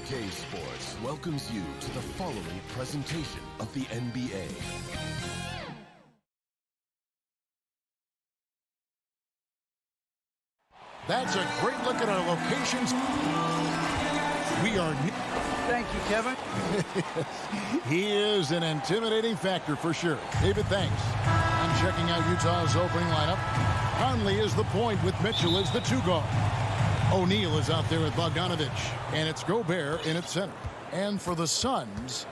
CLA Sports welcomes you to the following presentation of the NBA. That's a great look at our locations. We are... Thank you, Kevin. He is an intimidating factor for sure. David, thanks. I'm checking out Utah's opening lineup. Conley is the point with Mitchell as the two guard. O'Neal is out there with Bogdanovich, and it's Gobert in its center. And for the Suns,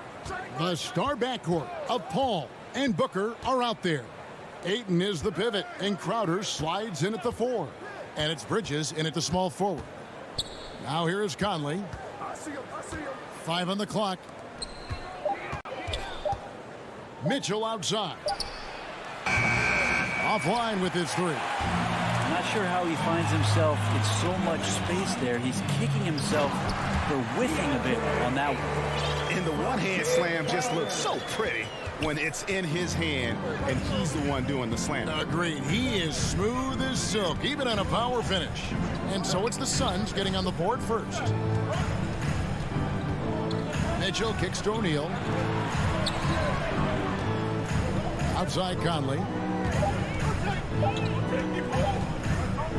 the star backcourt of Paul and Booker are out there. Ayton is the pivot, and Crowder slides in at the 4. And it's Bridges in at the small forward. Now here is Conley. 5 on the clock. Mitchell outside. Offline with his 3. I'm not sure how he finds himself in so much space there. He's kicking himself for whiffing a bit on that one. And the one-hand slam just looks so pretty when it's in his hand and he's the one doing the slam. Agreed. He is smooth as silk, even on a power finish. And so it's the Suns getting on the board first. Mitchell kicks to O'Neal. Outside Conley.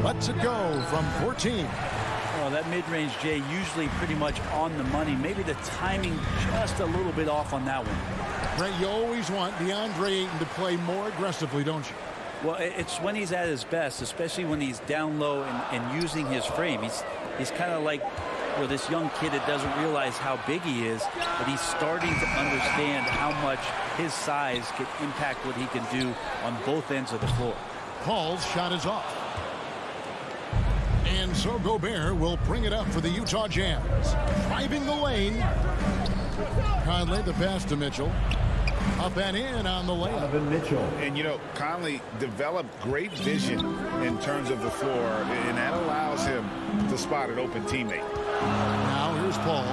Lets it go from 14. Oh, that mid-range, Jay, usually pretty much on the money. Maybe the timing just a little bit off on that one. Ray, you always want DeAndre Ayton to play more aggressively, don't you? Well, it's when he's at his best, especially when he's down low and using his frame. He's kind of like this young kid that doesn't realize how big he is, but he's starting to understand how much his size can impact what he can do on both ends of the floor. Paul's shot is off. And so Gobert will bring it up for the Utah Jazz. Driving the lane. Conley the pass to Mitchell. Up and in on the layup. And, you know, Conley developed great vision in terms of the floor, and that allows him to spot an open teammate. Now here's Paul.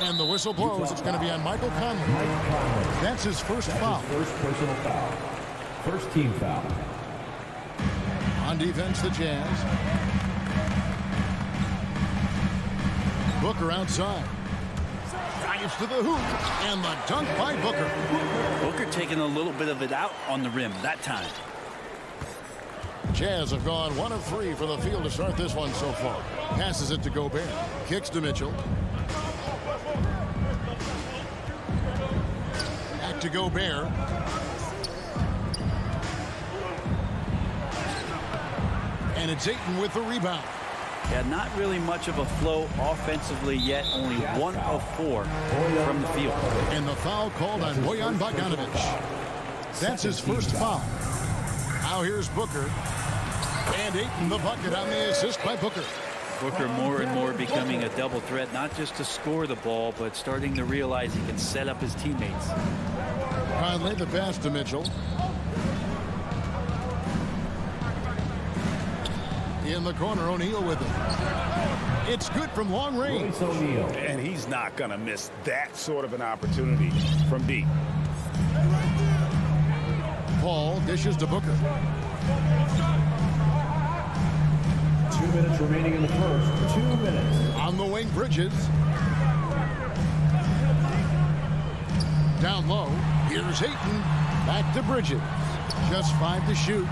And the whistle blows. It's going to be on Michael Conley. That's his first foul. First personal foul. First team foul. On defense, the Jazz. Booker outside. Drives to the hoop. And the dunk by Booker. Booker taking a little bit of it out on the rim that time. Jazz have gone 1 of 3 for the field to start this one so far. Passes it to Gobert. Kicks to Mitchell. Back to Gobert. And it's Ayton with the rebound. Yeah, not really much of a flow offensively yet. Only 1 of 4 from the field. And the foul called on Bojan Bogdanovich. That's his first foul. Now here's Booker. And Ayton the bucket on the assist by Booker. Booker more and more becoming a double threat, not just to score the ball, but starting to realize he can set up his teammates. Conley the pass to Mitchell. In the corner, O'Neal with it. It's good from long range. And he's not going to miss that sort of an opportunity from deep. Paul dishes to Booker. 2 minutes remaining in the first. 2 minutes. On the wing, Bridges. Down low. Here's Ayton. Back to Bridges. Just 5 to shoot.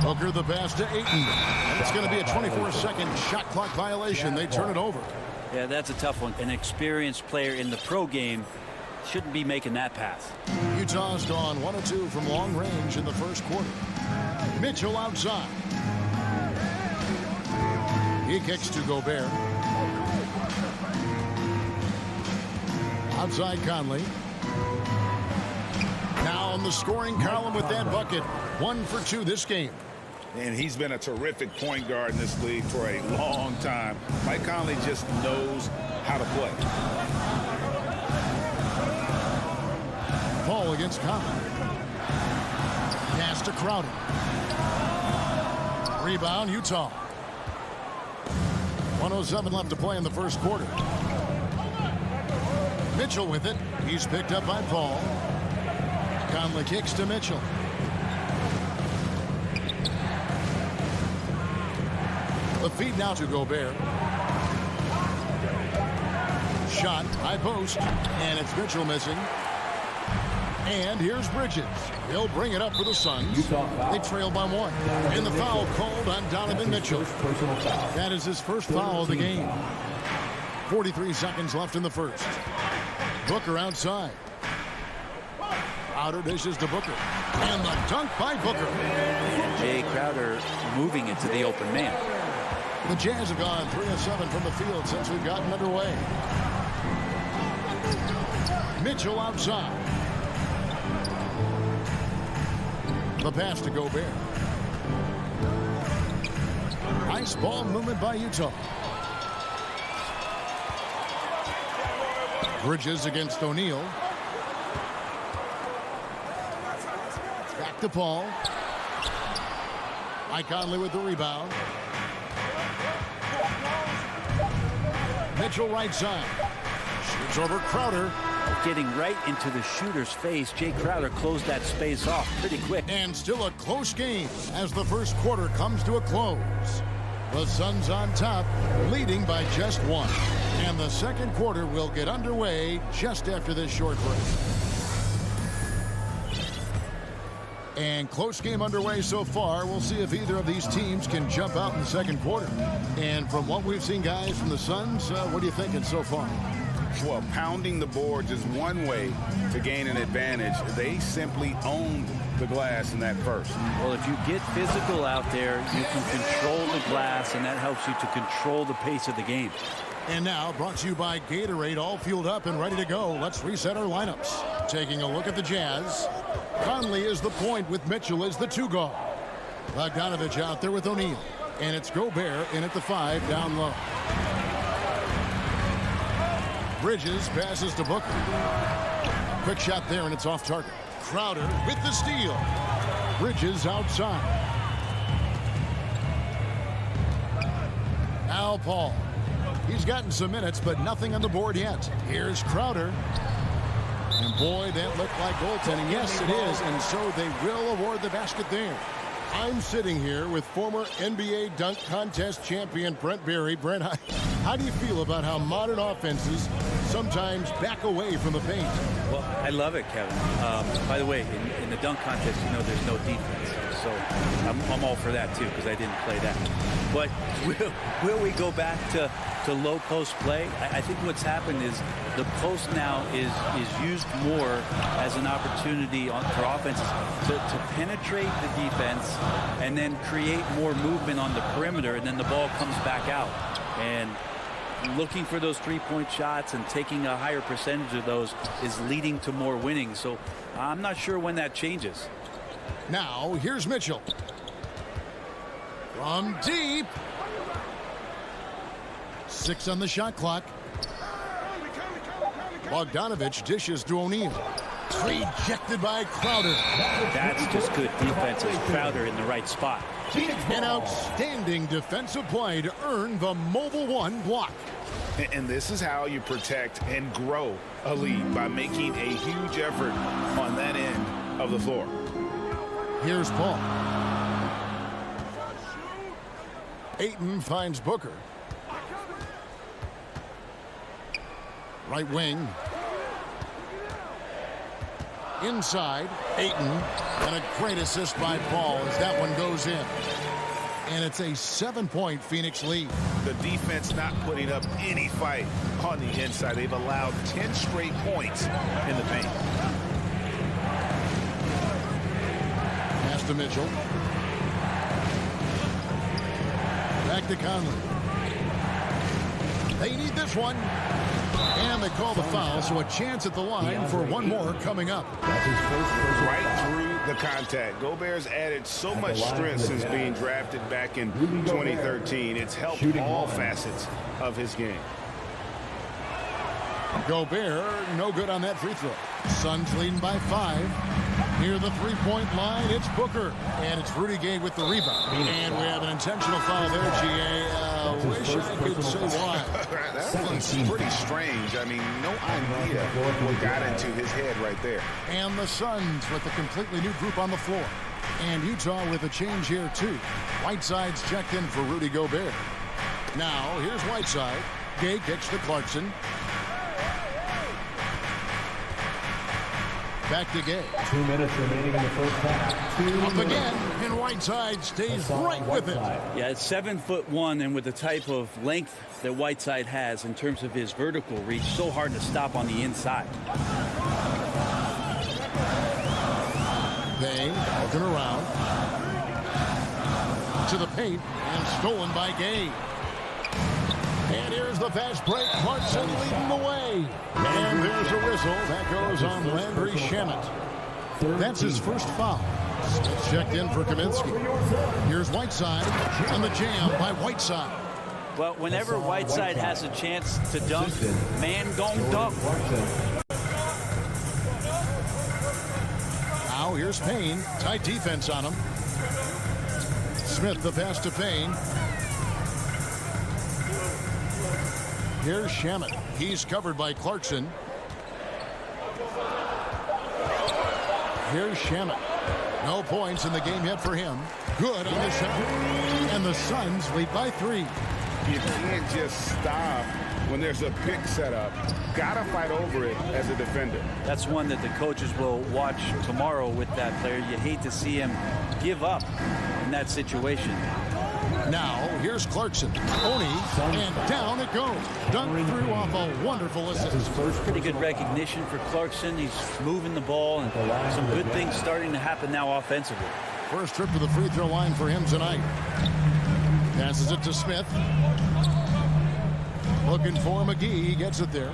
Booker the pass to Ayton. And it's going to be a 24-second shot clock violation. They turn it over. Yeah, that's a tough one. An experienced player in the pro game shouldn't be making that pass. Utah's gone 1 of 2 from long range in the first quarter. Mitchell outside. He kicks to Gobert. Outside Conley. Now on the scoring column with that bucket. 1 for 2 this game. And he's been a terrific point guard in this league for a long time. Mike Conley just knows how to play. Paul against Conley. Pass to Crowder. Rebound, Utah. 1:07 left to play in the first quarter. Mitchell with it. He's picked up by Paul. Conley kicks to Mitchell. The feed now to Gobert. shot, high post, and it's Mitchell missing. And here's Bridges. He'll bring it up for the Suns. They trail by 1. And the foul called on Donovan Mitchell. That is his first foul of the game. 43 seconds left in the first. Booker outside. Outer dishes to Booker. And the dunk by Booker. And Jay Crowder moving it to the open man. The Jazz have gone 3 of 7 from the field since we've gotten underway. Mitchell outside. The pass to Gobert. Nice ball movement by Utah. Bridges against O'Neal. Back to Paul. Mike Conley with the rebound. Mitchell right side. Shoots over Crowder. Getting right into the shooter's face. Jay Crowder closed that space off pretty quick. And still a close game as the first quarter comes to a close. The Suns on top, leading by just 1. And the second quarter will get underway just after this short break. And close game underway so far. We'll see if either of these teams can jump out in the second quarter. And from what we've seen, guys, from the Suns, what are you thinking so far? Well, pounding the boards is one way to gain an advantage. They simply owned the glass in that first. Well, if you get physical out there, you can control the glass, and that helps you to control the pace of the game. And now, brought to you by Gatorade, all fueled up and ready to go. Let's reset our lineups. Taking a look at the Jazz. Conley is the point with Mitchell as the 2 guard. Bogdanovich out there with O'Neal. And it's Gobert in at the 5 down low. Bridges passes to Booker. Quick shot there, and it's off target. Crowder with the steal. Bridges outside. Now Paul. He's gotten some minutes, but nothing on the board yet. Here's Crowder. And boy, that looked like goaltending. Yes, it is, and so they will award the basket there. I'm sitting here with former NBA dunk contest champion Brent Berry. Brent, how do you feel about how modern offenses sometimes back away from the paint? Well, I love it, Kevin. By the way, in the dunk contest, you know there's no defense. So I'm all for that, too, because I didn't play that. But will we go back to low post play? I think what's happened is the post now is used more as an opportunity for offenses to penetrate the defense and then create more movement on the perimeter, and then the ball comes back out. And looking for those three-point shots and taking a higher percentage of those is leading to more winning. So I'm not sure when that changes. Now, here's Mitchell. From deep. 6 on the shot clock. Bogdanovich dishes to O'Neal. Rejected by Crowder. That's just good defense as Crowder in the right spot. An outstanding defensive play to earn the Mobile One block. And this is how you protect and grow a lead, by making a huge effort on that end of the floor. Here's Paul. Ayton finds Booker. Right wing. Inside, Ayton. And a great assist by Paul as that one goes in. And it's a 7-point Phoenix lead. The defense not putting up any fight on the inside. They've allowed 10 straight points in the paint. Pass to Mitchell. Back to Conley. They need this one. And they call the foul, so a chance at the line for one more coming up. Right through the contact. Gobert's added so much strength since being drafted back in 2013. It's helped all facets of his game. Gobert, no good on that free throw. Suns leading by 5. Near the three-point line, it's Booker. And it's Rudy Gay with the rebound. And we have an intentional foul there, G.A. Wish I could say why. That one's pretty strange. I mean, no idea what got into his head right there. And the Suns with a completely new group on the floor. And Utah with a change here, too. Whiteside's checked in for Rudy Gobert. Now, here's Whiteside. Gay kicks to Clarkson. Back to Gay. 2 minutes remaining in the first half. 2 Up minutes. again, and Whiteside stays right with it. Yeah, it's 7'1", and with the type of length that Whiteside has in terms of his vertical reach, so hard to stop on the inside. Bay looking around to the paint and stolen by Gay. And here's the fast break. Clarkson leading the way. And there's a whistle. That goes on Landry Shamet. That's his first foul. Smith checked in for Kaminsky. Here's Whiteside on the jam by Whiteside. Well, whenever Whiteside has a chance to dunk, man gon' dunk. Now here's Payne. Tight defense on him. Smith the pass to Payne. Here's Shamet. He's covered by Clarkson. Here's Shamet. No points in the game yet for him. Good on the shot. And the Suns lead by 3. You can't just stop when there's a pick set up. Gotta fight over it as a defender. That's one that the coaches will watch tomorrow with that player. You hate to see him give up in that situation. Now, here's Clarkson. Oni, and down it goes. Dunked through off a wonderful assist. Pretty good recognition for Clarkson. He's moving the ball, and some good things starting to happen now offensively. First trip to the free throw line for him tonight. Passes it to Smith. Looking for McGee. He gets it there.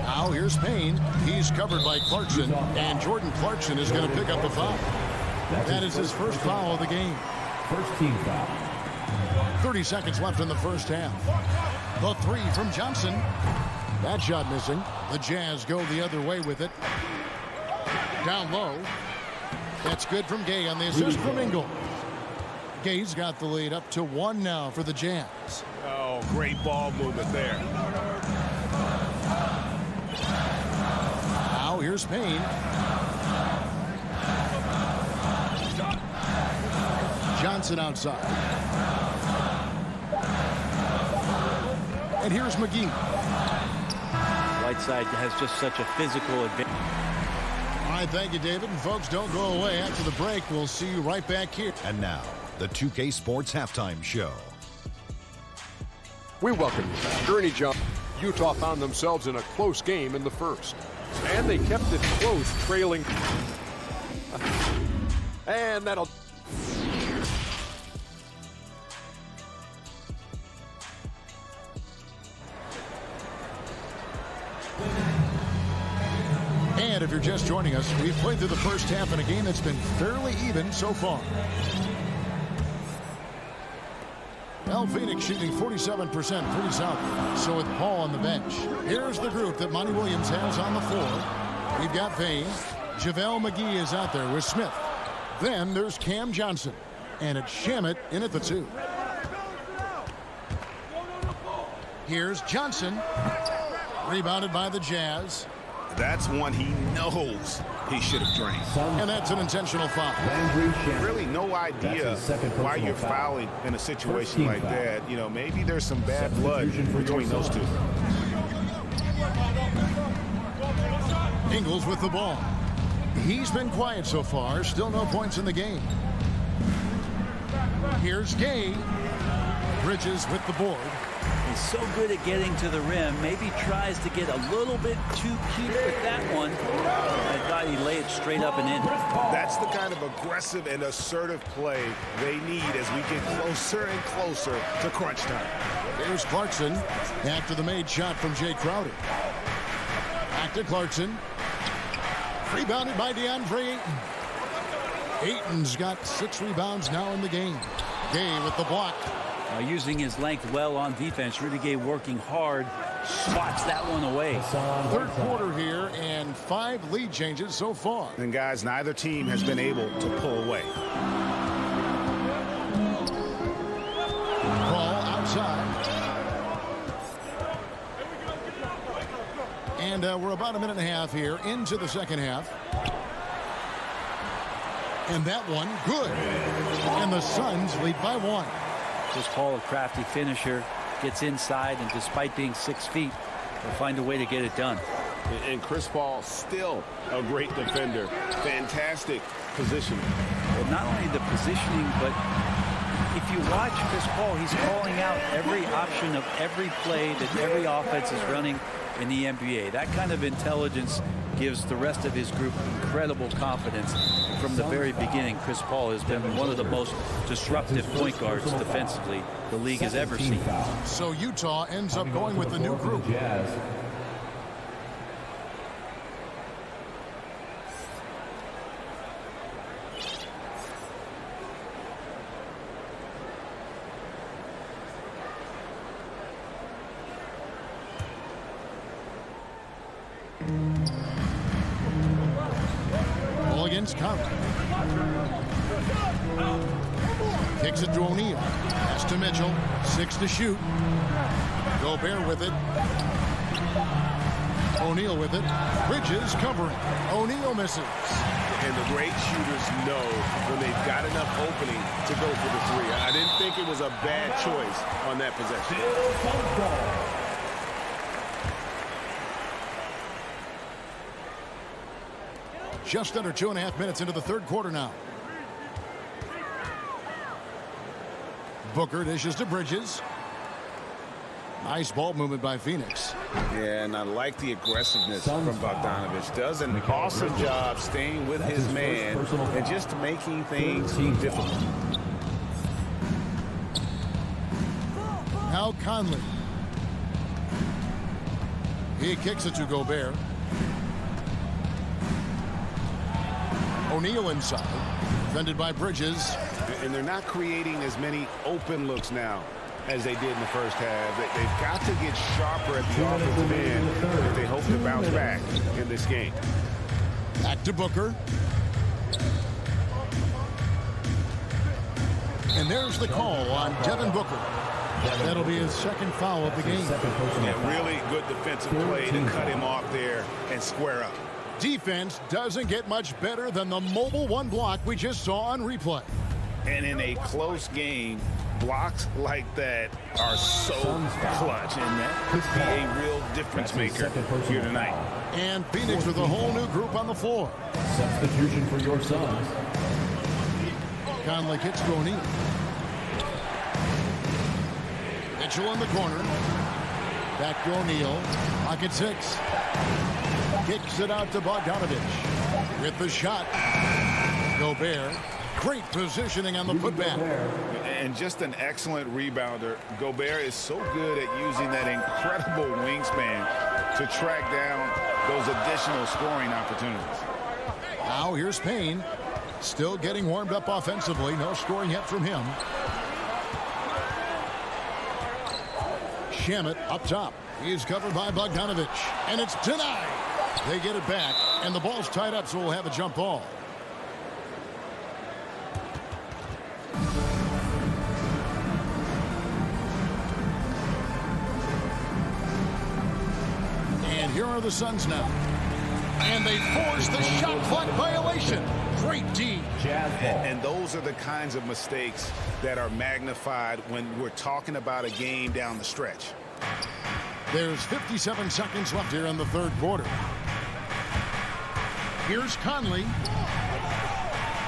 Now here's Payne. He's covered by Clarkson, and Jordan Clarkson is going to pick up the foul. That is his first foul of the game. First team foul. 30 seconds left in the first half. The three from Johnson. That shot missing. The Jazz go the other way with it. Down low. That's good from Gay on the assist from Ingle. Gay's got the lead up to 1 now for the Jazz. Oh, great ball movement there. Now here's Payne. Johnson outside. And here's McGee. Whiteside has just such a physical advantage. All right, thank you, David. And folks, don't go away. After the break, we'll see you right back here. And now, the 2K Sports Halftime Show. We welcome you back. Ernie Johnson. Utah found themselves in a close game in the first. And they kept it close, trailing. And that'll... And if you're just joining us, we've played through the first half in a game that's been fairly even so far. Well, Phoenix shooting 47% pretty solid. So with Paul on the bench, here's the group that Monty Williams has on the floor. We've got Payne. JaVale McGee is out there with Smith. Then there's Cam Johnson. And it's Shamet in at the 2. Here's Johnson. Rebounded by the Jazz. That's one he knows he should have drained. And that's an intentional foul. Really no idea why you're fouling in a situation like that. You know, maybe there's some bad blood between those two. Ingles with the ball. He's been quiet so far. Still no points in the game. Here's Gay. Bridges with the board. He's so good at getting to the rim. Maybe tries to get a little bit too cute with that one. I thought he laid it straight up and in. That's the kind of aggressive and assertive play they need as we get closer and closer to crunch time. Here's Clarkson after the made shot from Jay Crowder. Back to Clarkson. Rebounded by DeAndre Ayton. Ayton's got 6 rebounds now in the game. Gay with the block. Using his length well on defense. Rudy Gay working hard. Swats that one away. Third quarter here and 5 lead changes so far. And guys, neither team has been able to pull away. Ball outside. And we're about a minute and a half here into the second half. And that one, good. And the Suns lead by 1. Just Paul, a crafty finisher, gets inside, and despite being 6 feet, They'll find a way to get it done. And Chris Paul still a great defender. Fantastic positioning. Well, not only the positioning, but if you watch Chris Paul, he's calling out every option of every play that every offense is running in the NBA. That kind of intelligence gives the rest of his group incredible confidence. From the very beginning, Chris Paul has been one of the most disruptive point guards defensively the league has ever seen. So Utah ends up going with the new group. Ball against Conley. Kicks it to O'Neal. Pass to Mitchell. 6 to shoot. Gobert with it. O'Neal with it. Bridges covering. O'Neal misses. And the great shooters know when they've got enough opening to go for the three. I didn't think it was a bad choice on that possession. Just under 2.5 minutes into the third quarter now. Booker dishes to Bridges. Nice ball movement by Phoenix. Yeah, and I like the aggressiveness from Bogdanovich. Does an awesome job staying with his man and just making things difficult. Now Conley. He kicks it to Gobert. O'Neal inside. Defended by Bridges. And they're not creating as many open looks now as they did in the first half. They've got to get sharper at the offensive end if they hope to bounce back in this game. Back to Booker. And there's the call on Devin Booker. That'll be his second foul of the game. Yeah, really good defensive play to cut him off there and square up. Defense doesn't get much better than the mobile one block we just saw on replay. And in a close game, blocks like that are so clutch, and that could be a real difference maker here tonight. And Phoenix with a whole new group on the floor. Substitution for your Suns. Conley kicks to O'Neal. Mitchell in the corner. Back to O'Neal. Pocket 6. Kicks it out to Bogdanovich. With the shot. Gobert. Great positioning on the putback. And just an excellent rebounder. Gobert is so good at using that incredible wingspan to track down those additional scoring opportunities. Now here's Payne. Still getting warmed up offensively. No scoring yet from him. Shamet up top. He's covered by Bogdanovich. And it's denied. They get it back. And the ball's tied up, so we'll have a jump ball. And here are the Suns now. And they force the shot clock violation. Great D. And those are the kinds of mistakes that are magnified when we're talking about a game down the stretch. There's 57 seconds left here in the third quarter. Here's Conley.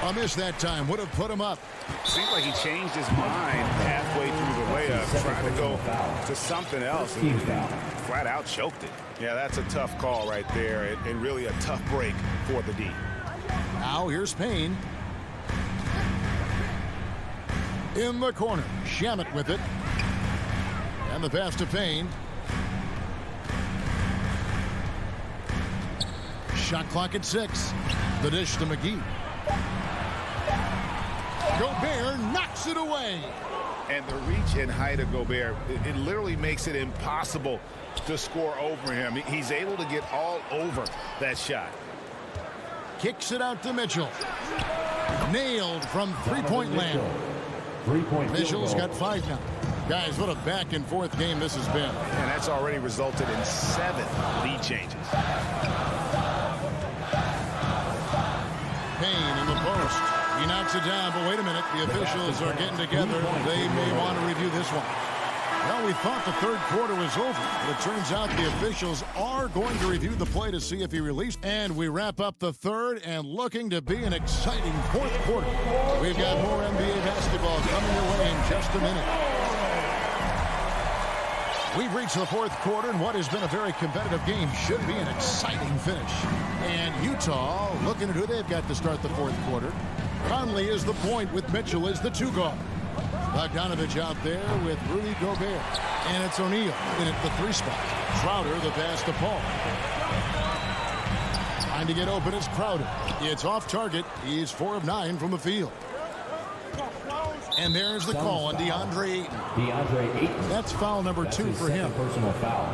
A miss that time. Would have put him up. Seems like he changed his mind halfway through the layup, trying to go to something else. And flat out choked it. Yeah, that's a tough call right there, and really a tough break for the D. Now here's Payne. In the corner. Shamet with it. And the pass to Payne. Shot clock at 6. The dish to McGee. Gobert knocks it away. And the reach and height of Gobert, it literally makes it impossible to score over him. He's able to get all over that shot. Kicks it out to Mitchell. Nailed from three-point land. Mitchell's got 5 now. Guys, what a back-and-forth game this has been. And that's already resulted in 7 lead changes. Payne in the post. He knocks it down, but wait a minute. The officials are getting together. They may want to review this one. No, Well, we thought the third quarter was over, but it turns out the officials are going to review the play to see if he released. And we wrap up the third and looking to be an exciting fourth quarter. We've got more NBA basketball coming your way in just a minute. We've reached the fourth quarter, and what has been a very competitive game should be an exciting finish. And Utah looking at who they've got to start the fourth quarter. Conley is the point with Mitchell as the two guard. Bogdanovich out there with Rudy Gobert. And it's O'Neal in at the three spot. Crowder the pass to Paul. Trying to get open is Crowder. It's off target. He's 4 of 9 from the field. And there's the call on DeAndre Ayton. DeAndre Ayton. That's foul number 2 for him. Personal foul.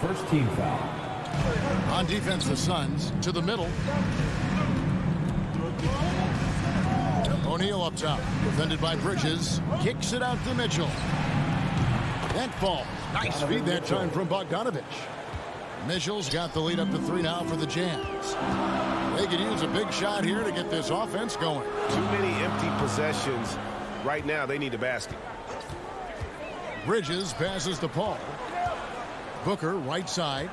First team foul. On defense, the Suns to the middle. O'Neal up top, defended by Bridges. Kicks it out to Mitchell. That falls. Nice feed that time from Bogdanovich. Mitchell's got the lead up to 3 now for the Jazz. They could use a big shot here to get this offense going. Too many empty possessions. Right now, they need a basket. Bridges passes to Paul. Booker, right side.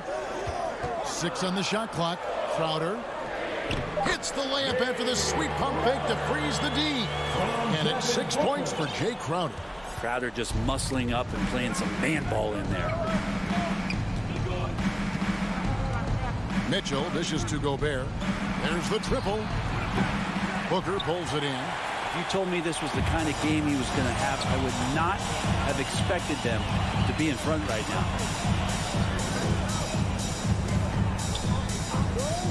6 on the shot clock. Crowder hits the layup after the sweet pump fake to freeze the D. And it's 6 points for Jay Crowder. Crowder just muscling up and playing some man ball in there. Mitchell dishes to Gobert. There's the triple. Booker pulls it in. If you told me this was the kind of game he was going to have, I would not have expected them to be in front right now.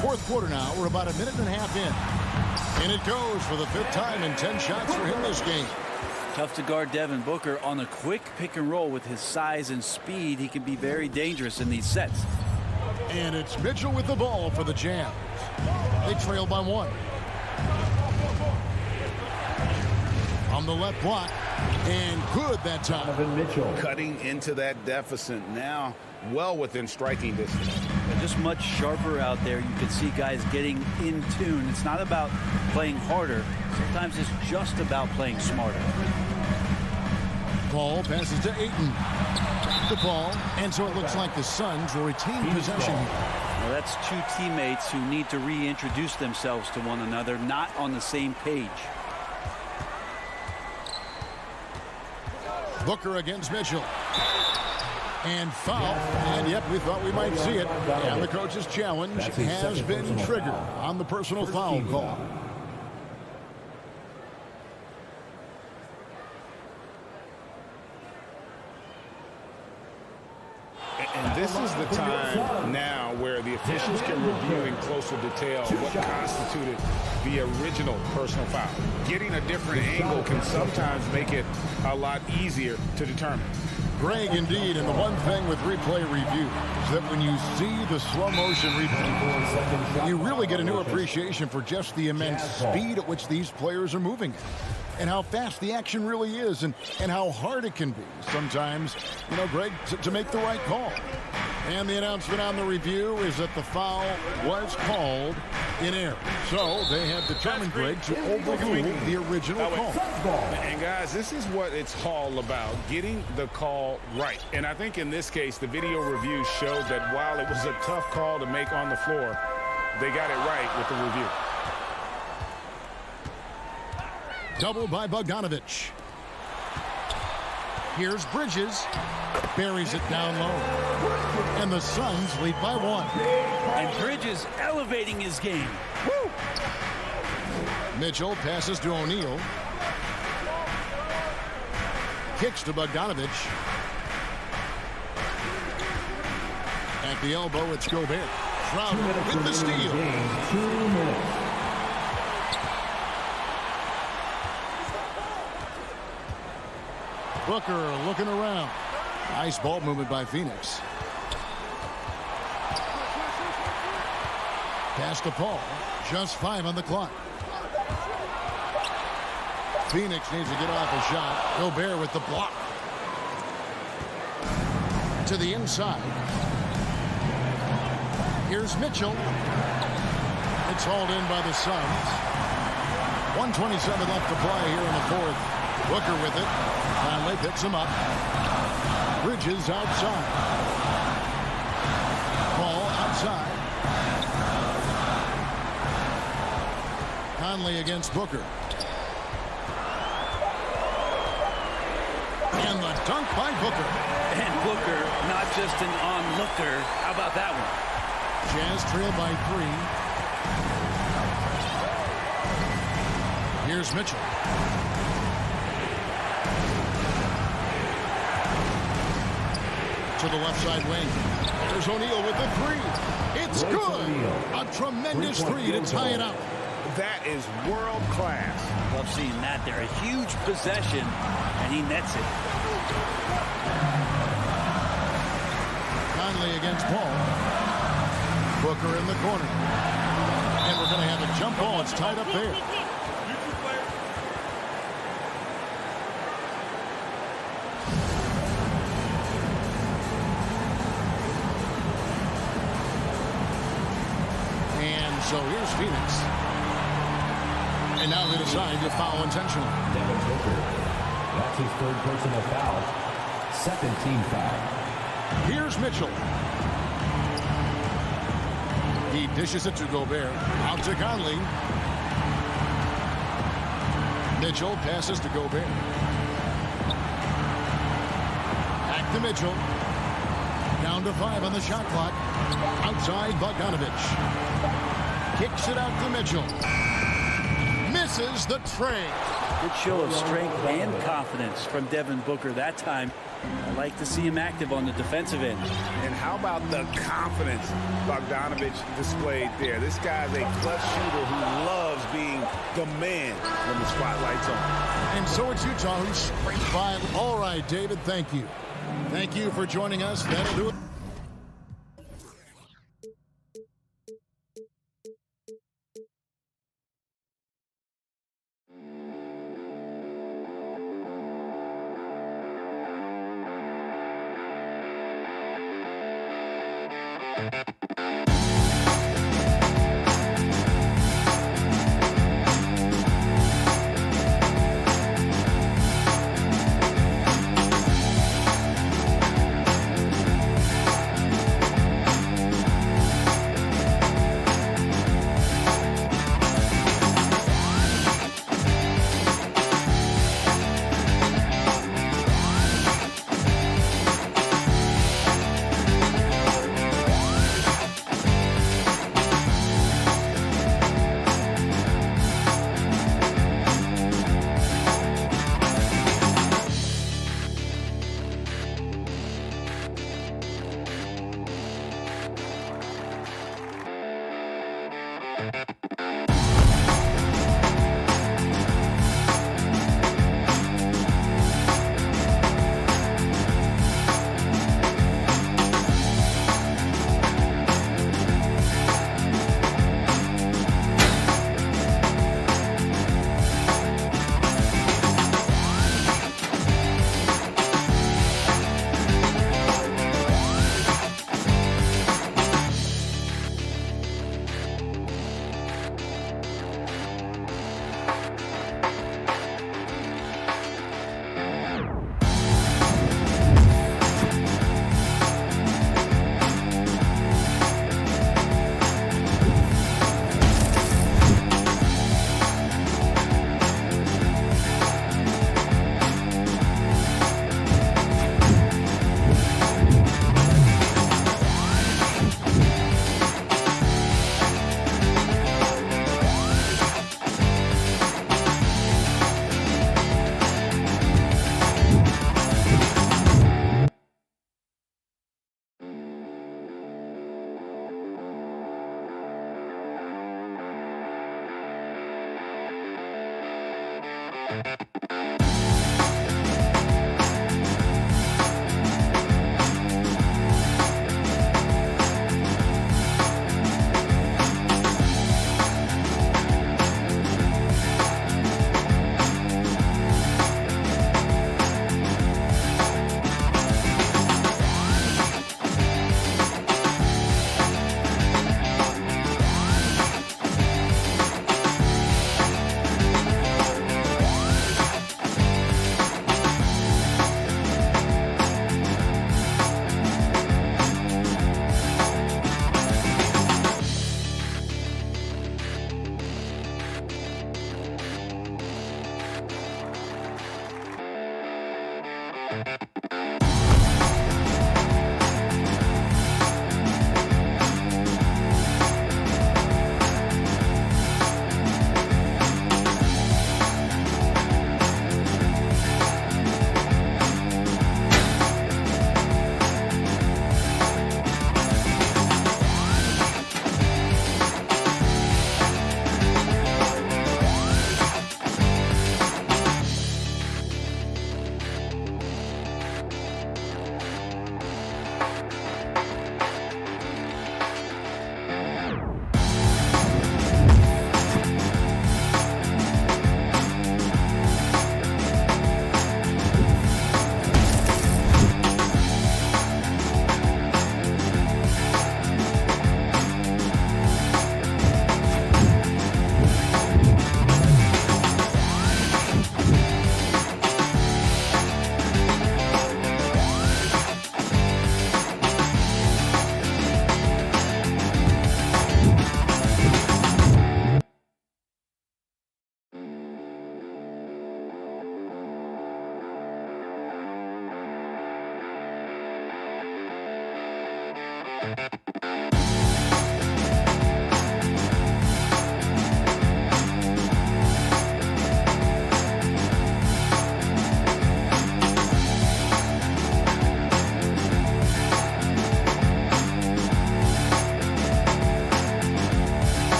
Fourth quarter now. We're about a minute and a half in. And it goes for the 5th time and 10 shots for him this game. Tough to guard Devin Booker on a quick pick and roll with his size and speed. He can be very dangerous in these sets. And it's Mitchell with the ball for the Jazz. They trail by 1. On the left block. And good that time. Mitchell. Cutting into that deficit now, well within striking distance. Just much sharper out there. You can see guys getting in tune. It's not about playing harder. Sometimes it's just about playing smarter. Paul passes to Ayton. The ball, and so it looks like the Suns will retain possession here. Well, that's two teammates who need to reintroduce themselves to one another, not on the same page. Booker against Mitchell. And foul. And yep, we thought we might see it. And the coach's challenge has been triggered on the personal foul call. And this is the time now where the officials can review in closer detail what constituted the original personal foul. Getting a different angle can sometimes make it a lot easier to determine. Greg, indeed, and the one thing with replay review is that when you see the slow motion replay, you really get a new appreciation for just the immense speed at which these players are moving and how fast the action really is and how hard it can be sometimes, you know, Greg, to make the right call. And the announcement on the review is that the foul was called in error. So they have determined, Greg, to overrule the original call. And guys, this is what it's all about, getting the call right. And I think in this case, the video review showed that while it was a tough call to make on the floor, they got it right with the review. Double by Bogdanovich. Here's Bridges. Buries it down low. And the Suns lead by 1. And Bridges elevating his game. Woo! Mitchell passes to O'Neal. Kicks to Bogdanovich. At the elbow, it's Gobert. Crowder with the steal. 2 minutes. Booker looking around. Nice ball movement by Phoenix. Pass to Paul. Just 5 on the clock. Phoenix needs to get off a shot. Gobert with the block. To the inside. Here's Mitchell. It's hauled in by the Suns. 1:27 left to play here in the fourth. Booker with it. Conley picks him up. Bridges outside. Ball outside. Conley against Booker. And the dunk by Booker. And Booker, not just an onlooker. How about that one? Jazz trail by 3. Here's Mitchell. To the left side wing. There's O'Neal with the 3. It's good. A tremendous 3 to tie it up. That is world class. Love seeing that there. A huge possession, and he nets it. Conley against Paul. Booker in the corner. And we're going to have a jump ball. It's tied up there. And so here's Phoenix. And now they decide to foul intentionally. Devin Booker. That's his third personal foul. Second team foul. Here's Mitchell. He dishes it to Gobert. Out to Conley. Mitchell passes to Gobert. Back to Mitchell. Down to 5 on the shot clock. Outside Bogdanovich. Kicks it out to Mitchell. Misses the tray. Good show of strength and confidence from Devin Booker that time. I like to see him active on the defensive end. And how about the confidence Bogdanovich displayed there? This guy's a clutch shooter who loves being the man when the spotlight's on. And so it's Utah who scraped by. All right, David, thank you. Thank you for joining us. That'll do it.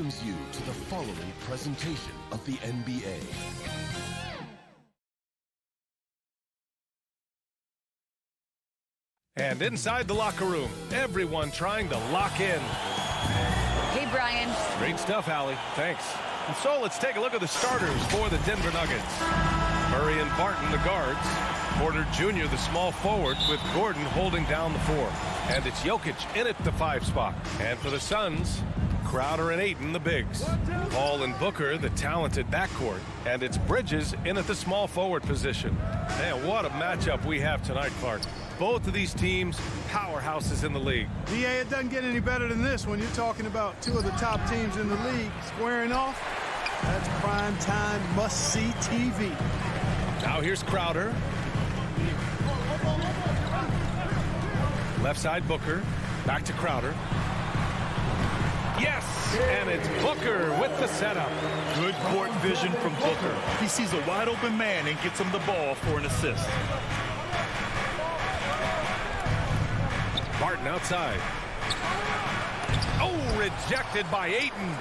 welcomes you to the following presentation of the NBA. And inside the locker room, everyone trying to lock in. Hey, Brian. Great stuff, Allie. Thanks. And so let's take a look at the starters for the Denver Nuggets. Murray and Barton, the guards. Porter Jr., the small forward, with Gordon holding down the 4. And it's Jokic in at the 5 spot. And for the Suns, Crowder and Ayton, the bigs. Paul and Booker, the talented backcourt. And it's Bridges in at the small forward position. Man, what a matchup we have tonight, Clark. Both of these teams, powerhouses in the league. DA, it doesn't get any better than this when you're talking about two of the top teams in the league squaring off. That's prime time must-see TV. Now here's Crowder. Left side Booker. Back to Crowder. Yes! And it's Booker with the setup. Good court vision from Booker. He sees a wide open man and gets him the ball for an assist. Barton outside. Oh, rejected by Ayton.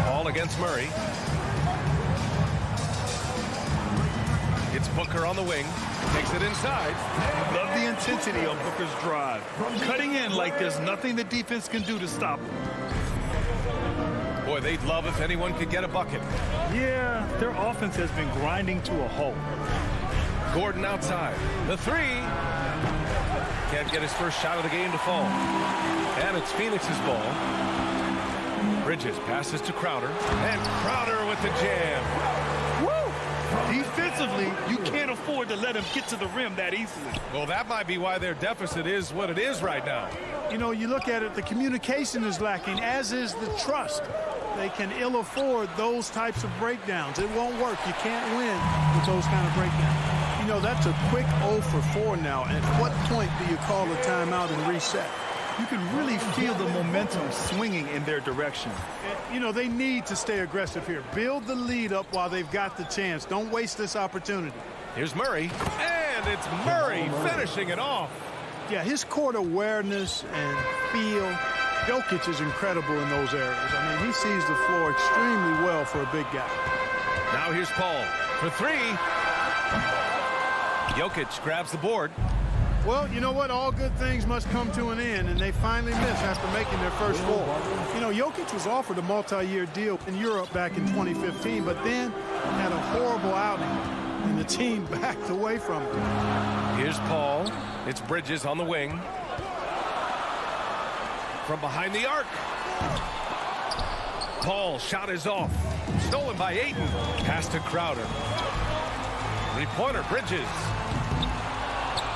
Ball against Murray. It's Booker on the wing. Takes it inside. Love the intensity on Booker's drive. Cutting in like there's nothing the defense can do to stop him. Boy, they'd love if anyone could get a bucket. Yeah, their offense has been grinding to a halt. Gordon outside. The 3. Can't get his first shot of the game to fall. And it's Phoenix's ball. Bridges passes to Crowder. And Crowder with the jam. Woo! Defensively, you can't afford to let him get to the rim that easily. Well, that might be why their deficit is what it is right now. You know, you look at it, the communication is lacking, as is the trust. They can ill afford those types of breakdowns. It won't work. You can't win with those kind of breakdowns. You know, that's a quick 0 for 4 now. At what point do you call a timeout and reset? You can really feel the momentum swinging in their direction. You know, they need to stay aggressive here. Build the lead up while they've got the chance. Don't waste this opportunity. Here's Murray. And it's Murray finishing it off. Yeah, his court awareness and feel. Jokic is incredible in those areas. I mean, he sees the floor extremely well for a big guy. Now here's Paul for 3. Jokic grabs the board. Well, you know what? All good things must come to an end, and they finally miss after making their first 4. You know, Jokic was offered a multi-year deal in Europe back in 2015, but then had a horrible outing, and the team backed away from him. Here's Paul. It's Bridges on the wing. From behind the arc. Paul, shot is off. Stolen by Ayton. Pass to Crowder. Three-pointer, Bridges.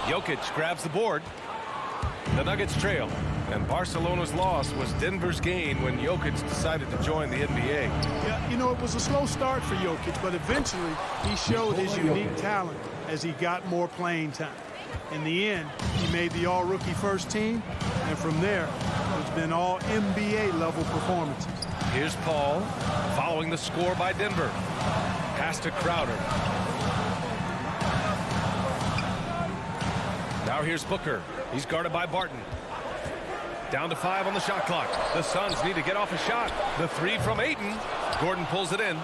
Jokic grabs the board. The Nuggets trail. And Barcelona's loss was Denver's gain when Jokic decided to join the NBA. Yeah, you know, it was a slow start for Jokic, but eventually he showed his unique talent as he got more playing time. In the end, he made the all-rookie first team, and from there, it's been all NBA-level performances. Here's Paul, following the score by Denver. Pass to Crowder. Now here's Booker. He's guarded by Barton. Down to 5 on the shot clock. The Suns need to get off a shot. The three from Ayton. Gordon pulls it in.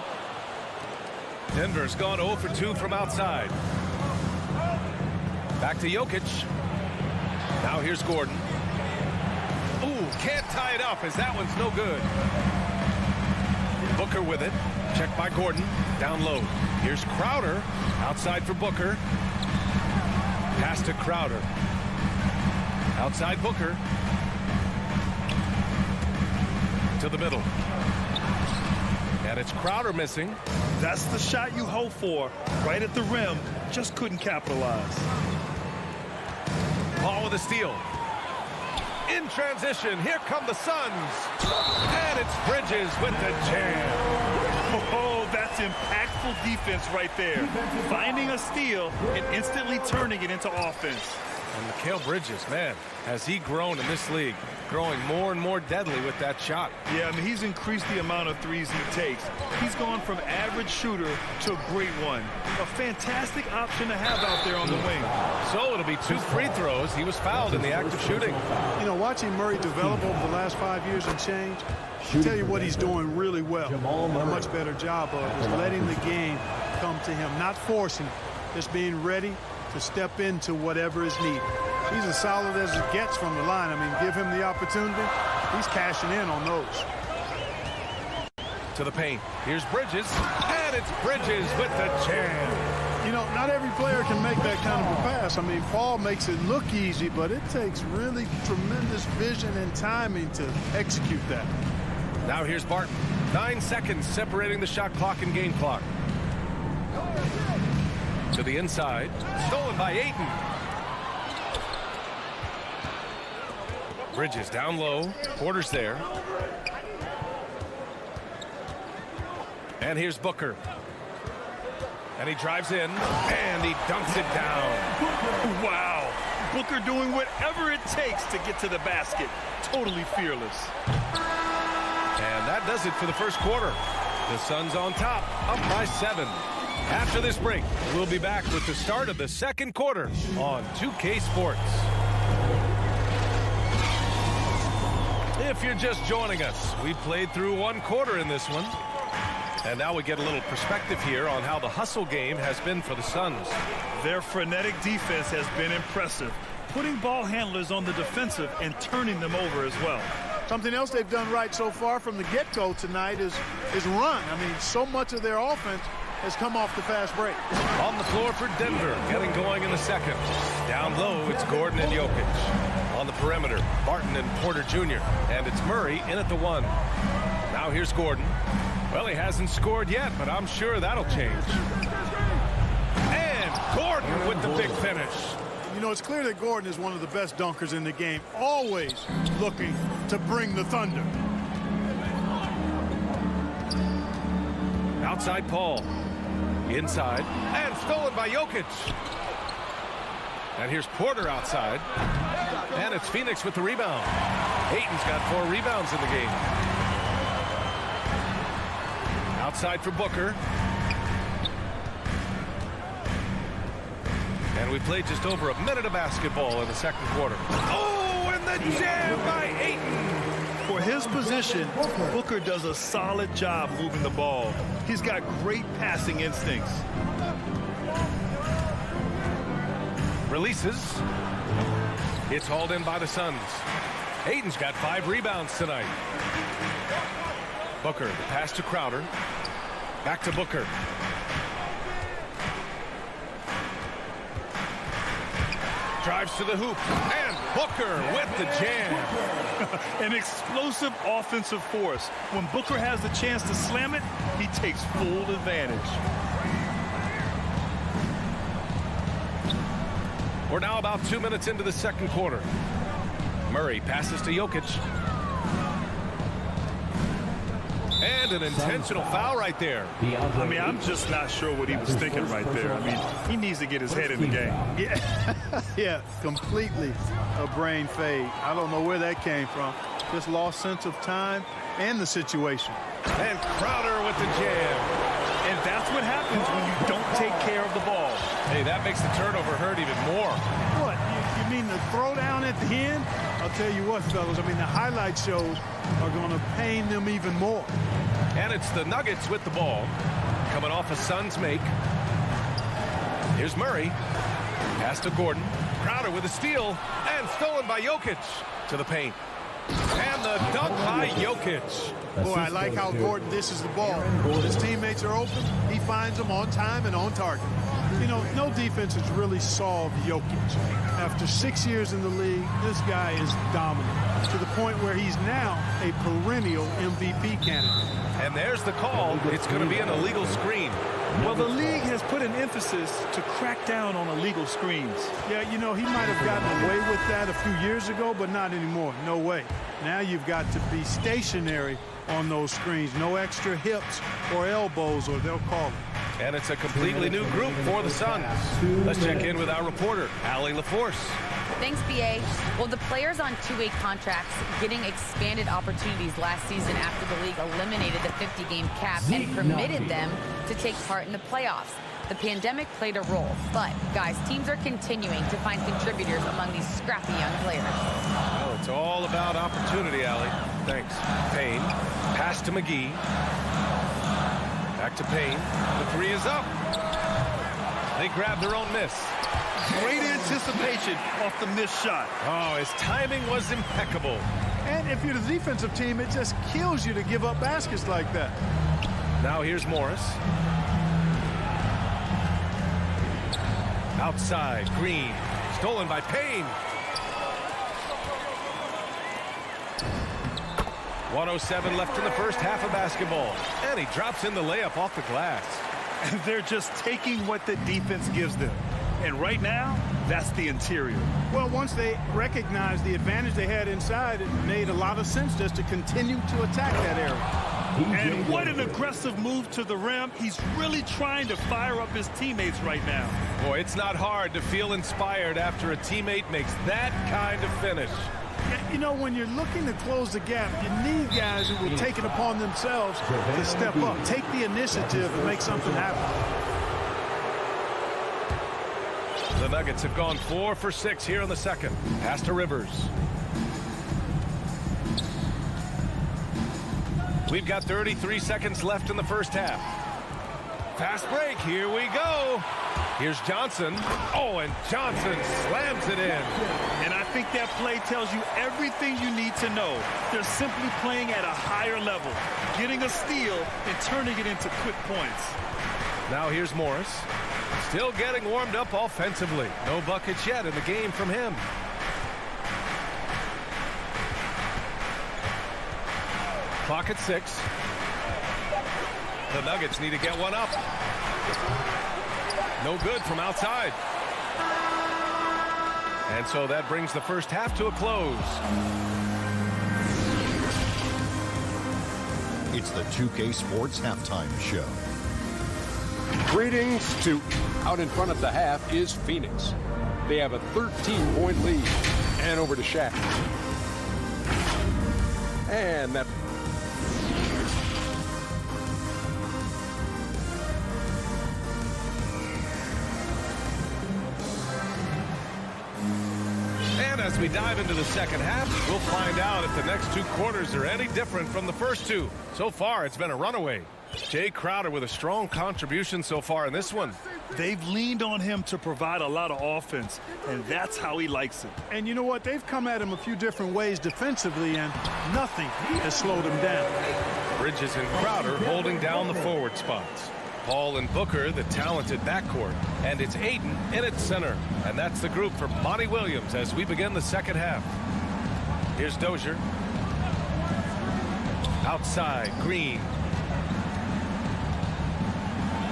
Denver's gone 0 for 2 from outside. Back to Jokic. Now here's Gordon. Ooh, can't tie it up as that one's no good. Booker with it. Checked by Gordon. Down low. Here's Crowder. Outside for Booker. Pass to Crowder. Outside Booker. To the middle. And it's Crowder missing. That's the shot you hope for. Right at the rim. Just couldn't capitalize. Paul with a steal. In transition, here come the Suns. And it's Bridges with the jam. Oh, that's impactful defense right there. Finding a steal and instantly turning it into offense. And Mikal Bridges, man, has he grown in this league, growing more and more deadly with that shot. Yeah, I mean, he's increased the amount of threes he takes. He's gone from average shooter to a great one. A fantastic option to have out there on the wing. So it'll be 2 free throws. He was fouled in the act of shooting. You know, watching Murray develop over the last 5 years and change, I tell you what he's doing really well. A much better job of is letting the game come to him, not forcing, just being ready to step into whatever is needed. He's as solid as it gets from the line. I mean, give him the opportunity. He's cashing in on those. To the paint. Here's Bridges. And it's Bridges with the jam. You know, not every player can make that kind of a pass. I mean, Paul makes it look easy, but it takes really tremendous vision and timing to execute that. Now here's Barton. 9 seconds separating the shot clock and game clock. To the inside. Stolen by Ayton. Bridges down low. Porter's there. And here's Booker. And he drives in. And he dunks it down. Wow. Booker doing whatever it takes to get to the basket. Totally fearless. And that does it for the first quarter. The Suns on top, up by 7. After this break, we'll be back with the start of the second quarter on 2K Sports. If you're just joining us, we played through 1 quarter in this one. And now we get a little perspective here on how the hustle game has been for the Suns. Their frenetic defense has been impressive, putting ball handlers on the defensive and turning them over as well. Something else they've done right so far from the get-go tonight is run. I mean, so much of their offense has come off the fast break. On the floor for Denver, getting going in the second. Down low, it's Gordon and Jokic. On the perimeter, Barton and Porter Jr. And it's Murray in at the 1. Now here's Gordon. Well, he hasn't scored yet, but I'm sure that'll change. And Gordon with the big finish. You know, it's clear that Gordon is one of the best dunkers in the game, always looking to bring the thunder. Outside Paul. Inside. And stolen by Jokic. And here's Porter outside. And it's Phoenix with the rebound. Ayton's got 4 rebounds in the game. Outside for Booker. And we played just over a minute of basketball in the second quarter. Oh, and the jam by Ayton. For his position, Booker does a solid job moving the ball. He's got great passing instincts. Releases. It's hauled in by the Suns. Ayton's got 5 rebounds tonight. Booker, the pass to Crowder. Back to Booker. Drives to the hoop. And Booker with the jam. An explosive offensive force. When Booker has the chance to slam it, he takes full advantage. We're now about 2 minutes into the second quarter. Murray passes to Jokic. And an intentional foul right there. I mean, I'm just not sure what he was thinking right there. I mean, he needs to get his head in the game. Yeah, completely a brain fade. I don't know where that came from. Just lost sense of time and the situation. And Crowder with the jam. And that's what happens when you don't take care of the ball. Hey, that makes the turnover hurt even more. What, you mean the throwdown at the end? I'll tell you what, fellas, I mean, the highlight shows are going to pain them even more. And it's the Nuggets with the ball. Coming off a Suns make. Here's Murray. Pass to Gordon. Crowder with a steal. And stolen by Jokic to the paint. And the dunk by Jokic. Boy, I like how Gordon dishes the ball. When his teammates are open, he finds them on time and on target. You know, no defense has really solved Jokic. After 6 years in the league, this guy is dominant to the point where he's now a perennial MVP candidate. And there's the call. It's going to be an illegal screen. Well, the league has put an emphasis to crack down on illegal screens. Yeah, you know, he might have gotten away with that a few years ago, but not anymore. No way. Now you've got to be stationary on those screens. No extra hips or elbows, or they'll call it. And it's a completely new group for the Suns. Let's check in with our reporter, Allie LaForce. Thanks, BA. Well, the players on two-way contracts getting expanded opportunities last season after the league eliminated the 50-game cap and permitted them to take part in the playoffs. The pandemic played a role, but, guys, teams are continuing to find contributors among these scrappy young players. Well, it's all about opportunity, Allie. Thanks. Payne. Pass to McGee. Back to Payne. The three is up. They grab their own miss. Great anticipation off the missed shot. Oh, his timing was impeccable. And if you're the defensive team, it just kills you to give up baskets like that. Now here's Morris. Outside, Green. Stolen by Payne. 1:07 left in the first half of basketball. And he drops in the layup off the glass. And they're just taking what the defense gives them. And right now, that's the interior. Well, once they recognized the advantage they had inside, it made a lot of sense just to continue to attack that area. And what an aggressive move to the rim. He's really trying to fire up his teammates right now. Boy, it's not hard to feel inspired after a teammate makes that kind of finish. You know, when you're looking to close the gap, you need guys who will take it upon themselves to step up, take the initiative and make something happen. The Nuggets have gone 4 for 6 here in the second. Pass to Rivers. We've got 33 seconds left in the first half. Fast break. Here we go. Here's Johnson. Oh, and Johnson slams it in. And I think that play tells you everything you need to know. They're simply playing at a higher level, getting a steal and turning it into quick points. Now here's Morris. Still getting warmed up offensively. No buckets yet in the game from him. Clock at 6. The Nuggets need to get one up. No good from outside. And so that brings the first half to a close. It's the 2K Sports Halftime Show. Greetings to out in front of the half is Phoenix. They have a 13-point lead. And over to Shaq. And that... And as we dive into the second half, we'll find out if the next 2 quarters are any different from the first 2. So far, it's been a runaway. Jay Crowder with a strong contribution so far in this one. They've leaned on him to provide a lot of offense, and that's how he likes it. And you know what? They've come at him a few different ways defensively, and nothing has slowed him down. Bridges and Crowder holding down the forward spots. Paul and Booker, the talented backcourt. And it's Ayton in its center. And that's the group for Monty Williams as we begin the second half. Here's Dozier. Outside, Green.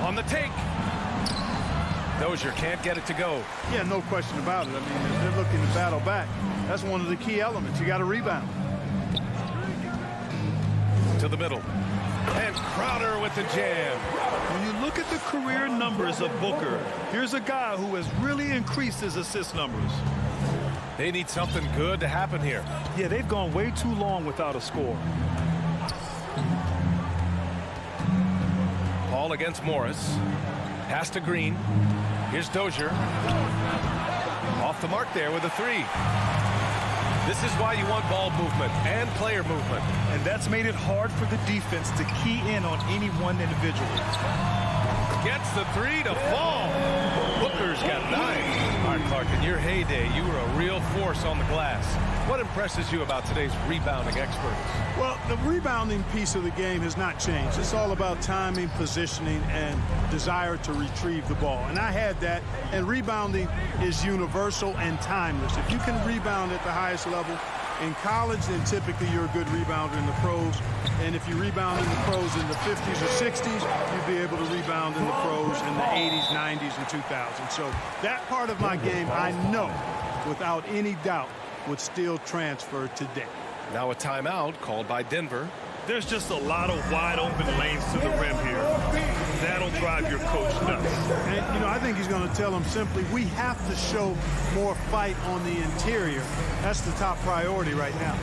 On the take. Dozier can't get it to go. Yeah, no question about it. I mean, if they're looking to battle back, that's one of the key elements. You got to rebound. To the middle. And Crowder with the jam. When you look at the career numbers of Booker, here's a guy who has really increased his assist numbers. They need something good to happen here. Yeah, they've gone way too long without a score. Paul against Morris. Pass to Green. Here's Dozier. Off the mark there with a three. This is why you want ball movement and player movement. And that's made it hard for the defense to key in on any one individual. Gets the three to fall. Booker's got 9. All right, Clark, in your heyday, you were a real force on the glass. What impresses you about today's rebounding experts? Well, the rebounding piece of the game has not changed. It's all about timing, positioning, and desire to retrieve the ball. And I had that, and rebounding is universal and timeless. If you can rebound at the highest level in college, then typically you're a good rebounder in the pros. And if you rebound in the pros in the 50s or 60s, you'd be able to rebound in the pros in the 80s, 90s, and 2000s. So that part of my game, I know, without any doubt, would still transfer today. Now a timeout called by Denver. There's just a lot of wide open lanes to the rim here. That'll drive your coach nuts. And, you know, I think he's going to tell them simply, we have to show more fight on the interior. That's the top priority right now.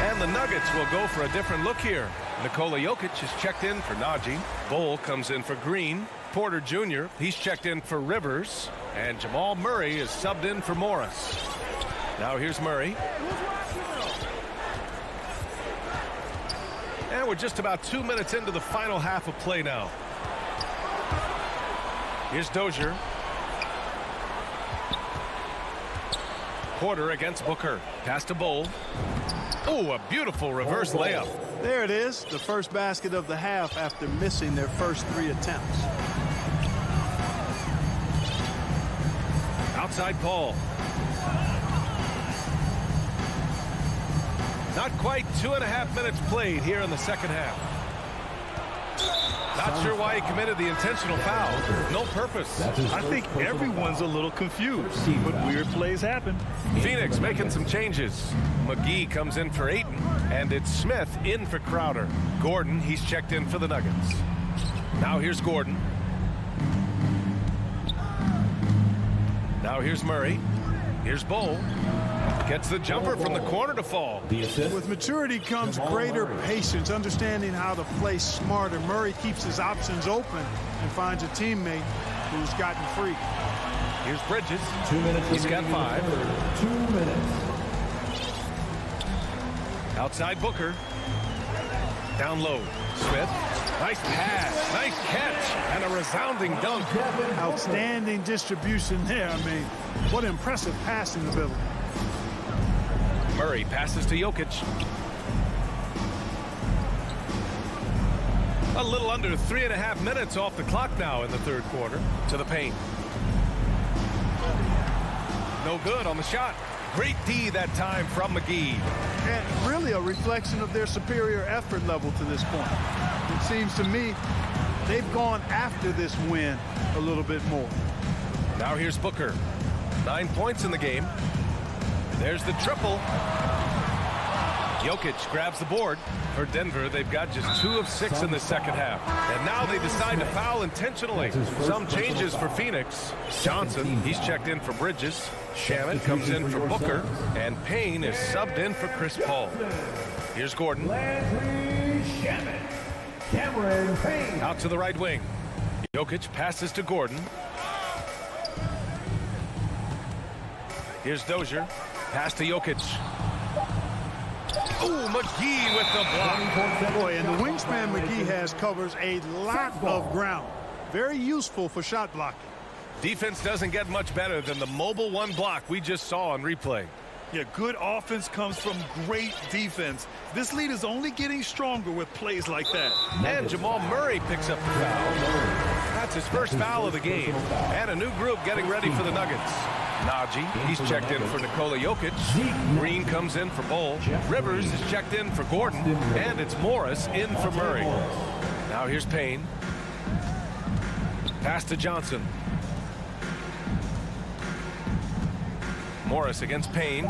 And the Nuggets will go for a different look here. Nikola Jokic is checked in for Najee. Bol comes in for Green. Porter Jr., he's checked in for Rivers. And Jamal Murray is subbed in for Morris. Now here's Murray. And we're just about 2 minutes into the final half of play now. Here's Dozier. Porter against Booker. Pass to Bol. Oh, a beautiful reverse layup. There it is, the first basket of the half after missing their first 3 attempts. Outside Paul. Not quite 2.5 minutes played here in the second half. Not sure why he committed the intentional foul. No purpose. I think everyone's a little confused, but weird plays happen. Phoenix making some changes. McGee comes in for Ayton, and it's Smith in for Crowder. Gordon, he's checked in for the Nuggets. Now here's Gordon. Now here's Murray. Here's Bol. Gets the jumper from the corner to fall. With maturity comes greater patience, understanding how to play smarter. Murray keeps his options open and finds a teammate who's gotten free. Here's Bridges. 2 minutes. He's got 5. 2 minutes. Outside Booker. Down low. Smith. Nice pass. Nice catch. And a resounding dunk. Outstanding distribution there. I mean, what impressive passing ability. Murray passes to Jokic. A little under 3.5 minutes off the clock now in the third quarter. To the paint. No good on the shot. Great D that time from McGee. And really a reflection of their superior effort level to this point. It seems to me they've gone after this win a little bit more. Now here's Booker. 9 points in the game. There's the triple. Jokic grabs the board. For Denver, they've got just 2 of 6 in the second half. And now they decide to foul intentionally. Some changes for Phoenix. Johnson, he's checked in for Bridges. Shamet comes in for Booker. And Payne is subbed in for Chris Paul. Here's Gordon. Out to the right wing. Jokic passes to Gordon. Here's Dozier. Pass to Jokic. Oh, McGee with the block. Boy, and the wingspan McGee has covers a lot of ground. Very useful for shot blocking. Defense doesn't get much better than the mobile 1 block we just saw on replay. Yeah, good offense comes from great defense. This lead is only getting stronger with plays like that. And Jamal Murray picks up the foul. That's his first foul of the game. And a new group getting ready for the Nuggets. Najee, he's checked in for Nikola Jokic. Green comes in for Bol. Rivers is checked in for Gordon. And it's Morris in for Murray. Now here's Payne. Pass to Johnson. Morris against Payne.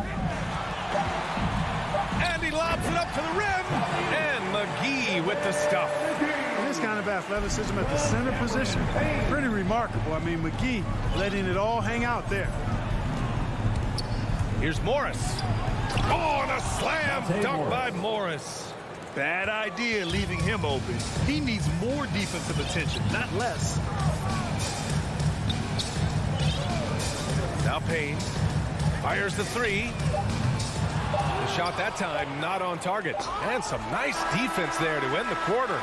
And he lobs it up to the rim. And McGee with the stuff. This kind of athleticism at the center position, pretty remarkable. I mean, McGee letting it all hang out there. Here's Morris. Oh, and a slam dunk by Morris. Bad idea leaving him open. He needs more defensive attention, not less. Now Payne fires the three. The shot that time not on target. And some nice defense there to end the quarter.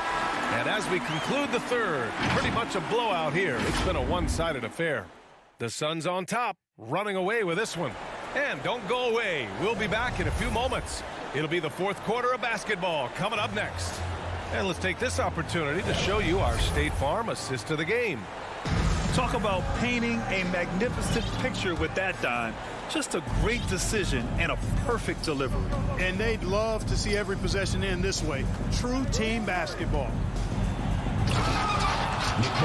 And as we conclude the third, pretty much a blowout here. It's been a one-sided affair. The Suns on top, running away with this one. And don't go away. We'll be back in a few moments. It'll be the fourth quarter of basketball coming up next. And let's take this opportunity to show you our State Farm assist of the game. Talk about painting a magnificent picture with that dime. Just a great decision and a perfect delivery. And they'd love to see every possession end this way. True team basketball.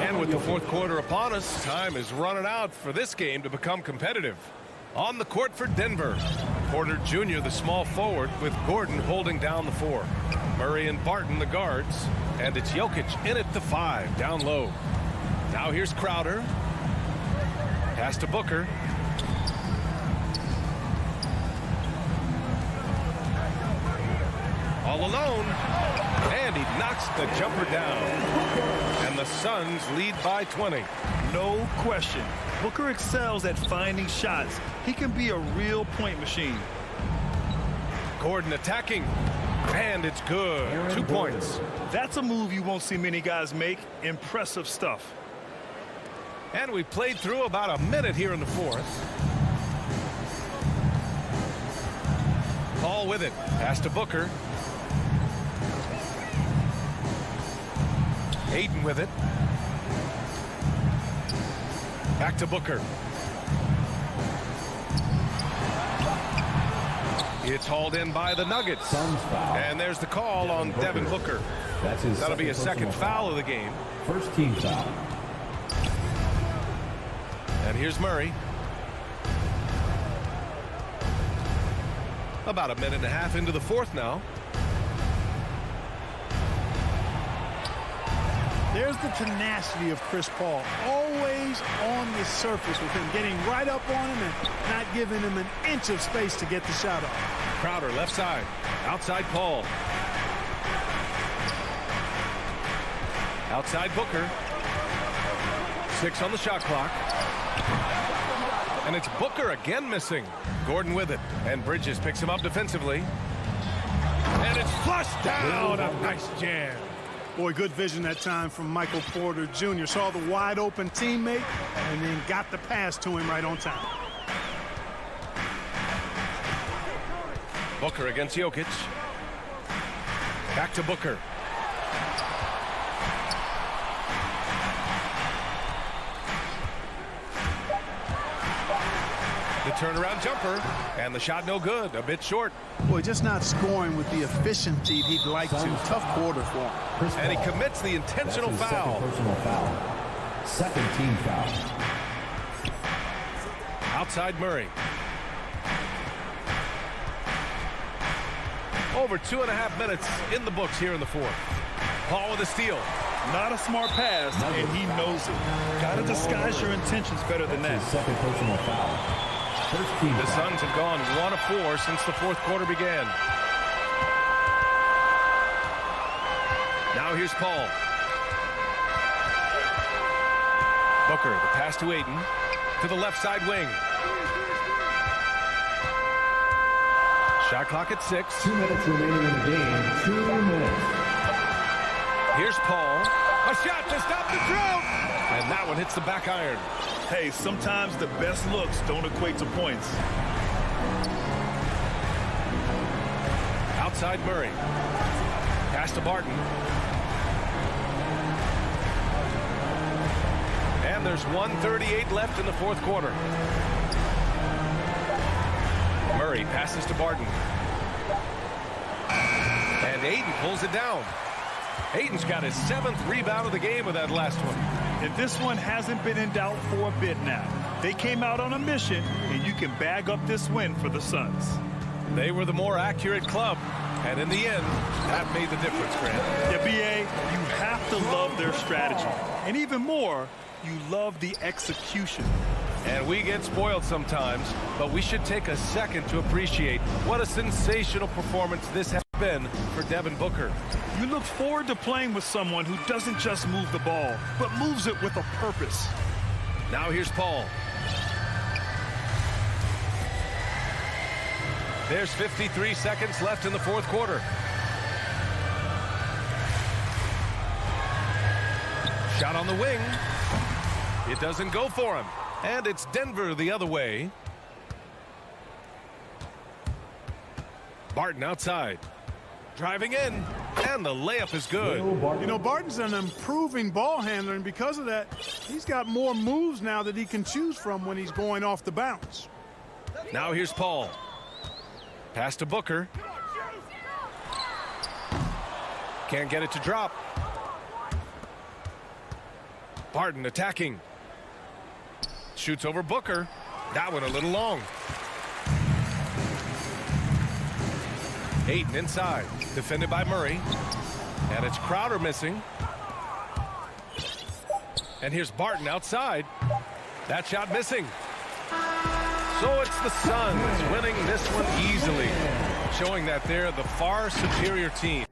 And with the fourth quarter upon us, time is running out for this game to become competitive. On the court for Denver, Porter Jr., the small forward, with Gordon holding down the 4. Murray and Barton, the guards. And it's Jokic in at the 5, down low. Now here's Crowder. Pass to Booker. All alone. And he knocks the jumper down. And the Suns lead by 20. No question. Booker excels at finding shots. He can be a real point machine. Gordon attacking. And it's good. 2 points. That's a move you won't see many guys make. Impressive stuff. And we've played through about a minute here in the fourth. Paul with it. Pass to Booker. Hayden with it. Back to Booker. It's hauled in by the Nuggets. And there's the call on Devin Booker. That'll be a second foul of the game. First team foul. And here's Murray. About a minute and a half into the fourth now. There's the tenacity of Chris Paul. Always on the surface with him, getting right up on him and not giving him an inch of space to get the shot off. Crowder left side. Outside Paul. Outside Booker. 6 on the shot clock. And it's Booker again missing. Gordon with it. And Bridges picks him up defensively. And it's flushed down. A nice jam. Boy, good vision that time from Michael Porter Jr. Saw the wide open teammate and then got the pass to him right on time. Booker against Jokic. Back to Booker. The turnaround jumper, and the shot no good, a bit short. Boy, just not scoring with the efficiency he'd like to. Tough quarter for him. And he commits the intentional foul. Personal foul. Second team foul. Outside Murray. Over 2.5 minutes in the books here in the fourth. Paul with a steal. Not a smart pass, and he knows it. Got to disguise your intentions better than that. Second personal foul. The Suns have gone 1 of 4 since the fourth quarter began. Now here's Paul. Booker, the pass to Ayton. To the left side wing. Shot clock at 6. 2 minutes remaining in the game. 2 minutes. Here's Paul. A shot to stop the drought. And that one hits the back iron. Hey, sometimes the best looks don't equate to points. Outside Murray. Pass to Barton. And there's 1:38 left in the fourth quarter. Murray passes to Barton. And Ayton pulls it down. Ayton's got his 7th rebound of the game with that last one. And this one hasn't been in doubt for a bit now. They came out on a mission, and you can bag up this win for the Suns. They were the more accurate club, and in the end, that made the difference, Grant. Yeah, B.A., you have to love their strategy. And even more, you love the execution. And we get spoiled sometimes, but we should take a second to appreciate what a sensational performance this has been for Devin Booker. You look forward to playing with someone who doesn't just move the ball, but moves it with a purpose. Now here's Paul. There's 53 seconds left in the fourth quarter. Shot on the wing. It doesn't go for him. And it's Denver the other way. Barton outside. Driving in. And the layup is good. You know, Barton's an improving ball handler, and because of that, he's got more moves now that he can choose from when he's going off the bounce. Now here's Paul. Pass to Booker. Can't get it to drop. Barton attacking. Shoots over Booker. That one a little long. Ayton inside. Defended by Murray. And it's Crowder missing. And here's Barton outside. That shot missing. So it's the Suns winning this one easily, showing that they're the far superior team.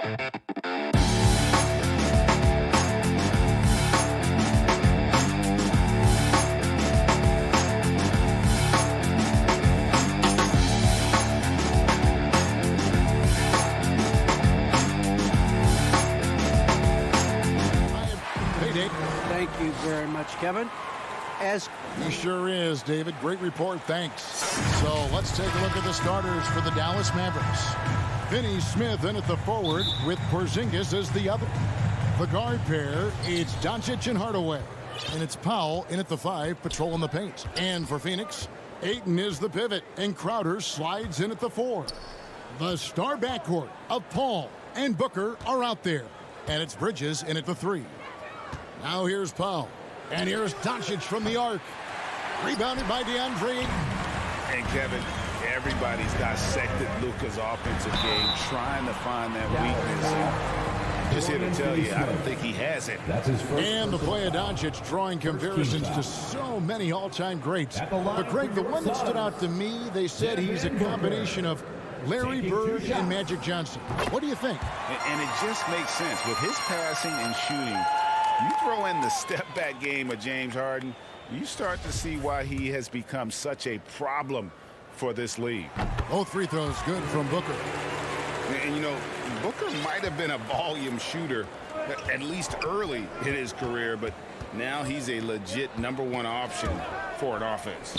Thank you very much, Kevin. He sure is, David. Great report. Thanks. So let's take a look at the starters for the Dallas Mavericks. Finney Smith in at the forward with Porzingis as the other. The guard pair, it's Doncic and Hardaway. And it's Powell in at the 5, patrolling the paint. And for Phoenix, Ayton is the pivot, and Crowder slides in at the 4. The star backcourt of Paul and Booker are out there. And it's Bridges in at the 3. Now here's Powell. And here's Doncic from the arc. Rebounded by DeAndre Ayton. And Kevin, everybody's dissected Luka's offensive game, trying to find that weakness. Just here to tell you, I don't think he has it. And the play of Doncic drawing comparisons to so many all-time greats. But Greg, the one that stood out to me, they said he's a combination of Larry Bird and Magic Johnson. What do you think? And it just makes sense. With his passing and shooting, you throw in the step-back game of James Harden, you start to see why he has become such a problem for this league. Both free throws good from Booker. And, you know, Booker might have been a volume shooter, at least early in his career, but now he's a legit #1 option for an offense.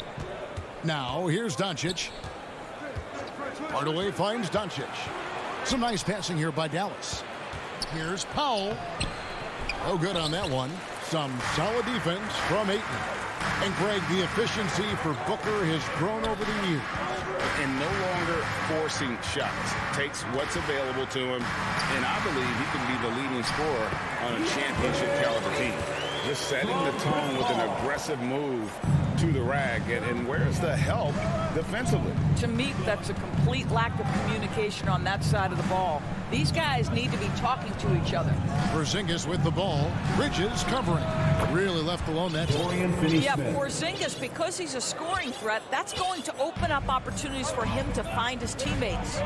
Now, here's Doncic. Hardaway finds Doncic. Some nice passing here by Dallas. Here's Powell. Oh, good on that one. Some solid defense from Ayton. And Greg, the efficiency for Booker has grown over the years. And no longer forcing shots. Takes what's available to him. And I believe he can be the leading scorer on a championship caliber team. Just setting the tone with an aggressive move to the rack. And where's the help defensively? To me, that's a complete lack of communication on that side of the ball. These guys need to be talking to each other. Porzingis with the ball. Bridges covering. Really left alone that time. Yeah, Porzingis, because he's a scoring threat, that's going to open up opportunities for him to find his teammates.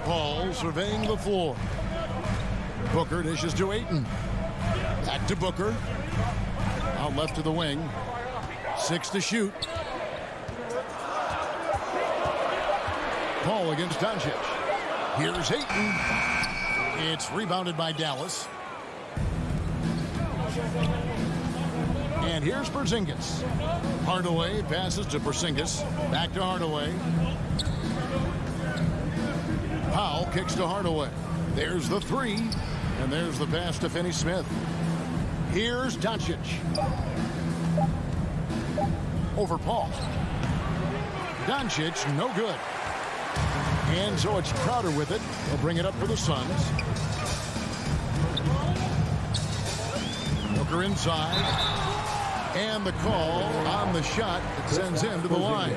Paul surveying the floor. Booker dishes to Ayton. Back to Booker. Out left to the wing. 6 to shoot. Paul against Doncic. Here's Ayton. It's rebounded by Dallas. And here's Porzingis. Hardaway passes to Porzingis. Back to Hardaway. Powell kicks to Hardaway. There's the 3. And there's the pass to Finney Smith. Here's Doncic. Over Paul. Doncic, no good. And so it's Crowder with it. They'll bring it up for the Suns. Booker inside. And the call on the shot that sends him to the line.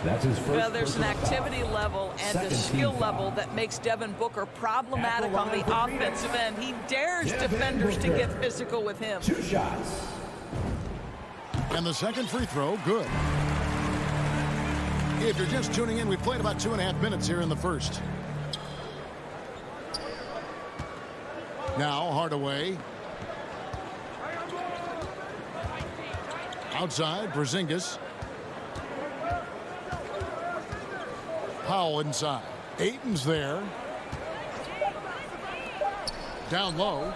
That's his first. Well, there's an activity level and a skill level that makes Devin Booker problematic on the offensive end. He dares defenders to get physical with him. 2 shots. And the second free throw, good. If you're just tuning in, we've played about 2.5 minutes here in the first. Now Hardaway. Outside, Porzingis. Powell inside. Ayton's there. Down low.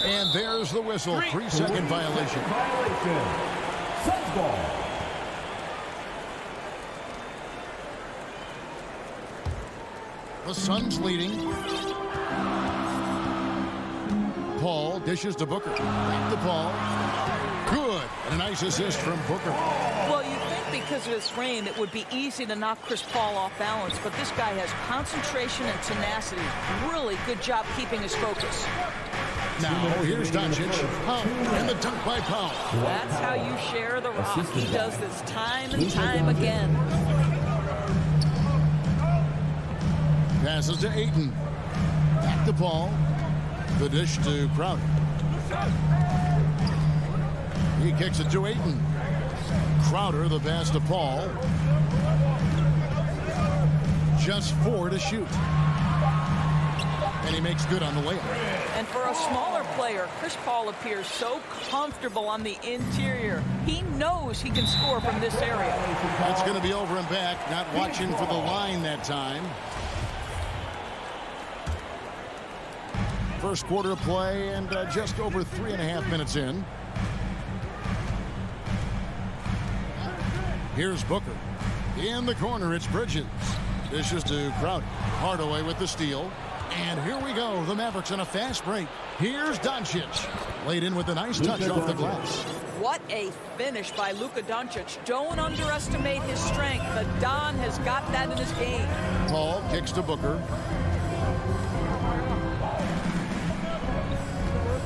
And there's the whistle. 3-second violation. Suns ball. The Suns leading. Paul dishes to Booker. Back to Paul. Good. And a nice assist from Booker. Well, you think because of his frame, it would be easy to knock Chris Paul off balance, but this guy has concentration and tenacity. Really good job keeping his focus. Now, here's Doncic. And the dunk by Powell. That's how you share the rock. He does this time and time again. Passes to Ayton. Back to Paul. The dish to Crowder. He kicks it to Ayton. Crowder, the pass to Paul. Just 4 to shoot. And he makes good on the layup. And for a smaller player, Chris Paul appears so comfortable on the interior. He knows he can score from this area. That's going to be over and back. Not watching for the line that time. First quarter of play and just over 3.5 minutes in. Here's Booker. In the corner, it's Bridges. Dishes to Crowder. Hardaway with the steal. And here we go. The Mavericks on a fast break. Here's Doncic. Laid in with a nice touch off the glass. What a finish by Luka Doncic. Don't underestimate his strength. The Don has got that in his game. Paul kicks to Booker.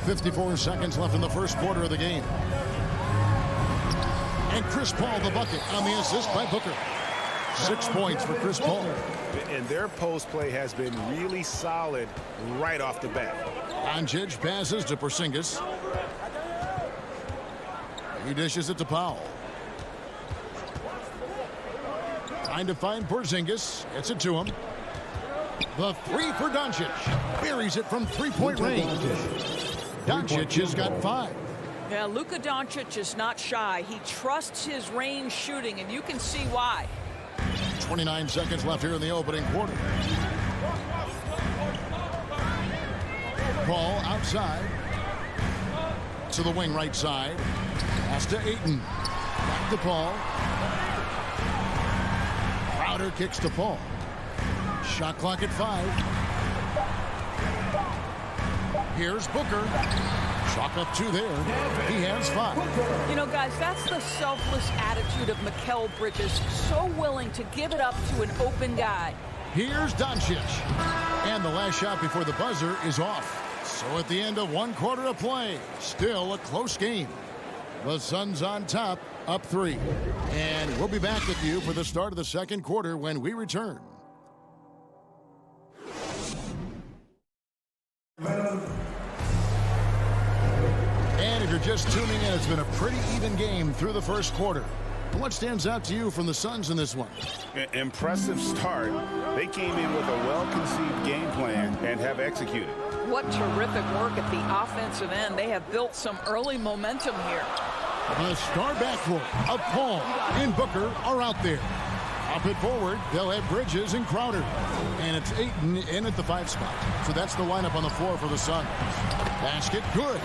54 seconds left in the first quarter of the game. And Chris Paul the bucket on the assist by Booker. 6 points for Chris Paul. And their post play has been really solid right off the bat. Doncic passes to Porzingis. He dishes it to Powell. Trying to find Porzingis. Gets it to him. The 3 for Doncic. Buries it from 3-point range. Doncic has got 5. Yeah, Luka Doncic is not shy. He trusts his range shooting, and you can see why. 29 seconds left here in the opening quarter. Paul outside. To the wing right side. Pass to Ayton. Back to Paul. Crowder kicks to Paul. Shot clock at 5. Here's Booker. Chalk up 2 there. He has 5. You know, guys, that's the selfless attitude of Mikal Bridges. So willing to give it up to an open guy. Here's Doncic. And the last shot before the buzzer is off. So at the end of 1 quarter of play, still a close game. The Suns on top, up 3. And we'll be back with you for the start of the second quarter when we return. And if you're just tuning in, it's been a pretty even game through the first quarter. What stands out to you from the Suns in this one? Impressive start. They came in with a well-conceived game plan and have executed. What terrific work at the offensive end. They have built some early momentum here. The star backcourt of Paul and Booker are out there. Up it forward, they'll have Bridges and Crowder. And it's Ayton in at the 5 spot. So that's the lineup on the floor for the Suns. Basket good.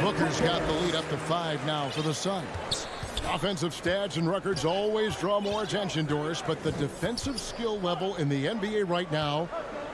Booker's got the lead up to 5 now for the Suns. Offensive stats and records always draw more attention, Doris, but the defensive skill level in the NBA right now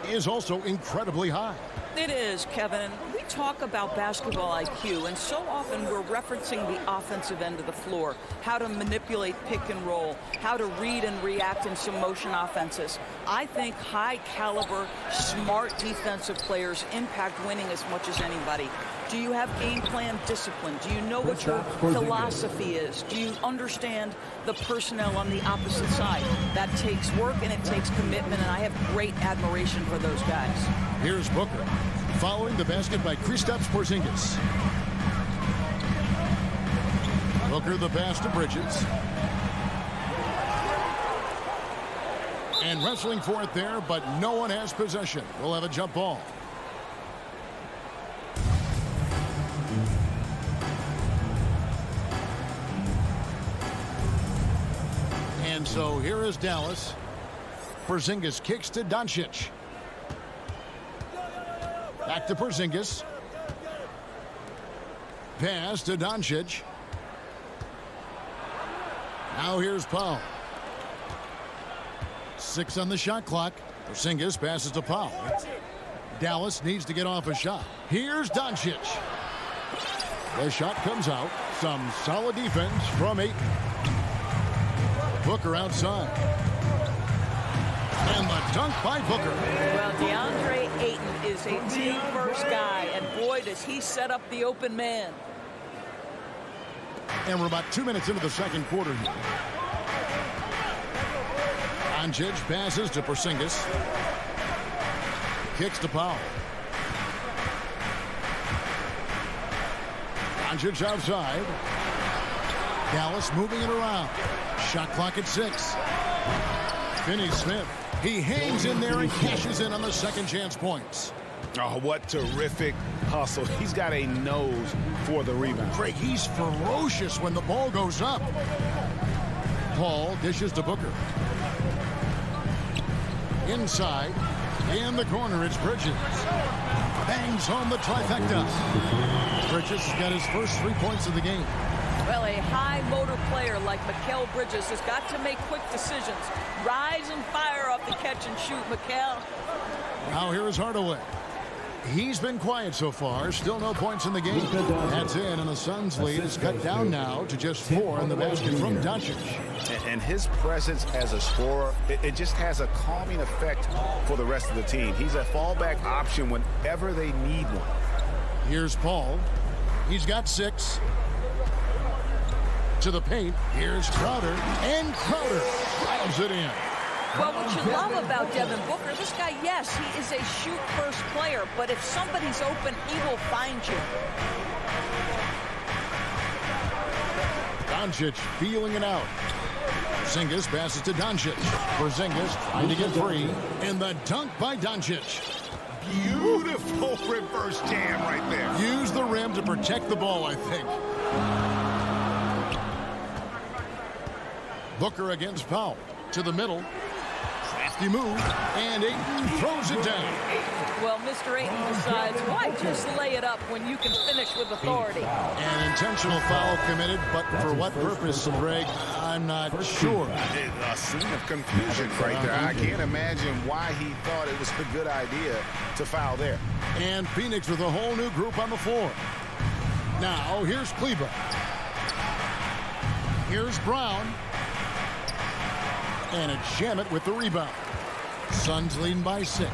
is also incredibly high. It is, Kevin. We talk about basketball IQ, and so often we're referencing the offensive end of the floor, how to manipulate pick and roll, how to read and react in some motion offenses. I think high-caliber, smart defensive players impact winning as much as anybody. Do you have game plan discipline? Do you know what your philosophy is? Do you understand the personnel on the opposite side? That takes work and it takes commitment, and I have great admiration for those guys. Here's Booker. Following the basket by Kristaps Porzingis. Booker the pass to Bridges. And wrestling for it there, but no one has possession. We'll have a jump ball. And so here is Dallas. Porzingis kicks to Doncic. Back to Porzingis. Pass to Doncic. Now here's Powell. 6 on the shot clock. Porzingis passes to Powell. Dallas needs to get off a shot. Here's Doncic. The shot comes out. Some solid defense from Ayton. Booker outside. And the dunk by Booker. Well, DeAndre Ayton is a team-first guy, and boy, does he set up the open man. And we're about 2 minutes into the second quarter here. Doncic passes to Porzingis. Kicks to Powell. Doncic outside. Dallas moving it around. Shot clock at 6. Finney-Smith. He hangs in there and cashes in on the second chance points. Oh, what terrific hustle. He's got a nose for the rebound. Craig, he's ferocious when the ball goes up. Paul dishes to Booker. Inside. In the corner, it's Bridges. Bangs home the trifecta. Bridges has got his first 3 points of the game. Well, a high motor player like Mikal Bridges has got to make quick decisions. Rise and fire off the catch and shoot, Mikal. Now here is Hardaway. He's been quiet so far. Still no points in the game. That's in, and the Suns' lead is cut down now to just 4 in the basket from Doncic. And his presence as a scorer, it just has a calming effect for the rest of the team. He's a fallback option whenever they need one. Here's Paul. He's got 6. To the paint. Here's Crowder. And Crowder drives it in. Well, what you love about Devin Booker, this guy, yes, he is a shoot-first player, but if somebody's open, he will find you. Doncic feeling it out. Porzingis passes to Doncic. Porzingis trying to get free. And the dunk by Doncic. Beautiful reverse jam right there. Use the rim to protect the ball, I think. Booker against Powell. To the middle. Crafty move. And Ayton throws it down. Well, Mr. Ayton decides, why just lay it up when you can finish with authority? An intentional foul committed, but for what purpose, Greg, I'm not sure. A scene of confusion right there. I can't imagine why he thought it was a good idea to foul there. And Phoenix with a whole new group on the floor. Now, here's Kleber. Here's Brown. And it's Shamet with the rebound. Suns leading by 6.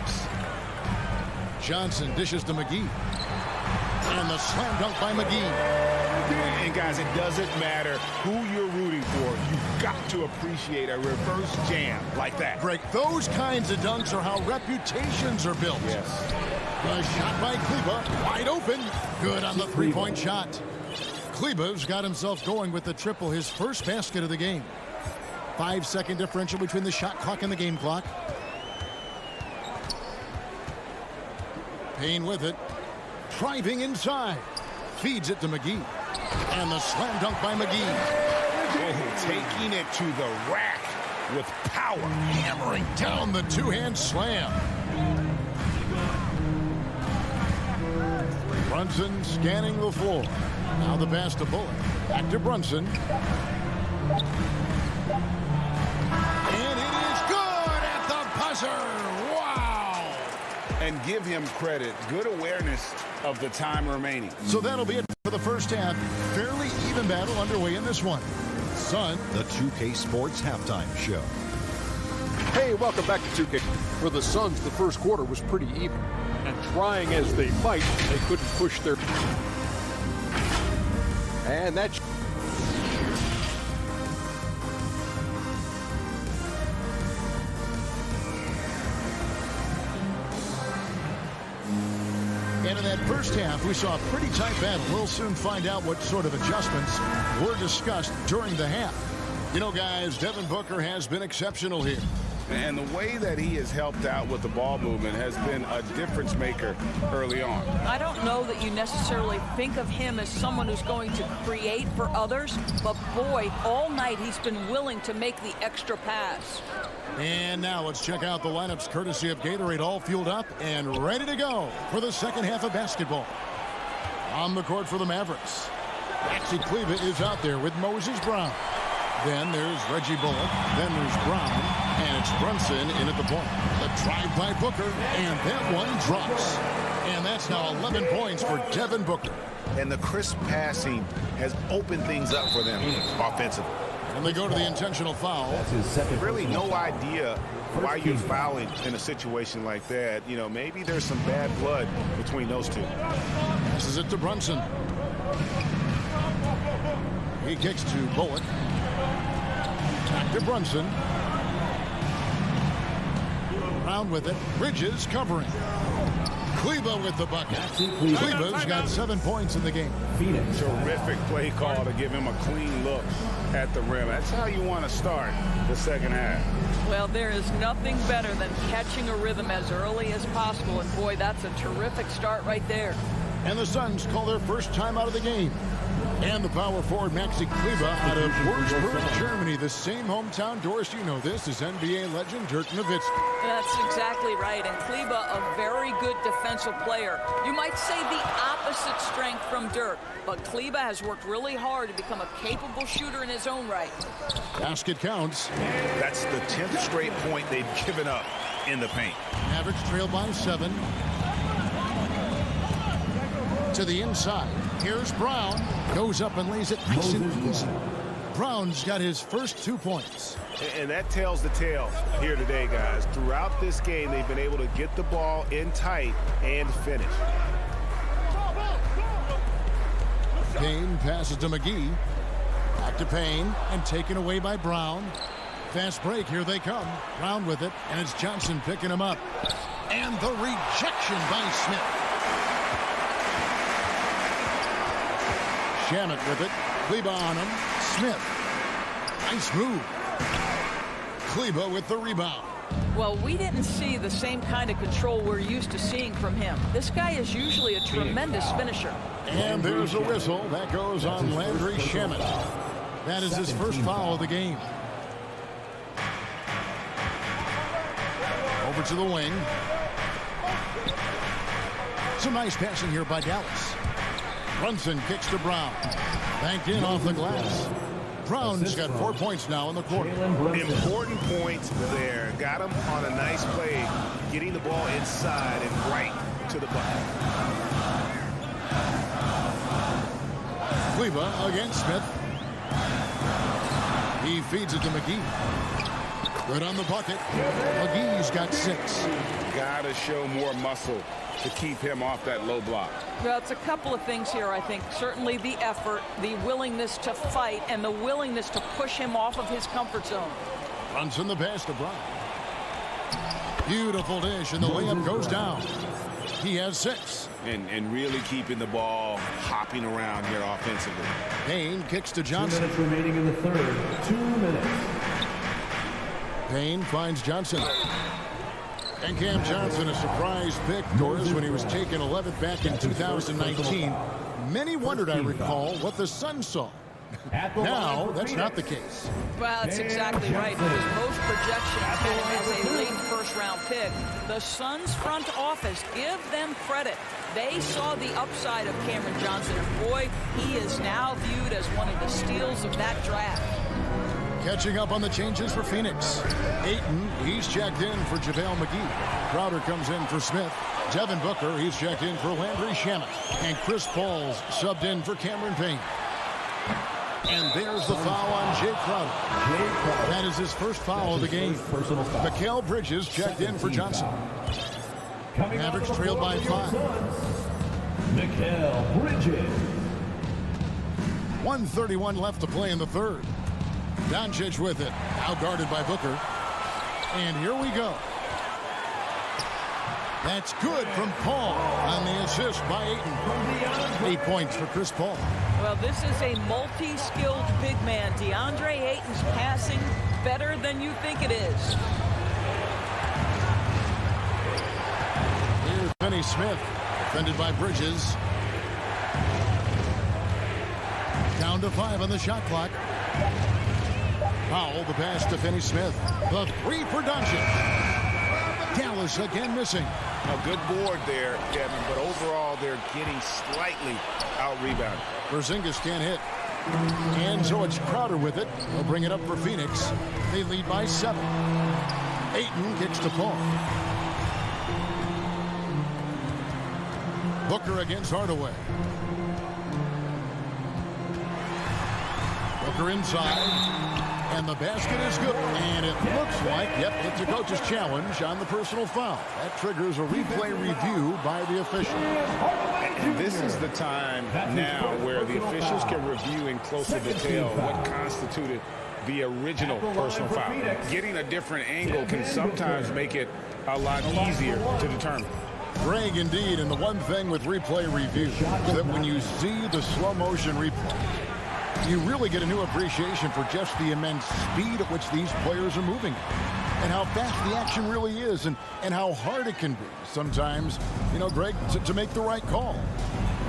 Johnson dishes to McGee. And the slam dunk by McGee. And guys, it doesn't matter who you're rooting for. You've got to appreciate a reverse jam like that. Greg, those kinds of dunks are how reputations are built. Yes. A shot by Kleber, wide open. Good on the three-point shot. Kleber's got himself going with the triple, his first basket of the game. 5-second differential between the shot clock and the game clock. Payne with it. Driving inside. Feeds it to McGee. And the slam dunk by McGee. Oh, taking it to the rack with power. Hammering down the two-hand slam. Brunson scanning the floor. Now the pass to Bullock. Back to Brunson. And it is good at the buzzer. Wow. And give him credit. Good awareness of the time remaining. So that'll be it for the first half. Fairly even battle underway in this one. Sun. The 2K Sports Halftime Show. Hey, welcome back to 2K. For the Suns, the first quarter was pretty even. And trying as they might, they couldn't push their... And that's... And in that first half, we saw a pretty tight battle. We'll soon find out what sort of adjustments were discussed during the half. You know, guys, Devin Booker has been exceptional here. And the way that he has helped out with the ball movement has been a difference maker early on. I don't know that you necessarily think of him as someone who's going to create for others, but boy, all night he's been willing to make the extra pass. And now let's check out the lineups courtesy of Gatorade, all fueled up and ready to go for the second half of basketball. On the court for the Mavericks, Maxi Kleber is out there with Moses Brown. Then there's Reggie Bullock. Then there's Brown. And it's Brunson in at the point. The drive by Booker. And that one drops. And that's now 11 points for Devin Booker. And the crisp passing has opened things up for them offensively. And they go to the intentional foul. That's his second. Really no idea why you're fouling in a situation like that. You know, maybe there's some bad blood between those two. Passes it to Brunson. He kicks to Bullock. Back to Brunson. Brown with it. Bridges covering. Kleba with the bucket. Kleba's got 7 points in the game. Terrific play call to give him a clean look at the rim. That's how you want to start the second half. Well, there is nothing better than catching a rhythm as early as possible. And boy, that's a terrific start right there. And the Suns call their first time out of the game. And the power forward, Maxi Kleba, out of Würzburg, Germany. The same hometown, Doris, you know this, is NBA legend Dirk Nowitzki. That's exactly right. And Kleba, a very good defensive player. You might say the opposite strength from Dirk. But Kleba has worked really hard to become a capable shooter in his own right. Basket counts. That's the 10th straight point they've given up in the paint. Mavericks trail by 7. To the inside. Here's Brown. Goes up and lays it nice and easy. Brown's got his first 2 points. And that tells the tale here today, guys. Throughout this game, they've been able to get the ball in tight and finish. Payne passes to McGee. Back to Payne and taken away by Brown. Fast break. Here they come. Brown with it. And it's Johnson picking him up. And the rejection by Smith. Shamet with it. Kleba on him. Smith. Nice move. Kleba with the rebound. Well, we didn't see the same kind of control we're used to seeing from him. This guy is usually a tremendous finisher. And there's a whistle. That goes on Landry Shamet. That is his first foul of the game. Over to the wing. Some nice passing here by Dallas. Brunson kicks to Brown. Banked in off the glass. Brown's got 4 points now in the quarter. Important points there. Got him on a nice play, getting the ball inside and right to the bucket. Kleba against Smith. He feeds it to McGee. Good on the bucket. McGee's got 6. Gotta show more muscle to keep him off that low block. Well, it's a couple of things here, I think. Certainly the effort, the willingness to fight, and the willingness to push him off of his comfort zone. Brunson the pass to Brown. Beautiful dish, and the layup goes down. He has 6. And really keeping the ball hopping around here offensively. Payne kicks to Johnson. 2 minutes remaining in the third. 2 minutes. Payne finds Johnson. And Cam Johnson, a surprise pick, Doris, when he was taken 11th back in 2019. Many wondered, I recall, what the Suns saw. Now, that's not the case. Well, that's exactly right, because most projections had him as a late first-round pick. The Suns front office, give them credit. They saw the upside of Cameron Johnson, and boy, he is now viewed as one of the steals of that draft. Catching up on the changes for Phoenix. Ayton, he's checked in for JaVale McGee. Crowder comes in for Smith. Devin Booker, he's checked in for Landry Shamet. And Chris Paul's subbed in for Cameron Payne. And there's the foul on Jay Crowder. That is his first foul of the game. Mikal Bridges checked in for Johnson. Mavericks trailed by 5. Mikal Bridges. 1:31 left to play in the third. Doncic with it. Now guarded by Booker. And here we go. That's good from Paul on the assist by Ayton. 8 points for Chris Paul. Well, this is a multi-skilled big man. DeAndre Ayton's passing better than you think it is. Here's Finney Smith, defended by Bridges. Down to 5 on the shot clock. Powell, the pass to Finney Smith. The 3 for Doncic. Dallas again missing. A good board there, Kevin, but overall they're getting slightly out-rebounded. Porzingis can't hit. And so it's Crowder with it. They'll bring it up for Phoenix. They lead by 7. Ayton kicks to Paul. Booker against Hardaway. Booker inside. And the basket is good. And it looks like, yep, it's a coach's challenge on the personal foul. That triggers a replay review by the official. And this is the time now where the officials can review in closer detail what constituted the original personal foul. Getting a different angle can sometimes make it a lot easier to determine. Greg, indeed, and the one thing with replay review is that when you see the slow motion replay, you really get a new appreciation for just the immense speed at which these players are moving and how fast the action really is and how hard it can be sometimes, you know, Greg, to make the right call.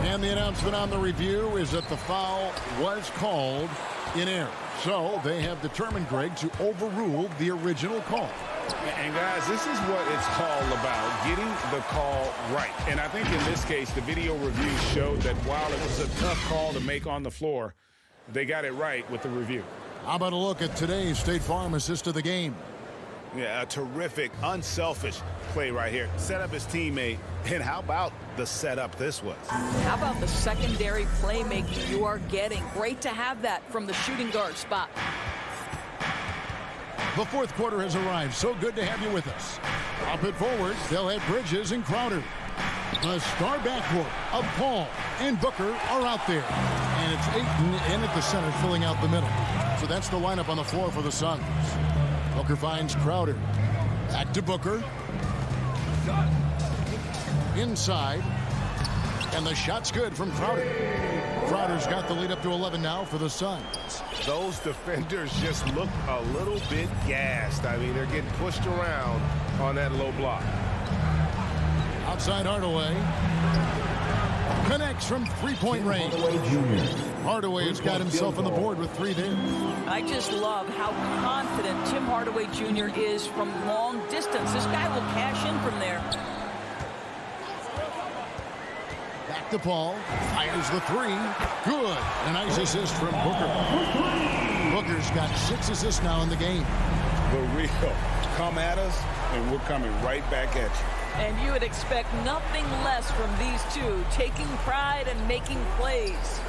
And the announcement on the review is that the foul was called in error. So they have determined, Greg, to overrule the original call. And guys, this is what it's all about, getting the call right. And I think in this case, the video review showed that while it was a tough call to make on the floor, they got it right with the review. How about a look at today's State Farm assist of the game? Yeah, a terrific, unselfish play right here. Set up his teammate. And how about the setup this was? How about the secondary playmaking you are getting? Great to have that from the shooting guard spot. The fourth quarter has arrived. So good to have you with us. Up it forward, they'll have Bridges and Crowder. The star backcourt of Paul and Booker are out there. And it's Ayton in at the center, filling out the middle. So that's the lineup on the floor for the Suns. Booker finds Crowder. Back to Booker. Inside. And the shot's good from Crowder. Crowder's got the lead up to 11 now for the Suns. Those defenders just look a little bit gassed. I mean, they're getting pushed around on that low block. Outside Hardaway. Connects from three-point range. Hardaway has got himself on the board with 3 there. I just love how confident Tim Hardaway Jr. is from long distance. This guy will cash in from there. Back to Paul. Fires the 3. Good. A nice assist from Booker. Booker's got 6 assists now in the game. The real. Come at us, and we're coming right back at you. And you would expect nothing less from these two, taking pride and making plays.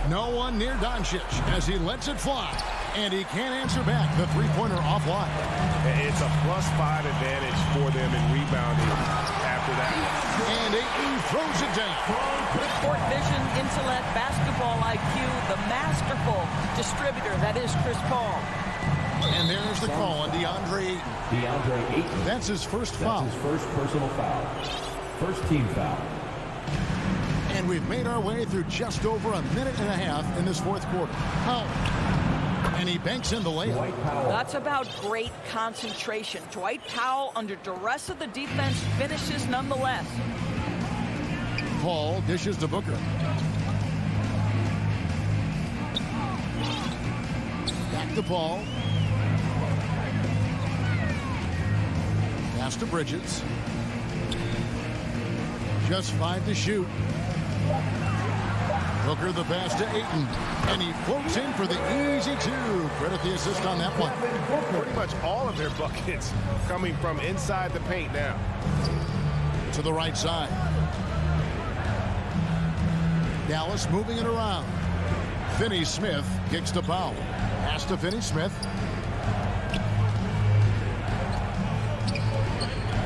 No one near Doncic as he lets it fly. And he can't answer back. The three-pointer offline. It's a +5 advantage for them in rebounding after that. And Ayton throws it down. Good court vision, intellect, basketball IQ, the masterful distributor that is Chris Paul. And there's the call on DeAndre Ayton. DeAndre Ayton. That's his first foul. That's his first personal foul. First team foul. And we've made our way through just over a minute and a half in this fourth quarter. Powell. And he banks in the layup. That's about great concentration. Dwight Powell, under duress of the defense, finishes nonetheless. Paul dishes to Booker. Back to Paul. Pass to Bridges. Just 5 to shoot. Booker the pass to Ayton. And he floats in for the easy 2. Credit the assist on that one. Pretty much all of their buckets coming from inside the paint now. To the right side. Dallas moving it around. Finney-Smith kicks to Powell. Pass to Finney-Smith.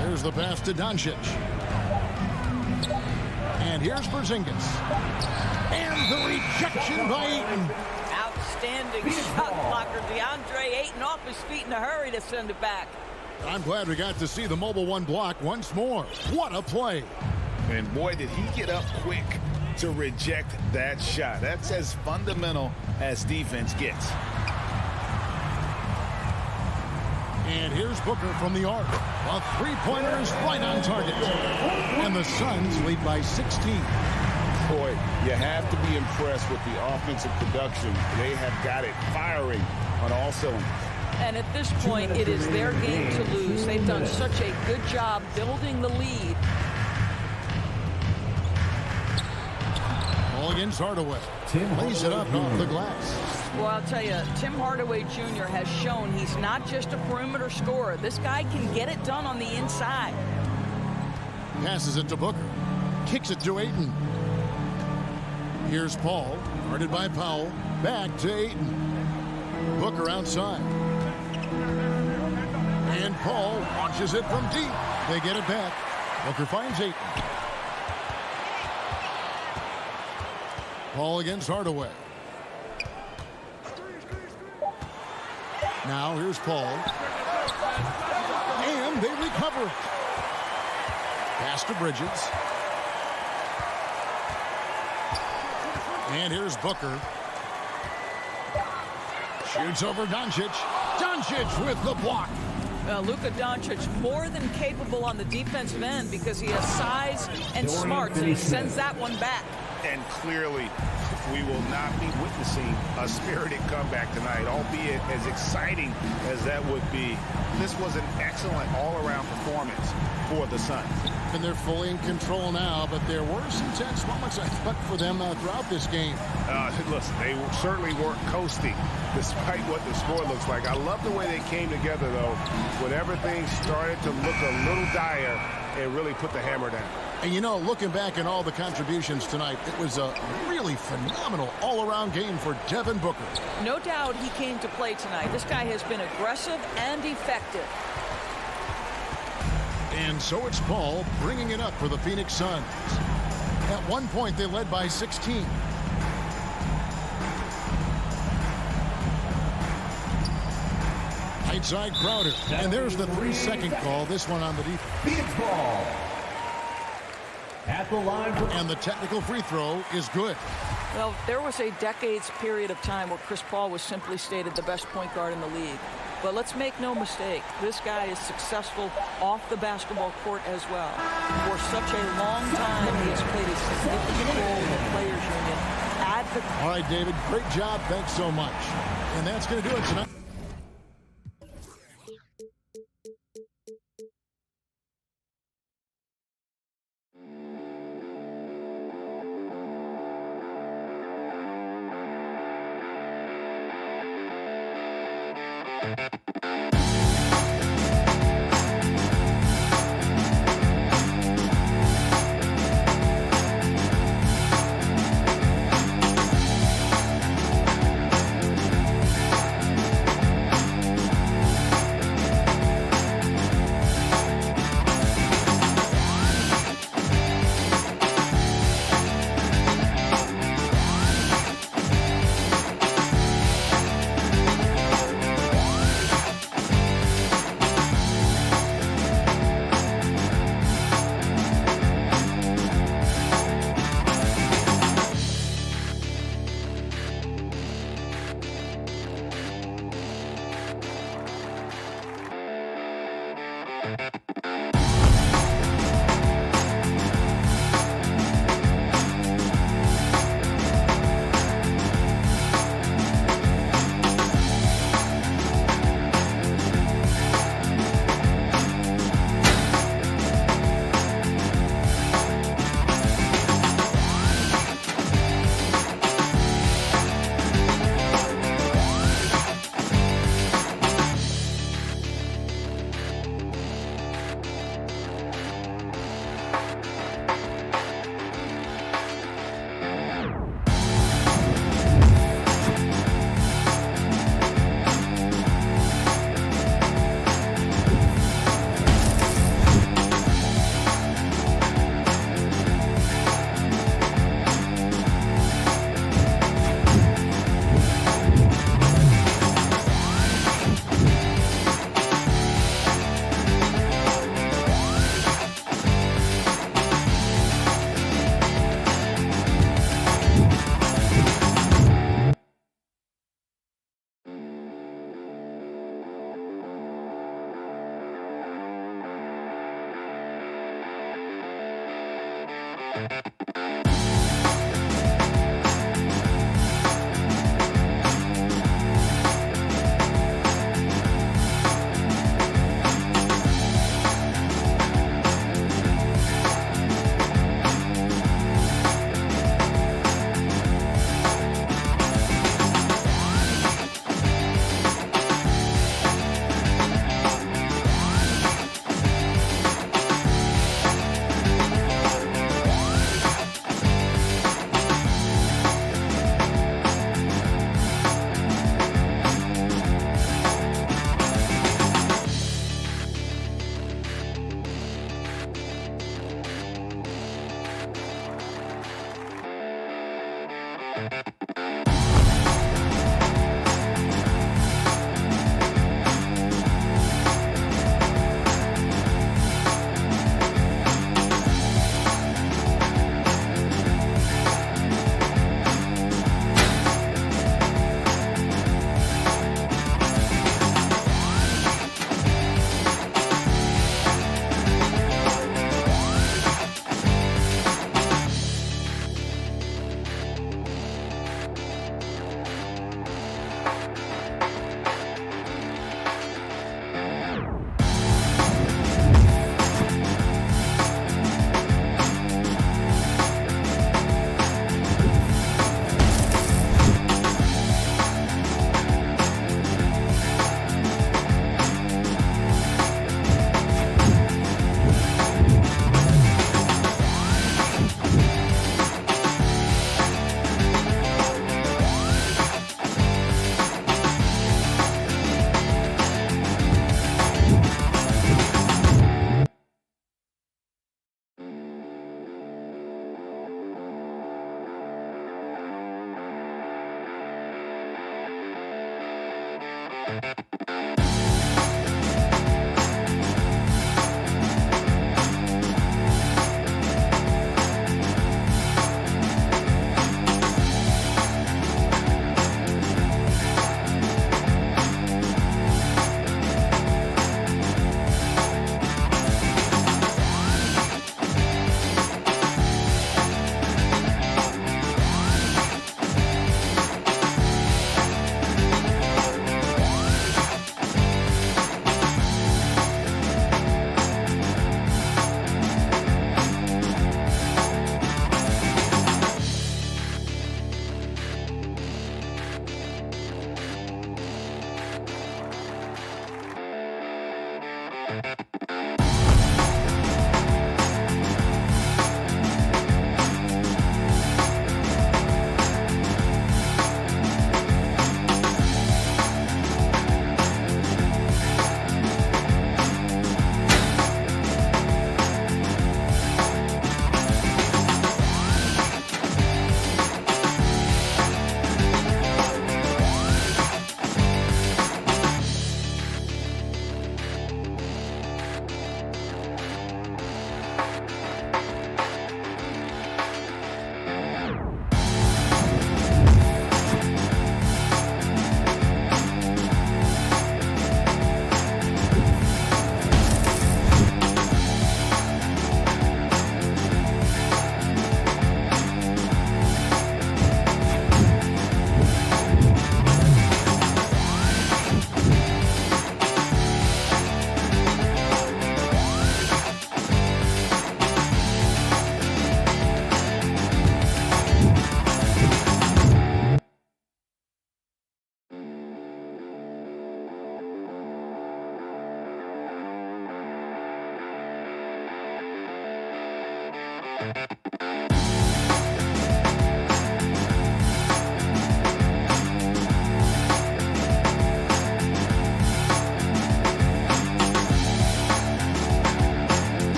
There's the pass to Doncic. And here's Porzingis. And the rejection by Ayton. Outstanding shot blocker. DeAndre Ayton off his feet in a hurry to send it back. I'm glad we got to see the mobile 1 block once more. What a play. And boy, did he get up quick to reject that shot. That's as fundamental as defense gets. And here's Booker from the arc. A three-pointer is right on target. And the Suns lead by 16. Boy, you have to be impressed with the offensive production. They have got it firing on all cylinders. And at this point, it is their game to lose. They've done such a good job building the lead. Ball against Hardaway. Lays it up off the glass. Well, I'll tell you, Tim Hardaway Jr. has shown he's not just a perimeter scorer. This guy can get it done on the inside. Passes it to Booker. Kicks it to Ayton. Here's Paul. Guarded by Powell. Back to Ayton. Booker outside. And Paul launches it from deep. They get it back. Booker finds Ayton. Paul against Hardaway. Now here's Paul. And they recover it. Pass to Bridges. And here's Booker. Shoots over Doncic. Doncic with the block. Luka Doncic more than capable on the defensive end because he has size and smarts, and he sends that one back. And clearly, we will not be witnessing a spirited comeback tonight, albeit as exciting as that would be. This was an excellent all-around performance for the Suns. And they're fully in control now, but there were some tense moments, I thought, for them throughout this game. Listen, they certainly weren't coasting, despite what the score looks like. I love the way they came together, though, when everything started to look a little dire and really put the hammer down. And, you know, looking back at all the contributions tonight, it was a really phenomenal all-around game for Devin Booker. No doubt he came to play tonight. This guy has been aggressive and effective. And so it's Paul bringing it up for the Phoenix Suns. At one point, they led by 16. Right side Crowder. And there's the 3-second call. This one on the defense. Phoenix ball. At the line. And the technical free throw is good. Well, there was a decades period of time where Chris Paul was simply stated the best point guard in the league. But let's make no mistake, this guy is successful off the basketball court as well. For such a long time, he has played a significant role in the Players Union. All right, David, great job. Thanks so much. And that's going to do it tonight.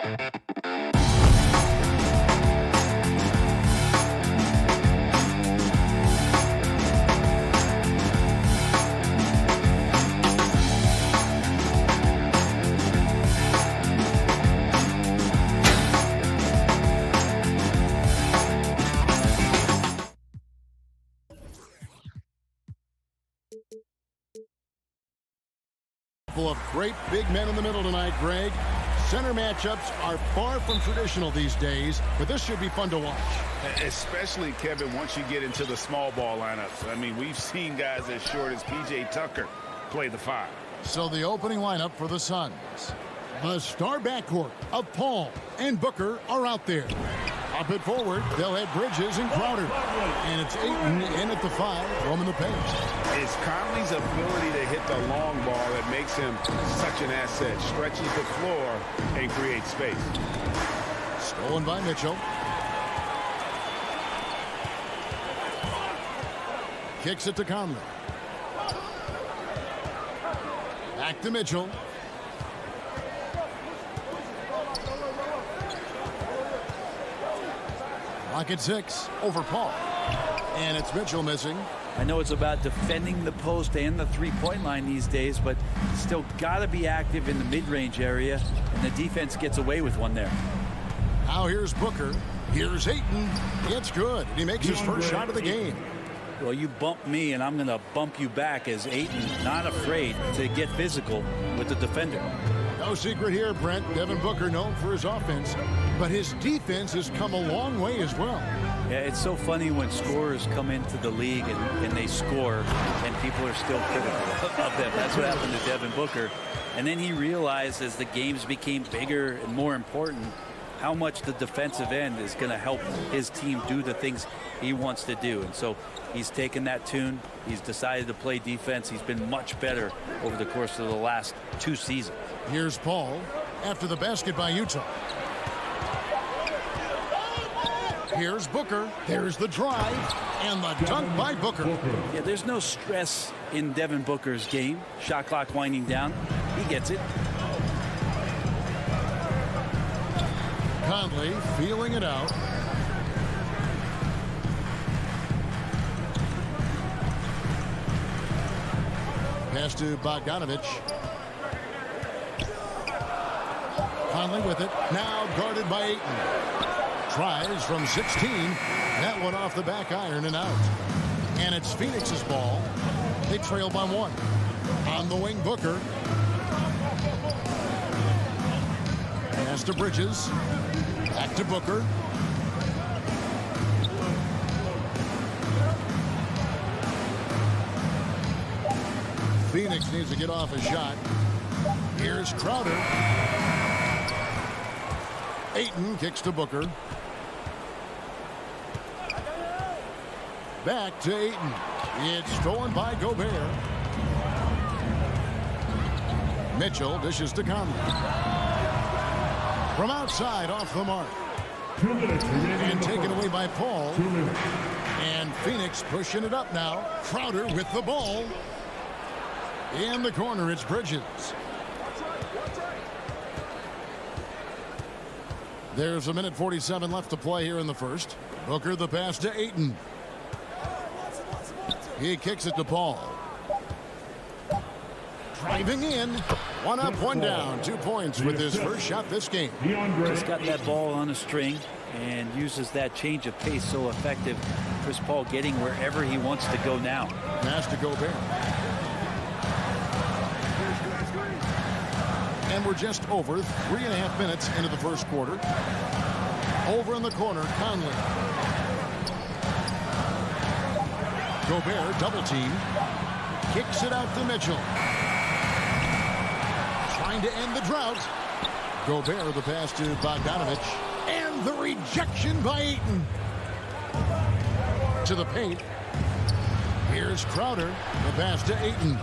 Full of great big men in the middle tonight, Greg. Center matchups are far from traditional these days, but this should be fun to watch. Especially, Kevin, once you get into the small ball lineups. I mean, we've seen guys as short as P.J. Tucker play the 5. So the opening lineup for the Suns. The star backcourt of Paul and Booker are out there. Up it forward, they'll have Bridges and Crowder. And it's Ayton in at the 5, roaming the pace. It's Conley's ability to hit the long ball that makes him such an asset. Stretches the floor and creates space. Stolen by Mitchell. Kicks it to Conley. Back to Mitchell. Rocket 6 over Paul. And it's Mitchell missing. I know it's about defending the post and the three-point line these days, but still got to be active in the mid-range area, and the defense gets away with one there. Now here's Booker. Here's Ayton. It's good. He makes his first shot of the game. Well, you bump me, and I'm going to bump you back as Ayton not afraid to get physical with the defender. No secret here, Brent. Devin Booker known for his offense, but his defense has come a long way as well. Yeah, it's so funny when scorers come into the league and they score, and people are still critical of them. That's what happened to Devin Booker. And then he realized as the games became bigger and more important, how much the defensive end is going to help his team do the things he wants to do. And so he's taken that tune. He's decided to play defense. He's been much better over the course of the last 2 seasons. Here's Paul after the basket by Utah. Here's Booker. There's the drive and the dunk by Booker. Yeah, there's no stress in Devin Booker's game. Shot clock winding down. He gets it. Conley feeling it out. Pass to Bogdanovich. Conley with it. Now guarded by Ayton. Tries from 16. That one off the back iron and out. And it's Phoenix's ball. They trail by 1. On the wing, Booker. Pass to Bridges. Back to Booker. Phoenix needs to get off a shot. Here's Crowder. Ayton kicks to Booker. Back to Ayton. It's stolen by Gobert. Mitchell dishes to Conley. From outside, off the mark. 2 minutes remaining. And taken away by Paul. 2 minutes. And Phoenix pushing it up now. Crowder with the ball. In the corner, it's Bridges. There's 1:47 left to play here in the first. Booker the pass to Ayton. He kicks it to Paul. Driving in. 1 up, 1 down. 2 points with his first shot this game. Just got that ball on a string and uses that change of pace so effective. Chris Paul getting wherever he wants to go now. Pass to Gobert. And we're just over 3.5 minutes into the first quarter. Over in the corner, Conley. Gobert double team. Kicks it out to Mitchell. Trying to end the drought. Gobert the pass to Bogdanovich. And the rejection by Ayton. To the paint. Here's Crowder. The pass to Ayton.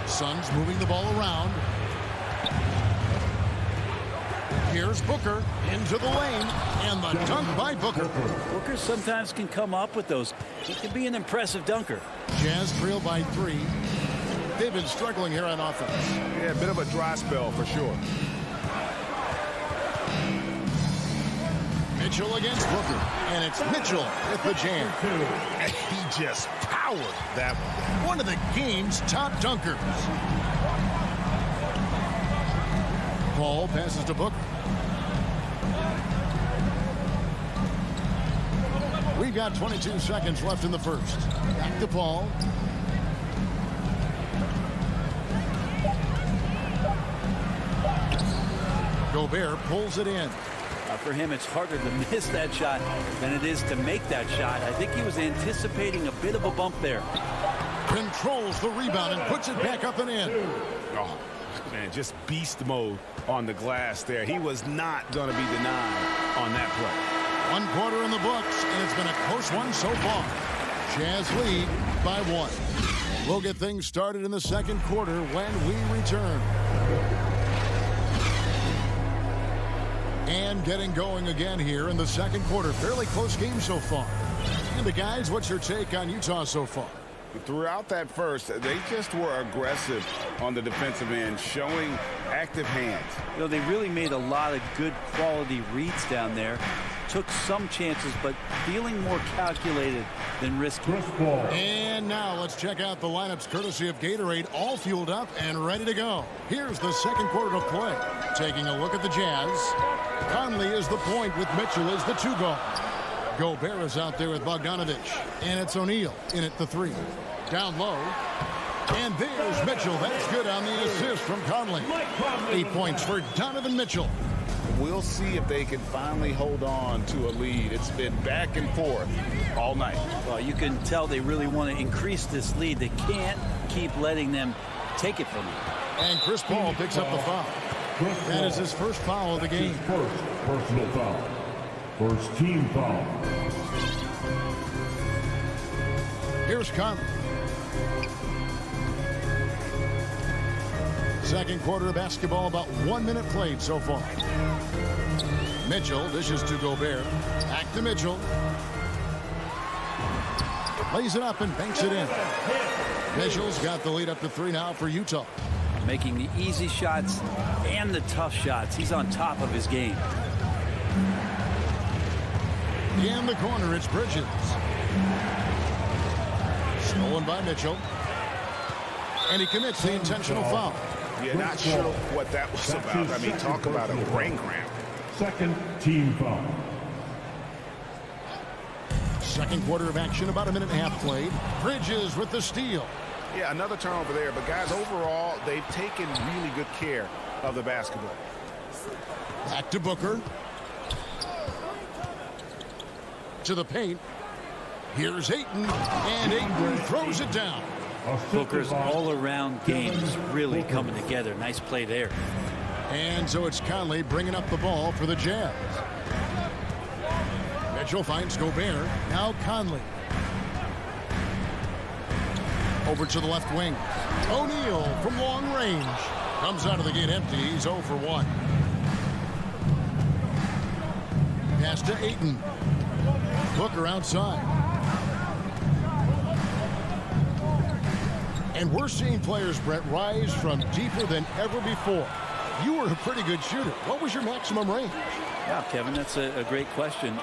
Suns moving the ball around. Here's Booker into the lane, and the dunk by Booker. Booker sometimes can come up with those. He can be an impressive dunker. Jazz trail by 3. They've been struggling here on offense. Yeah, a bit of a dry spell for sure. Mitchell against Booker, and it's Mitchell with the jam. He just powered that one. One of the game's top dunkers. Paul passes to Booker. We've got 22 seconds left in the first. Back to Paul. Gobert pulls it in. For him, it's harder to miss that shot than it is to make that shot. I think he was anticipating a bit of a bump there. Controls the rebound and puts it back up and in. Oh, man, just beast mode on the glass there. He was not going to be denied on that play. 1 quarter in the books, and it's been a close one so far. Jazz lead by 1. We'll get things started in the second quarter when we return. And getting going again here in the second quarter. Fairly close game so far. And the guys, what's your take on Utah so far? Throughout that first, they just were aggressive on the defensive end, showing active hands. You know, they really made a lot of good quality reads down there. Took some chances, but feeling more calculated than risky. And now let's check out the lineups courtesy of Gatorade, all fueled up and ready to go. Here's the second quarter of play. Taking a look at the Jazz. Conley is the point with Mitchell as the 2 guard. Gobert is out there with Bogdanovich. And it's O'Neal in at the 3. Down low. And there's Mitchell. That's good on the assist from Conley. 8 points for Donovan Mitchell. We'll see if they can finally hold on to a lead. It's been back and forth all night. Well, you can tell they really want to increase this lead. They can't keep letting them take it from them. And Chris Paul picks up the foul. That is his first foul of the game. First personal foul. First team foul. Here's Conley. Second quarter of basketball, about 1 minute played so far. Mitchell dishes to Gobert. Back to Mitchell. Lays it up and banks it in. Mitchell's got the lead up to 3 now for Utah. Making the easy shots and the tough shots. He's on top of his game. In the corner, it's Bridges. Stolen by Mitchell. And he commits the intentional foul. Yeah, not sure what that was about. I mean, talk about a brain cramp. Second team foul. Second quarter of action, about 1.5 minutes played. Bridges with the steal. Yeah, another turnover there. But, guys, overall, they've taken really good care of the basketball. Back to Booker. To the paint. Here's Ayton. And Ayton throws it down. Booker's all-around game is really coming together. Nice play there. And so it's Conley bringing up the ball for the Jazz. Mitchell finds Gobert. Now Conley. Over to the left wing. O'Neal from long range. Comes out of the gate empty. He's 0 for 1. Pass to Ayton. Booker outside. And we're seeing players, Brett, rise from deeper than ever before. You were a pretty good shooter. What was your maximum range? Yeah, Kevin, that's a great question.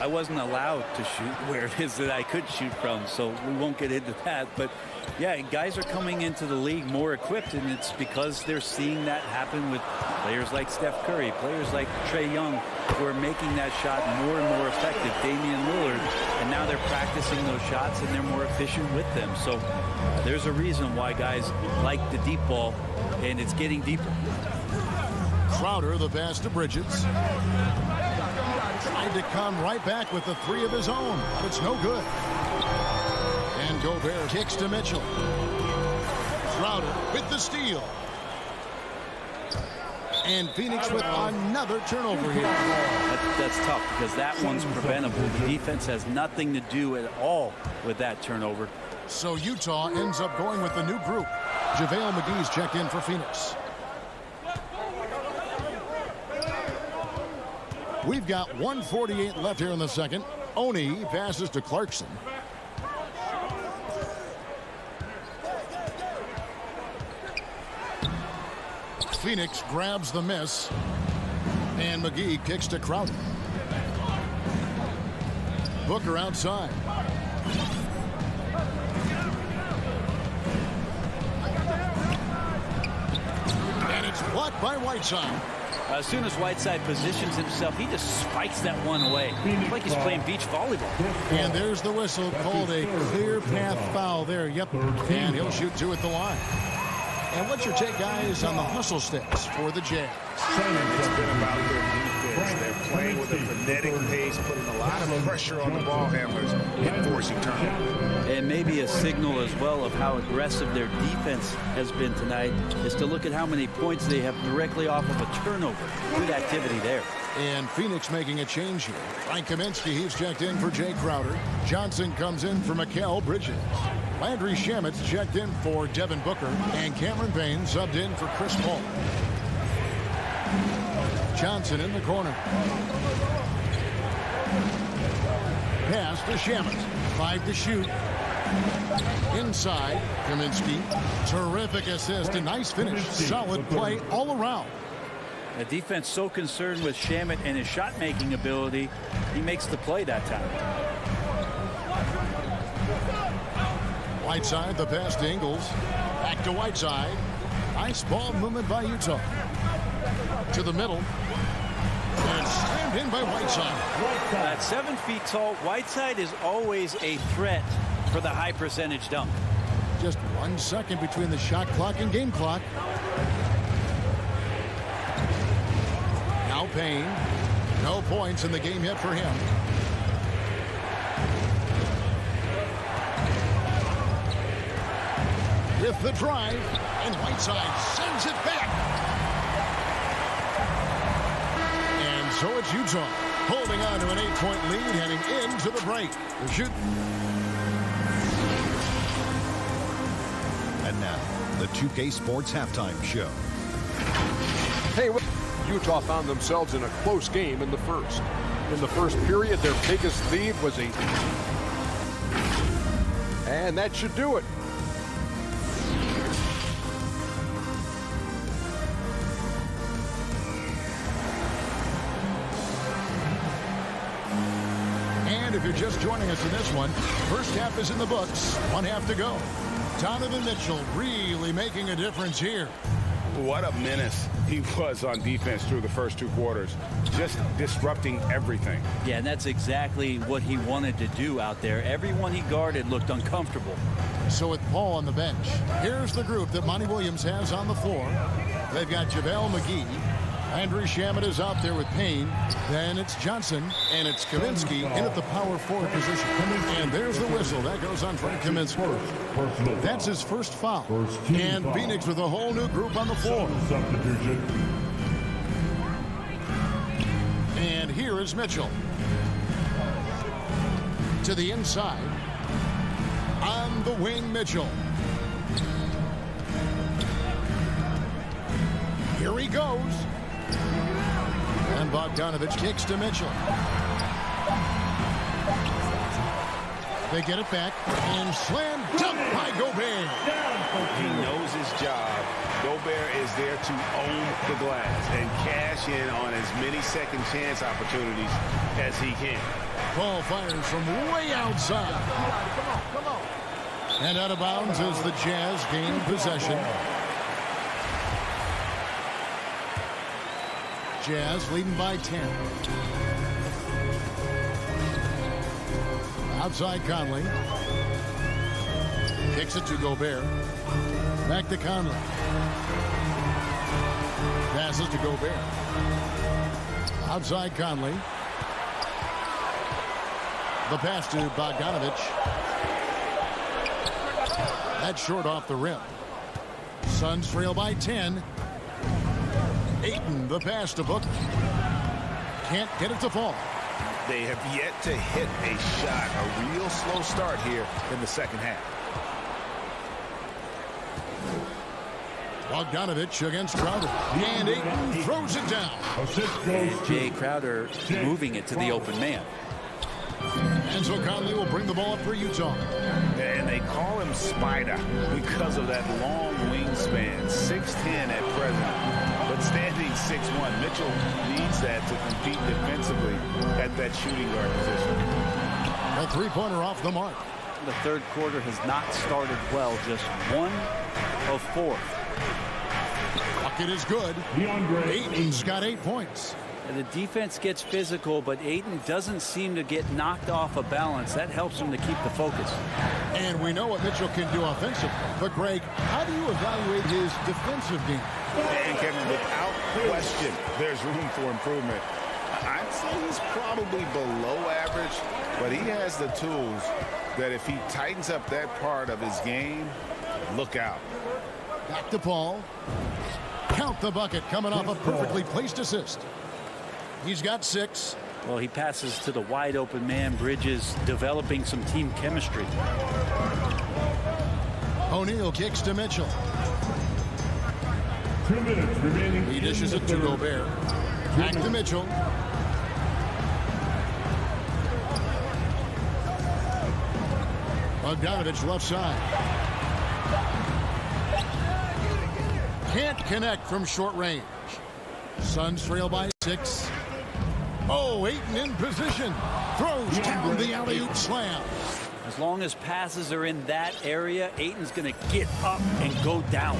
I wasn't allowed to shoot where it is that I could shoot from, so we won't get into that. But, yeah, guys are coming into the league more equipped, and it's because they're seeing that happen with players like Steph Curry, players like Trae Young, who are making that shot more and more effective, Damian Lillard, and now they're practicing those shots, and they're more efficient with them. So there's a reason why guys like the deep ball, and it's getting deeper. Crowder, the pass to Bridges. Tried to come right back with the 3 of his own, but it's no good. And Gobert kicks to Mitchell. Crowder with the steal. And Phoenix with another turnover here. That's tough because that one's preventable. The defense has nothing to do at all with that turnover. So Utah ends up going with the new group. JaVale McGee's checked in for Phoenix. We've got 1:48 left here in the second. Oni passes to Clarkson. Phoenix grabs the miss. And McGee kicks to Crowder. Booker outside. And it's blocked by Whiteside. As soon as Whiteside positions himself, he just spikes that one away. It's like he's playing beach volleyball. And there's the whistle, called a clear path foul there. Yep. And he'll shoot 2 at the line. And what's your take, guys, on the hustle sticks for the Jazz? It's been about their defense. They're playing with a frenetic pace, putting a lot of pressure on the ball handlers and forcing turnovers. And maybe a signal as well of how aggressive their defense has been tonight is to look at how many points they have directly off of a turnover. Good activity there. And Phoenix making a change here. Frank Kaminsky, he's checked in for Jay Crowder. Johnson comes in for Mikal Bridges. Landry Shamet's checked in for Devin Booker. And Cameron Payne subbed in for Chris Paul. Johnson in the corner. Pass to Shamet. 5 to shoot. Inside, Kaminsky. Terrific assist. A nice finish. Solid play all around. The defense so concerned with Shamet and his shot-making ability, he makes the play that time. Whiteside, the pass to Ingles. Back to Whiteside. Nice ball movement by Utah. To the middle. And slammed in by Whiteside. At 7 feet tall, Whiteside is always a threat for the high percentage dunk. Just 1 second between the shot clock and game clock. Now Payne. No points in the game yet for him. With the drive, and Whiteside sends it back. And so it's Utah holding on to an 8-point lead heading into the break. The shoot. And now, the 2K Sports Halftime Show. Hey, Utah found themselves in a close game in the first. In the first period, their biggest lead was 8. And that should do it. And if you're just joining us in this one, first half is in the books. 1 half to go. Donovan Mitchell really making a difference here. What a menace he was on defense through the first 2 quarters. Just disrupting everything. Yeah, and that's exactly what he wanted to do out there. Everyone he guarded looked uncomfortable. So with Paul on the bench, here's the group that Monty Williams has on the floor. They've got JaVale McGee. Andrew Shamet is out there with Payne. Then it's Johnson, and it's Kaminsky in at the power forward position. And there's the whistle. That goes on Frank Kaminsky. That's his first foul. And Phoenix with a whole new group on the floor. And here is Mitchell. To the inside. On the wing, Mitchell. Here he goes. And Bogdanovich kicks to Mitchell. They get it back and slam dunk by Gobert. He knows his job. Gobert is there to own the glass and cash in on as many second chance opportunities as he can. Paul fires from way outside. Come on. And out of bounds as the Jazz gain possession. Jazz leading by 10. Outside Conley. Kicks it to Gobert. Back to Conley. Passes to Gobert. Outside Conley. The pass to Bogdanovich. That's short off the rim. Suns trail by 10. Ayton, the pass to Booker. Can't get it to fall. They have yet to hit a shot. A real slow start here in the second half. Bogdanovich against Crowder. And Ayton throws it down. And Jay Crowder moving it to the open man. And so Conley will bring the ball up for Utah. And they call him Spider because of that long wingspan. 6'10" at present. But standing 6'1", Mitchell needs that to compete defensively at that shooting guard position. A three-pointer off the mark. The third quarter has not started well, just 1 of 4. Bucket is good. Ayton's got 8 points. And the defense gets physical, but Ayton doesn't seem to get knocked off of balance. That helps him to keep the focus. And we know what Mitchell can do offensively. But, Greg, how do you evaluate his defensive game? And, Kevin, without question, there's room for improvement. I'd say he's probably below average, but he has the tools that if he tightens up that part of his game, look out. Back to Paul. Count the bucket coming off a perfectly placed assist. He's got 6. Well, he passes to the wide open man. Bridges developing some team chemistry. O'Neal kicks to Mitchell. 2 minutes remaining. He dishes it to Gobert. Back to Mitchell. Bogdanovich left side. Can't connect from short range. Suns trail by 6. Oh, Ayton in position. Throws down the alley-oop slam. As long as passes are in that area, Ayton's going to get up and go down.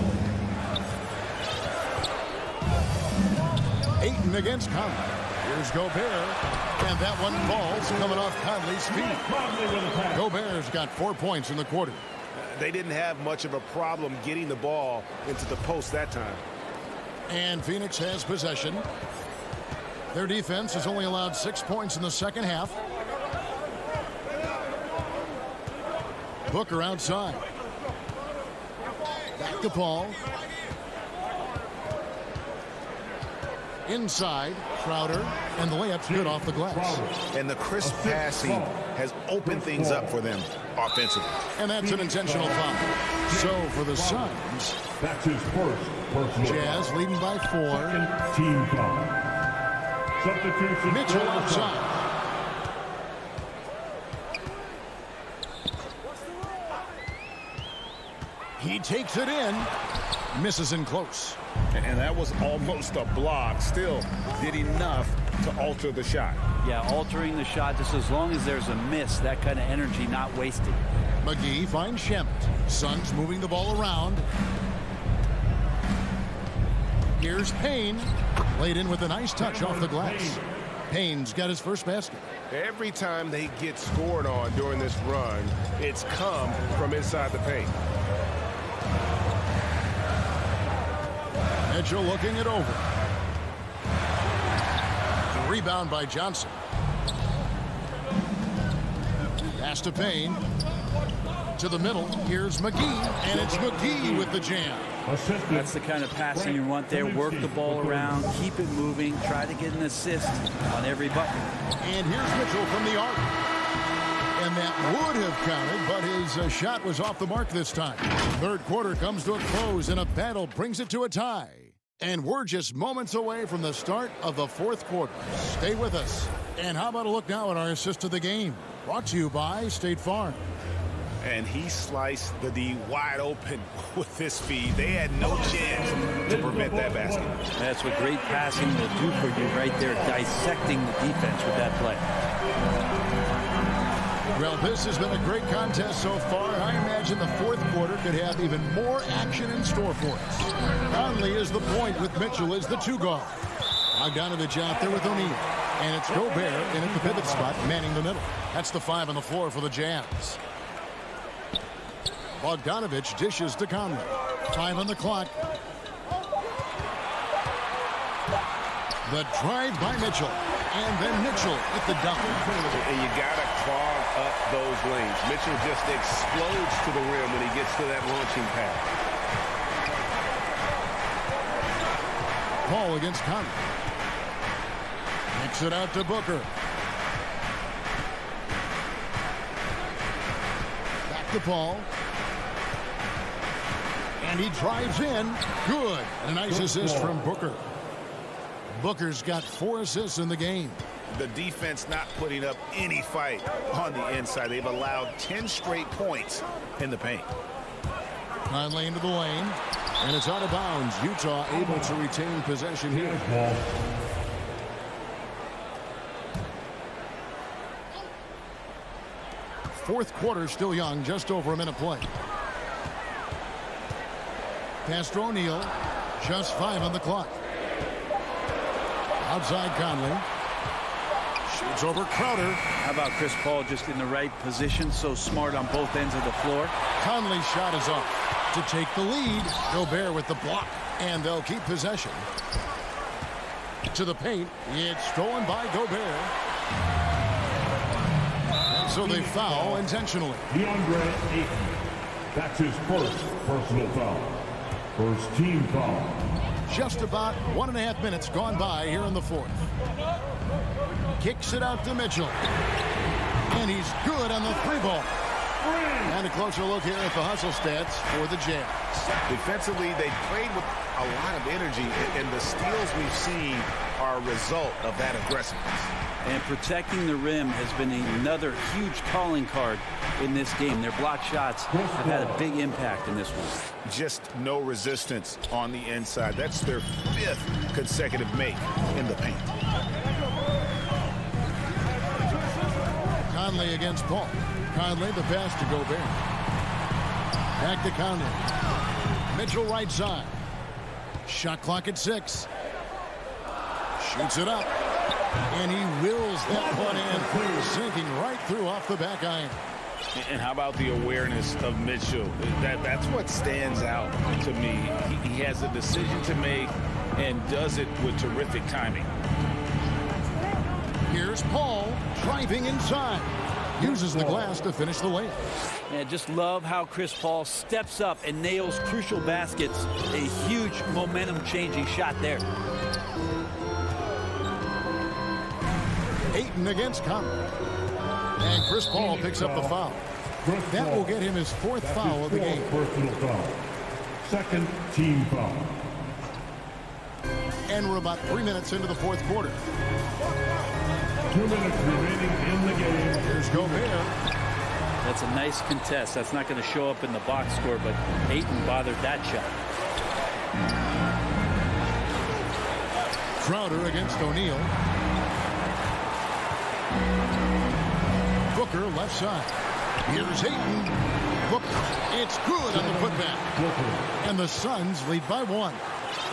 Ayton against Conley. Here's Gobert. And that one falls coming off Conley's feet. Gobert's got 4 points in the quarter. They didn't have much of a problem getting the ball into the post that time. And Phoenix has possession. Their defense has only allowed 6 points in the second half. Booker outside. Back to Paul. Inside, Crowder, and the layup's good off the glass. And the crisp passing has opened things up for them offensively. And that's an intentional foul. So for the Suns, that's his first personal Jazz foul. leading by 4. Team foul. Substitution. Mitchell outside. He takes it in. Misses in close. And that was almost a block. Still did enough to alter the shot. Yeah, altering the shot just as long as there's a miss. That kind of energy not wasted. McGee finds Shamet. Suns moving the ball around. Here's Payne. Laid in with a nice touch off the glass. Payne's got his first basket. Every time they get scored on during this run, it's come from inside the paint. Mitchell looking it over. Rebound by Johnson. Pass to Payne. To the middle. Here's McGee. And it's McGee with the jam. That's the kind of passing you want there. Work the ball around. Keep it moving. Try to get an assist on every bucket. And here's Mitchell from the arc. And that would have counted, but his shot was off the mark this time. Third quarter comes to a close, and a battle brings it to a tie. And we're just moments away from the start of the fourth quarter. Stay with us. And how about a look now at our assist to the game? Brought to you by State Farm. And he sliced the D wide open with his feed. They had no chance to prevent that basket. That's what great passing will do for you right there, dissecting the defense with that play. Well, this has been a great contest so far. I imagine the fourth quarter could have even more action in store for us. Conley is the point with Mitchell as the 2 guard. Bogdanovich out there with O'Neal. And it's Gobert in at the pivot spot, manning the middle. That's the 5 on the floor for the Jazz. Bogdanovich dishes to Conley. 5 on the clock. The drive by Mitchell. And then Mitchell at the dunk. And you got to clog up those lanes. Mitchell just explodes to the rim when he gets to that launching pad. Paul against Conley. Kicks it out to Booker. Back to Paul. And he drives in. Good. A nice assist from Booker. Booker's got 4 assists in the game. The defense not putting up any fight on the inside. They've allowed 10 straight points in the paint. Conley into the lane. And it's out of bounds. Utah able to retain possession here. fourth quarter still young, just over a minute play. Pass to O'Neal. Just 5 on the clock. Outside Conley. Shoots over Crowder. How about Chris Paul just in the right position, so smart on both ends of the floor. Conley's shot is off to take the lead. Gobert with the block, and they'll keep possession. To the paint. It's stolen by Gobert. And so they foul intentionally. DeAndre Ayton. That's his first personal foul. First team foul. Just about 1.5 minutes gone by here in the fourth. Kicks it out to Mitchell. And he's good on the 3-ball. And a closer look here at the hustle stats for the Jazz. Defensively, they played with a lot of energy, and the steals we've seen are a result of that aggressiveness. And protecting the rim has been another huge calling card in this game. Their block shots have had a big impact in this one. Just no resistance on the inside. That's their 5th consecutive make in the paint. Conley against Paul. Conley the pass to Gobert. Back to Conley. Mitchell right side. Shot clock at 6. Shoots it up. And he wills that one in, sinking right through off the back iron. And how about the awareness of Mitchell? That's what stands out to me. He has a decision to make and does it with terrific timing. Here's Paul driving inside. Uses the glass to finish the layup. And just love how Chris Paul steps up and nails crucial baskets. A huge momentum-changing shot there. Ayton against Conley. And Chris Paul picks up the foul. That will get him his 4th foul of the game. Personal foul. Second team foul. And we're about 3 minutes into the fourth quarter. 2 minutes remaining in the game. Here's Gobert. That's a nice contest. That's not going to show up in the box score, but Ayton bothered that shot. Crowder against O'Neal. Booker left side. Here's Ayton. Booker. It's good on the putback. And the Suns lead by 1.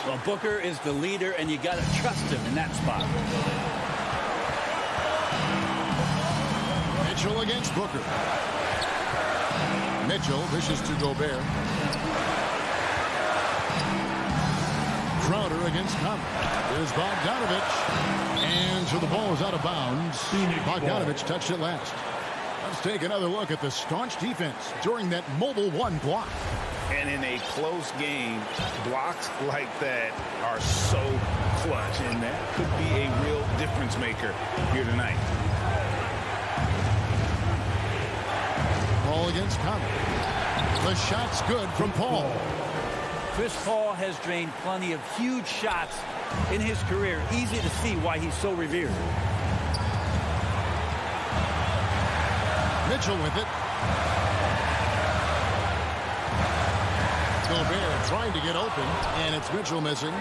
Well, Booker is the leader, and you got to trust him in that spot. Mitchell against Booker. Mitchell dishes to Gobert. Crowder against Conley. There's Bogdanovich. And so the ball is out of bounds. Bogdanovich touched it last. Let's take another look at the staunch defense during that mobile 1 block. And in a close game, blocks like that are so clutch, and that could be a real difference maker here tonight. Paul against Conley. The shot's good from Paul. Chris Paul has drained plenty of huge shots in his career. Easy to see why he's so revered. Mitchell with it. Gobert trying to get open, and it's Mitchell missing.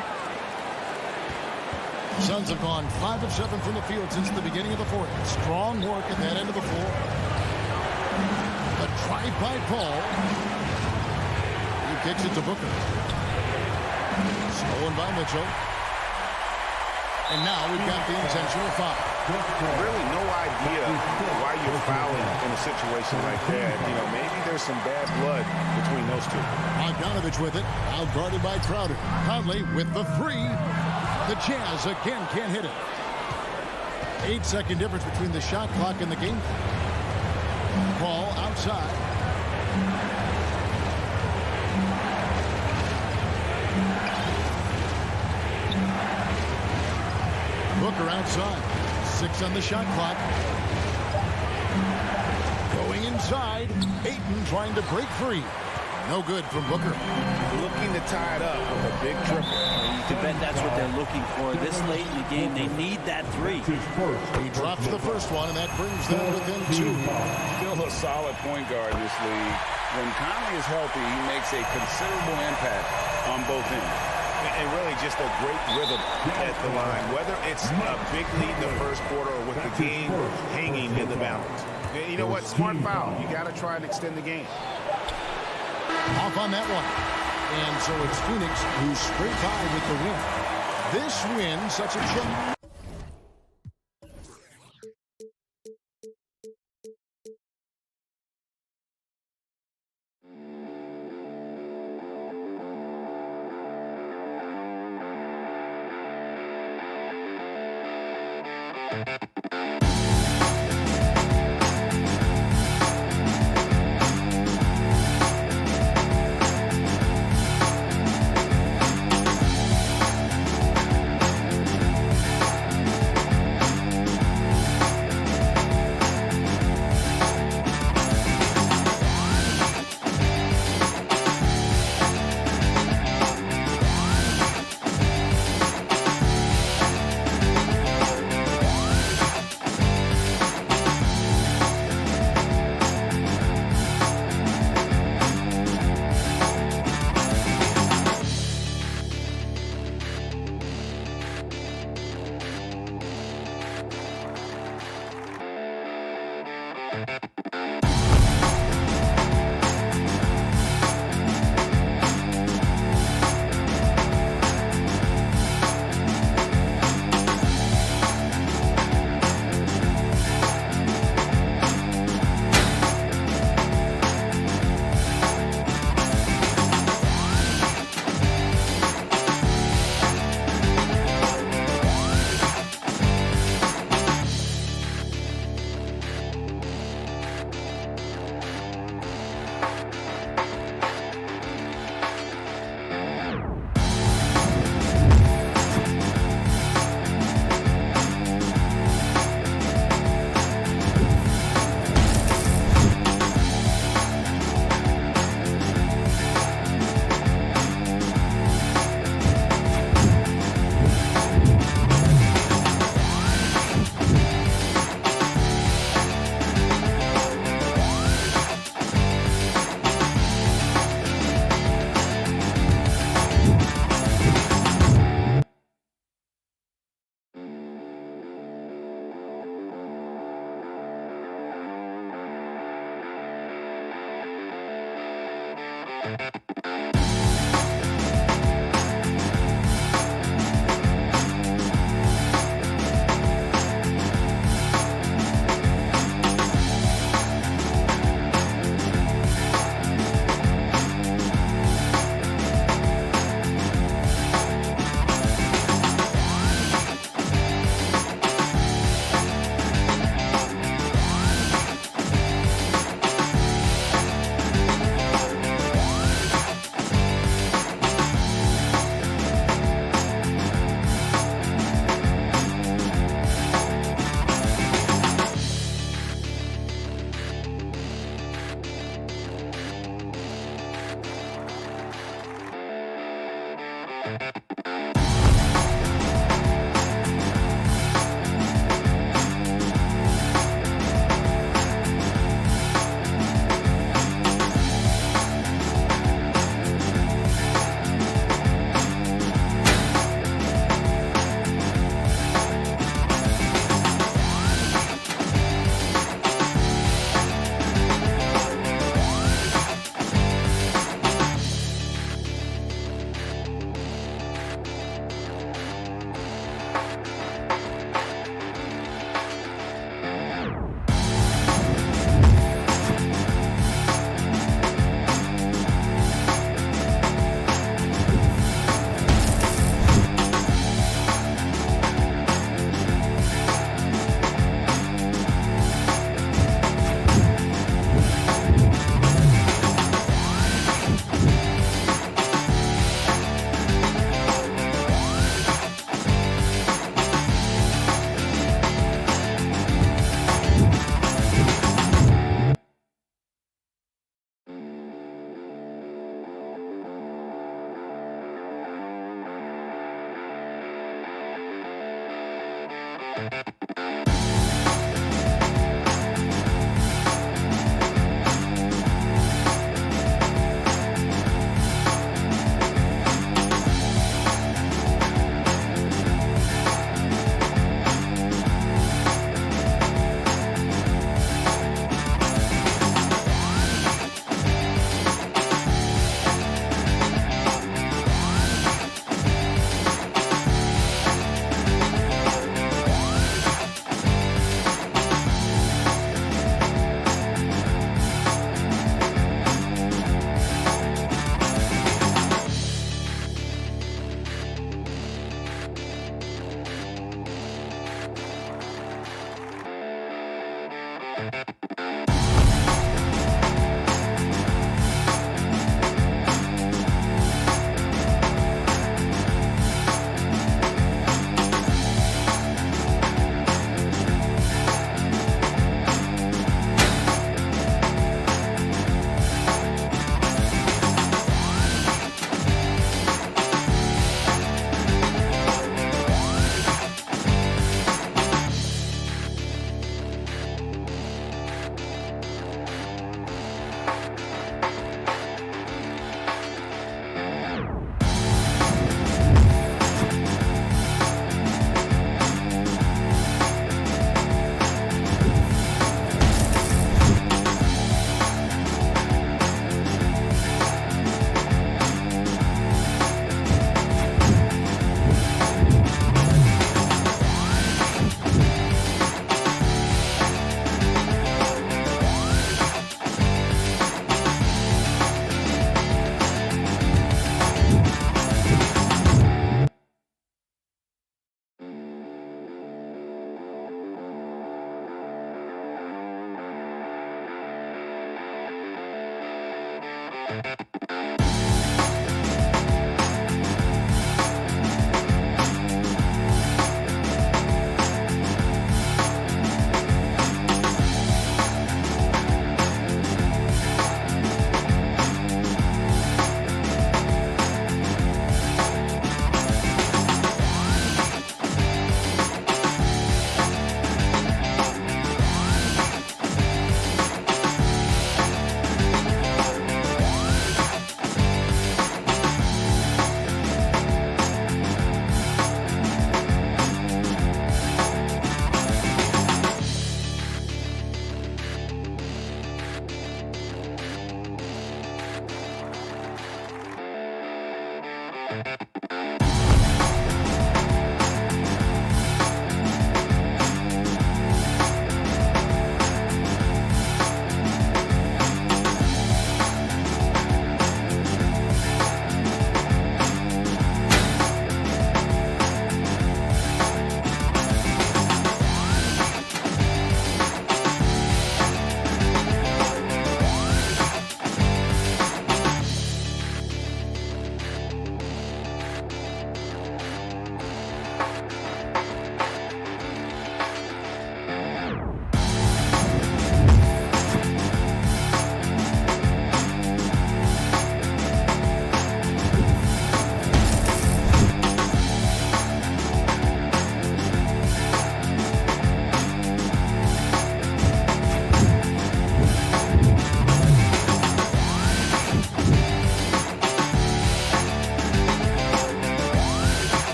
Suns have gone 5 of 7 from the field since the beginning of the fourth. Strong work at that end of the floor. A drive by Paul. He kicks it to Booker. Stolen by Mitchell. And now we've got the intentional foul. Really no idea why you're fouling in a situation like that. You know, maybe there's some bad blood between those two. Bogdanovich with it. Out guarded by Crowder. Conley with the 3. The Jazz again can't hit it. 8-second difference between the shot clock and the game. Ball outside. Booker outside. 6 on the shot clock. Going inside. Ayton trying to break free. No good from Booker. Looking to tie it up with a big triple. You can bet that's what they're looking for. This late in the game, they need that 3. He drops the first one, and that brings them within 2. Still a solid point guard in this league. When Conley is healthy, he makes a considerable impact on both ends. And really just a great rhythm at the line, whether it's a big lead in the first quarter or with the game hanging in the balance. And you know what? Smart foul. You got to try and extend the game. Off on that one. And so it's Phoenix who scraped by with the win. This win sets a trend.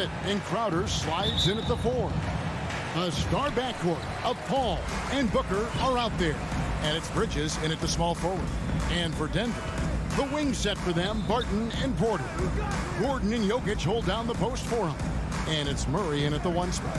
it, and Crowder slides in at the 4. A star backcourt of Paul and Booker are out there. And it's Bridges in at the small forward. And for Denver, the wing set for them, Barton and Porter. Gordon and Jokic hold down the post for him. And it's Murray in at the 1 spot.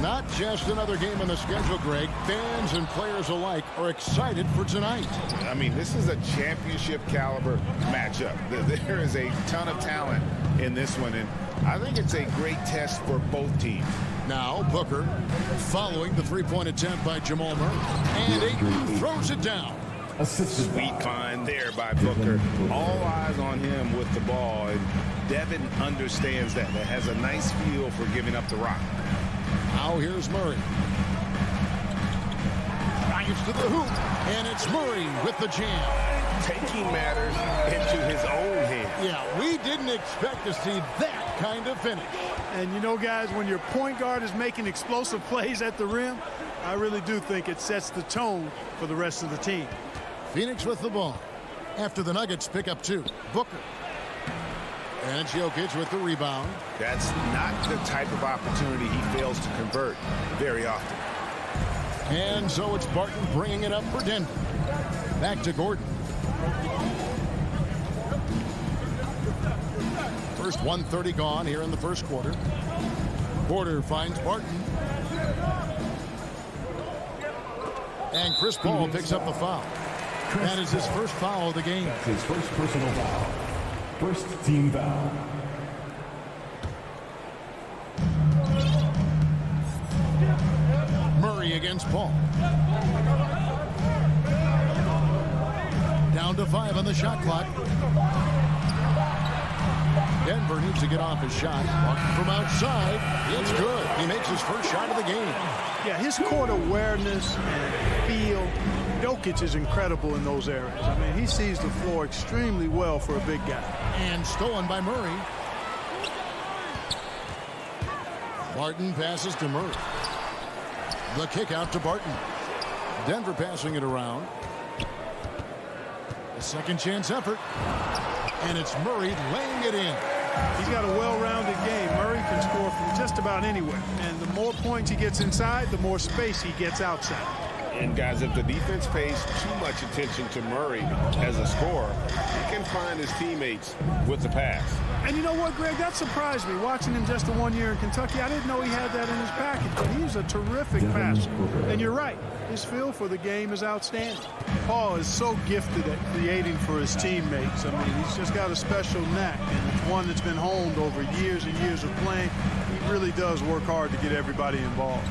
Not just another game on the schedule, Greg. Fans and players alike are excited for tonight. I mean, this is a championship caliber matchup. There is a ton of talent in this one, and I think it's a great test for both teams. Now Booker following the three-point attempt by Jamal Murray. And Ayton throws it down. Sweet find there by Booker. All eyes on him with the ball, and Devin understands that. That has a nice feel for giving up the rock. Now here's Murray. Drives to the hoop, and it's Murray with the jam. Taking matters into his own hands. Yeah, we didn't expect to see that kind of finish. And you know, guys, when your point guard is making explosive plays at the rim, I really do think it sets the tone for the rest of the team. Phoenix with the ball. After the Nuggets pick up 2. Booker. And it's Jokic with the rebound. That's not the type of opportunity he fails to convert very often. And so it's Barton bringing it up for Denver. Back to Gordon. First 1:30 gone here in the first quarter. Porter finds Barton. And Chris Paul picks up the foul. That is his first foul of the game. That's his first personal foul. First team foul. Murray against Paul. Down to 5 on the shot clock. Denver needs to get off his shot. From outside, it's good. He makes his first shot of the game. Yeah, his court awareness and feel. Jokic is incredible in those areas. I mean, he sees the floor extremely well for a big guy. And stolen by Murray. Barton passes to Murray. The kick out to Barton. Denver passing it around. A second chance effort. And it's Murray laying it in. He's got a well-rounded game. Murray can score from just about anywhere. And the more points he gets inside, the more space he gets outside. And guys, if the defense pays too much attention to Murray as a scorer, he can find his teammates with the pass. And you know what, Greg? That surprised me. Watching him just the 1 year in Kentucky, I didn't know he had that in his package, but he's a terrific passer. And you're right. His feel for the game is outstanding. Paul is so gifted at creating for his teammates. I mean, he's just got a special knack, and it's one that's been honed over years and years of playing. He really does work hard to get everybody involved.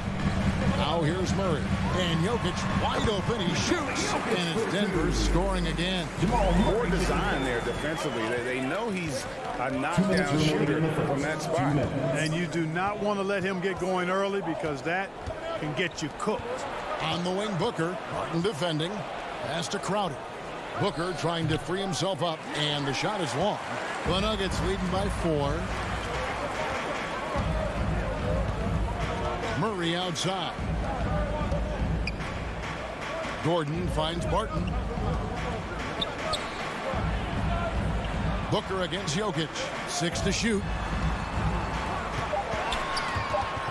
Now here's Murray. And Jokic wide open. He shoots. And it's Denver scoring again. More design there defensively. They know he's a knockdown shooter from that spot. And you do not want to let him get going early because that can get you cooked. On the wing, Booker. Martin defending. Pass to Crowder. Booker trying to free himself up. And the shot is long. The Nuggets leading by 4. Murray outside. Gordon finds Barton. Booker against Jokic. 6 to shoot.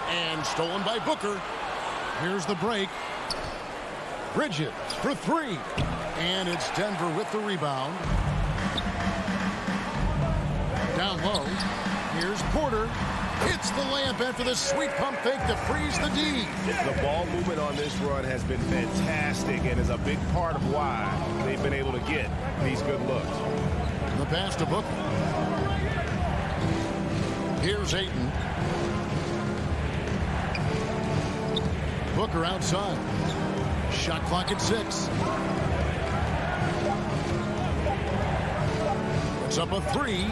And stolen by Booker. Here's the break. Bridges for 3. And it's Denver with the rebound. Down low. Here's Porter. Hits the layup after the sweet pump fake to freeze the D. The ball movement on this run has been fantastic and is a big part of why they've been able to get these good looks. The pass to Booker. Here's Ayton. Booker outside. Shot clock at 6. It's up a 3.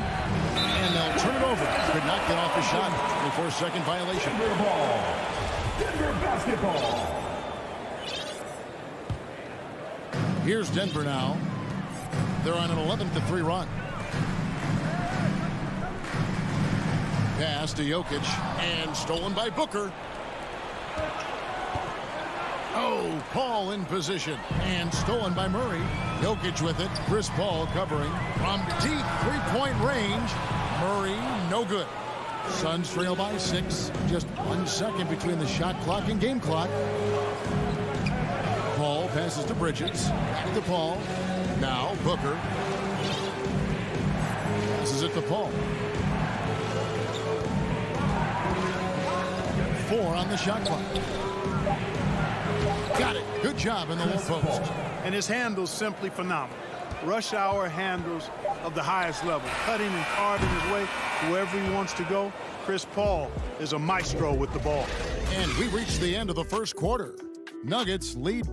And they'll turn it over. Could not get off the shot. 24-second violation. Denver ball. Denver basketball. Here's Denver now. They're on an 11-3 run. Pass to Jokic. And stolen by Booker. Oh, Paul in position. And stolen by Murray. Jokic with it. Chris Paul covering. From deep three-point range. Murray, no good. Suns trail by 6. Just 1 second between the shot clock and game clock. Paul passes to Bridges. Back to Paul. Now Booker. Passes it to Paul. 4 on the shot clock. Got it. Good job in the low post. And his handles simply phenomenal. Rush hour handles of the highest level. Cutting and carving his way wherever he wants to go. Chris Paul is a maestro with the ball. And we reached the end of the first quarter. Nuggets lead.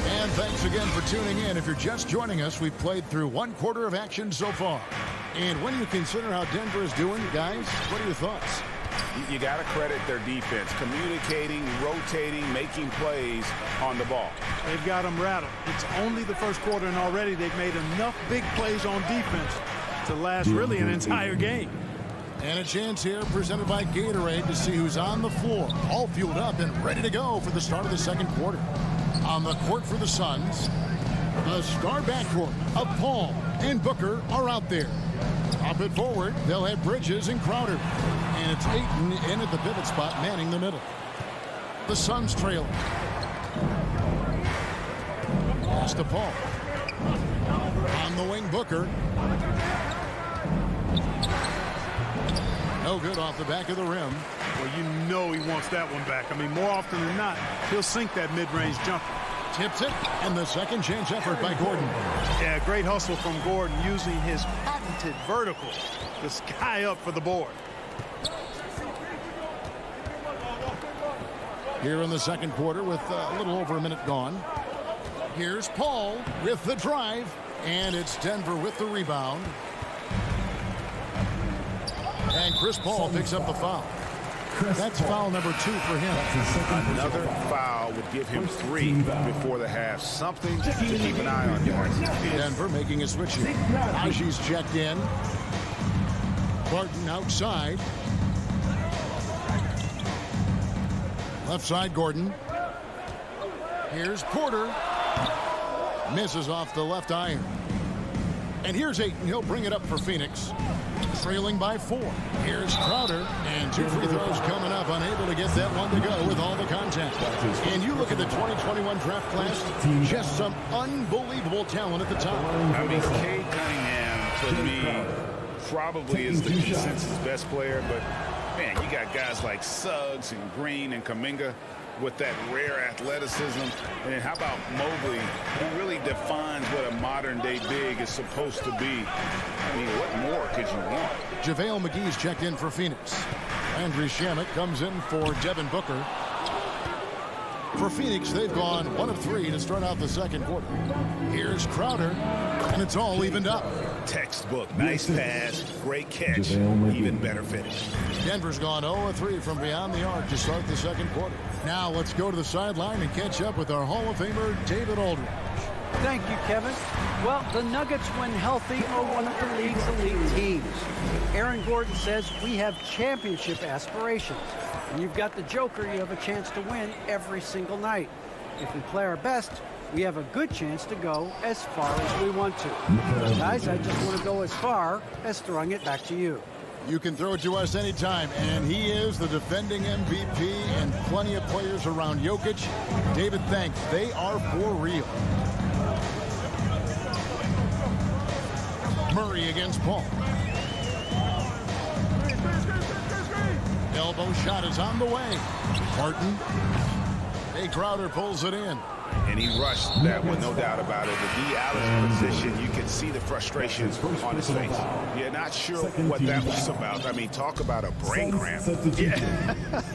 And thanks again for tuning in. If you're just joining us, we've played through 1 quarter of action so far. And when you consider how Denver is doing, guys, what are your thoughts? You got to credit their defense, communicating, rotating, making plays on the ball. They've got them rattled. It's only the first quarter, and already they've made enough big plays on defense to last really an entire game. And a chance here presented by Gatorade to see who's on the floor, all fueled up and ready to go for the start of the second quarter. On the court for the Suns, the star backcourt of Paul and Booker are out there. Up it forward, they'll have Bridges and Crowder. And it's Ayton in at the pivot spot, manning the middle. The Suns trail. Pass to Paul. On the wing, Booker. No good off the back of the rim. Well, you know he wants that one back. I mean, more often than not, he'll sink that mid-range jumper. Tips it, and the second chance effort by Gordon. Yeah, great hustle from Gordon using his patented vertical to sky up for the board. Here in the second quarter with a little over a minute gone. Here's Paul with the drive, and it's Denver with the rebound. And Chris Paul picks up the foul. That's foul number 2 for him. Another foul would give him 3 before the half. Something to keep an eye on, guys. Denver making a switch here. Aji's checked in. Barton outside. Left side, Gordon. Here's Porter. Misses off the left iron. And here's Ayton. He'll bring it up for Phoenix. Trailing by 4. Here's Crowder. And 2 free throws coming up. Unable to get that one to go with all the contact. And you look at the 2021 draft class. Just some unbelievable talent at the top. I mean, Cade Cunningham, to me, probably is the consensus best player. But, man, you got guys like Suggs and Green and Kuminga with that rare athleticism. And then how about Mobley, who really defines what a modern-day big is supposed to be. I mean, what more could you want? JaVale McGee's checked in for Phoenix. Landry Shamet comes in for Devin Booker. For Phoenix, they've gone 1 of 3 to start out the second quarter. Here's Crowder, and it's all evened up. Textbook. Nice pass, great catch, even better finish. Denver's gone 0 of 3 from beyond the arc to start the second quarter. Now let's go to the sideline and catch up with our Hall of Famer, David Aldridge. Thank you, Kevin. Well, the Nuggets, when healthy, are one of the league's elite teams. Aaron Gordon says we have championship aspirations. When you've got the Joker, you have a chance to win every single night. If we play our best, we have a good chance to go as far as we want to. Guys, I just want to go as far as throwing it back to you. You can throw it to us anytime, and he is the defending MVP and plenty of players around Jokic. David, thanks. They are for real. Murray against Paul. Elbow shot is on the way. Barton. Hey, Crowder pulls it in. And he rushed that one, no doubt about it. The D. Allen's position, you can see the frustration on his face. You're not sure what that was about. I mean, talk about a brain cramp.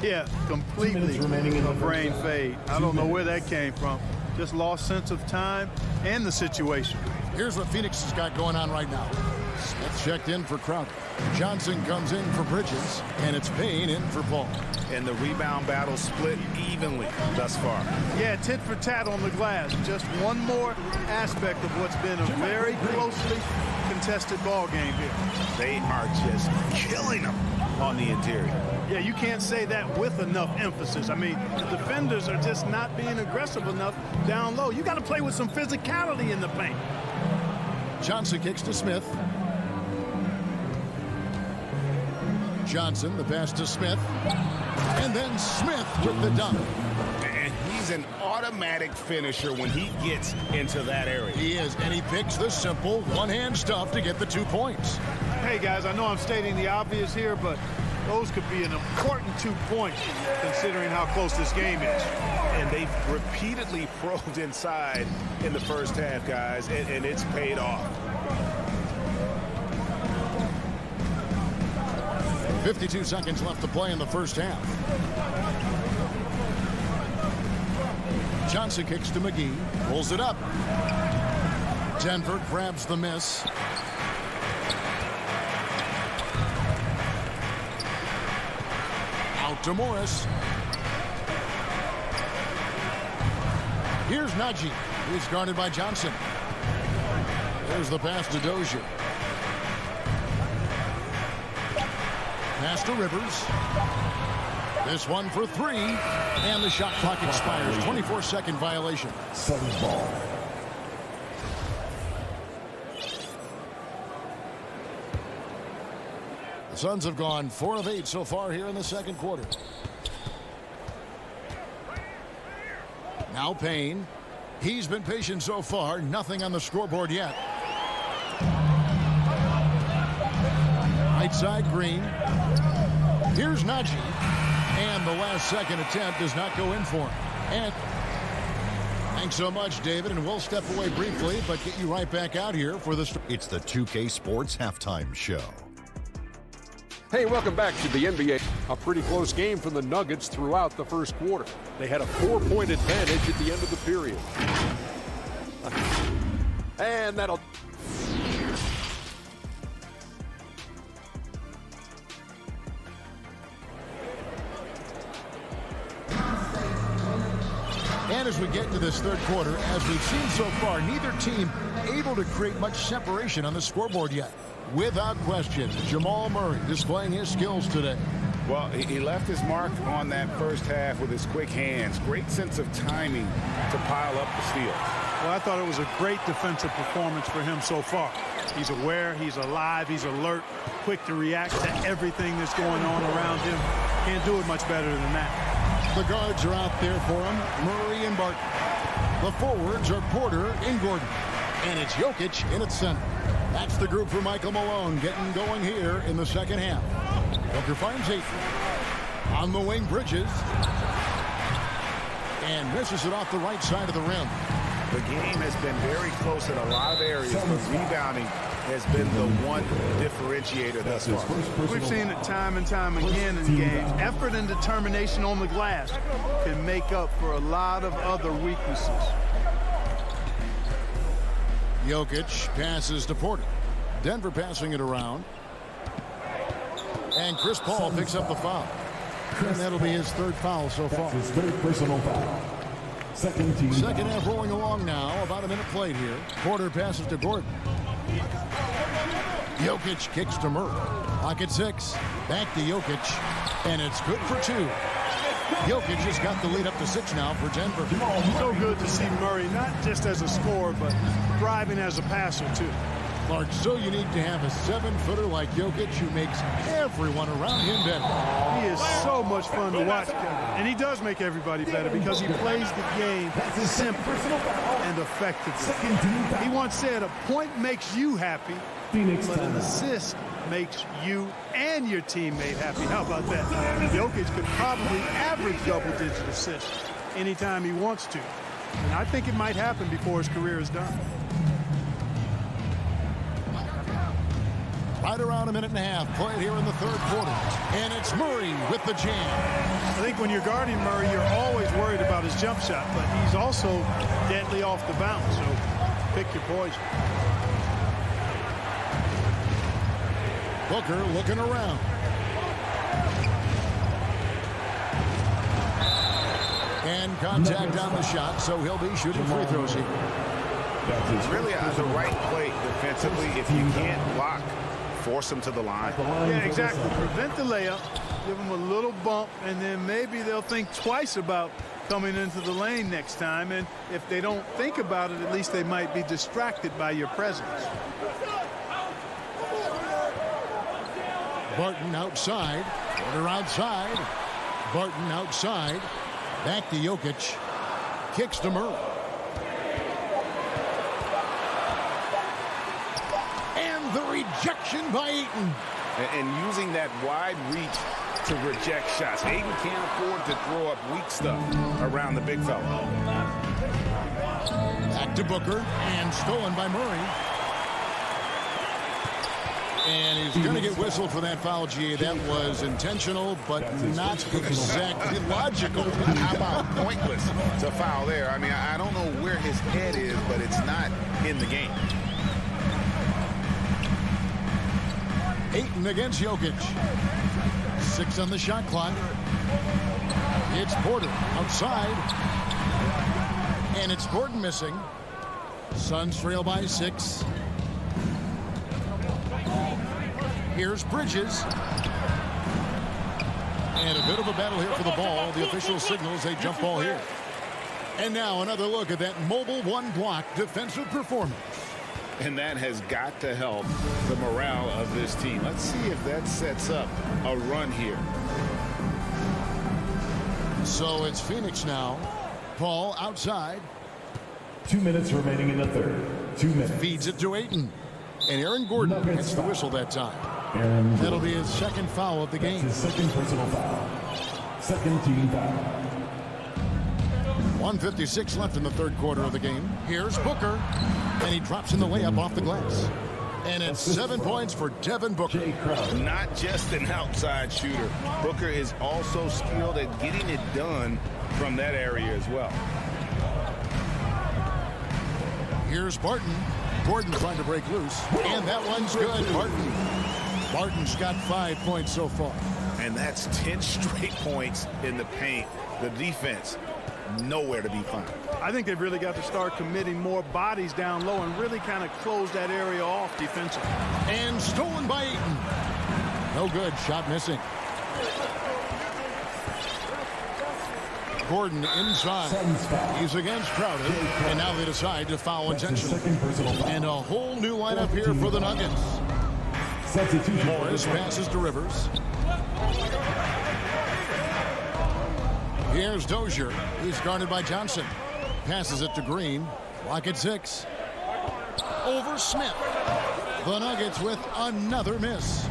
Yeah, completely a brain fade. I don't know where that came from. Just lost sense of time and the situation. Here's what Phoenix has got going on right now. Smith checked in for Crowder. Johnson comes in for Bridges, and it's Payne in for Paul. And the rebound battle split evenly thus far. Yeah, tit for tat on the glass. Just one more aspect of what's been a very closely contested ball game here. They are just killing them on the interior. Yeah, you can't say that with enough emphasis. I mean, the defenders are just not being aggressive enough down low. You got to play with some physicality in the paint. Johnson kicks to Smith. Johnson, the pass to Smith. And then Smith with the dunk. And he's an automatic finisher when he gets into that area. He is, and he picks the simple one-hand stuff to get the 2 points. Hey, guys, I know I'm stating the obvious here, but those could be an important 2 points considering how close this game is. And they've repeatedly probed inside in the first half, guys, and it's paid off. 52 seconds left to play in the first half. Johnson kicks to McGee, pulls it up. Denver grabs the miss. Out to Morris. Here's Najee. He's guarded by Johnson. There's the pass to Dozier. Pass to Rivers. This one for 3. And the shot clock expires. 24-second violation. Suns ball. The Suns have gone 4 of 8 so far here in the second quarter. Now Payne. He's been patient so far. Nothing on the scoreboard yet. Right side, Green. Here's Najee. And the last second attempt does not go in for him. And thanks so much, David. And we'll step away briefly, but get you right back out here for the... It's the 2K Sports Halftime Show. Hey, welcome back to the NBA. A pretty close game for the Nuggets throughout the first quarter. They had a 4-point advantage at the end of the period. And that'll... And as we get into this third quarter, as we've seen so far, neither team able to create much separation on the scoreboard yet. Without question, Jamal Murray displaying his skills today. Well, he left his mark on that first half with his quick hands. Great sense of timing to pile up the steals. Well, I thought it was a great defensive performance for him so far. He's aware, he's alive, he's alert, quick to react to everything that's going on around him. Can't do it much better than that. The guards are out there for him, Murray and Barton. The forwards are Porter and Gordon. And it's Jokic in its center. That's the group for Michael Malone getting going here in the second half. Booker finds 8. On the wing, Bridges. And misses it off the right side of the rim. The game has been very close in a lot of areas, but rebounding has been the one differentiator thus far. We've seen it time and time again in games. Effort and determination on the glass can make up for a lot of other weaknesses. Jokic passes to Porter. Denver passing it around. And Chris Paul picks up the foul. And that'll be his 3rd foul so far. His 3rd personal foul. Second team. Second half rolling along now. About a minute played here. Porter passes to Gordon. Jokic kicks to Murray. Clock at 6. Back to Jokic. And it's good for 2. Jokic has got the lead up to 6 now for Denver. So good to see Murray, not just as a scorer, but thriving as a passer, too. Clark, so unique to have a 7-footer like Jokic who makes everyone around him better. He is so much fun to watch, and he does make everybody better because he plays the game simply and effectively. He once said, a point makes you happy, but an assist makes you and your teammate happy. How about that? Jokic could probably average double-digit assists anytime he wants to. And I think it might happen before his career is done. Right around a minute and a half played here in the third quarter. And it's Murray with the jam. I think when you're guarding Murray, you're always worried about his jump shot, but he's also deadly off the bounce, so pick your poison. Booker looking around. And contact on the shot, so he'll be shooting free throws here. Really the right play defensively. If you can't block, force him to the line. Yeah, exactly. Prevent the layup, give him a little bump, and then maybe they'll think twice about coming into the lane next time. And if they don't think about it, at least they might be distracted by your presence. Barton outside. Porter outside. Barton outside. Back to Jokic. Kicks to Murray. And the rejection by Ayton. And using that wide reach to reject shots. Ayton can't afford to throw up weak stuff around the big fella. Back to Booker. And stolen by Murray. And he's going to get whistled for that foul, G. That was intentional, but not exactly logical. How about pointless to foul there? I mean, I don't know where his head is, but it's not in the game. Ayton against Jokic. 6 on the shot clock. It's Porter outside. And it's Gordon missing. Suns trail by 6. Here's Bridges. And a bit of a battle here for the ball. The official signals a jump ball here. And now another look at that mobile one-block defensive performance. And that has got to help the morale of this team. Let's see if that sets up a run here. So it's Phoenix now. Paul outside. 2 minutes remaining in the third. 2 minutes. Feeds it to Ayton. And Aaron Gordon gets the whistle that time. That'll be his second foul of the game. That's his second personal foul. Second team foul. 1:56 left in the third quarter of the game. Here's Booker. And he drops in the layup off the glass. And it's 7 points for Devin Booker. Not just an outside shooter. Booker is also skilled at getting it done from that area as well. Here's Barton. Gordon trying to break loose. And that one's good. Barton's got 5 points so far. And that's 10 straight points in the paint. The defense, nowhere to be found. I think they've really got to start committing more bodies down low and really kind of close that area off defensively. And stolen by Ayton. No good. Shot missing. Gordon inside. He's against Crowder. And now they decide to foul intentionally. And a whole new lineup here for the Nuggets. Morris passes to Rivers. Here's Dozier. He's guarded by Johnson. Passes it to Green. Clock at 6. Over Smith. The Nuggets with another miss.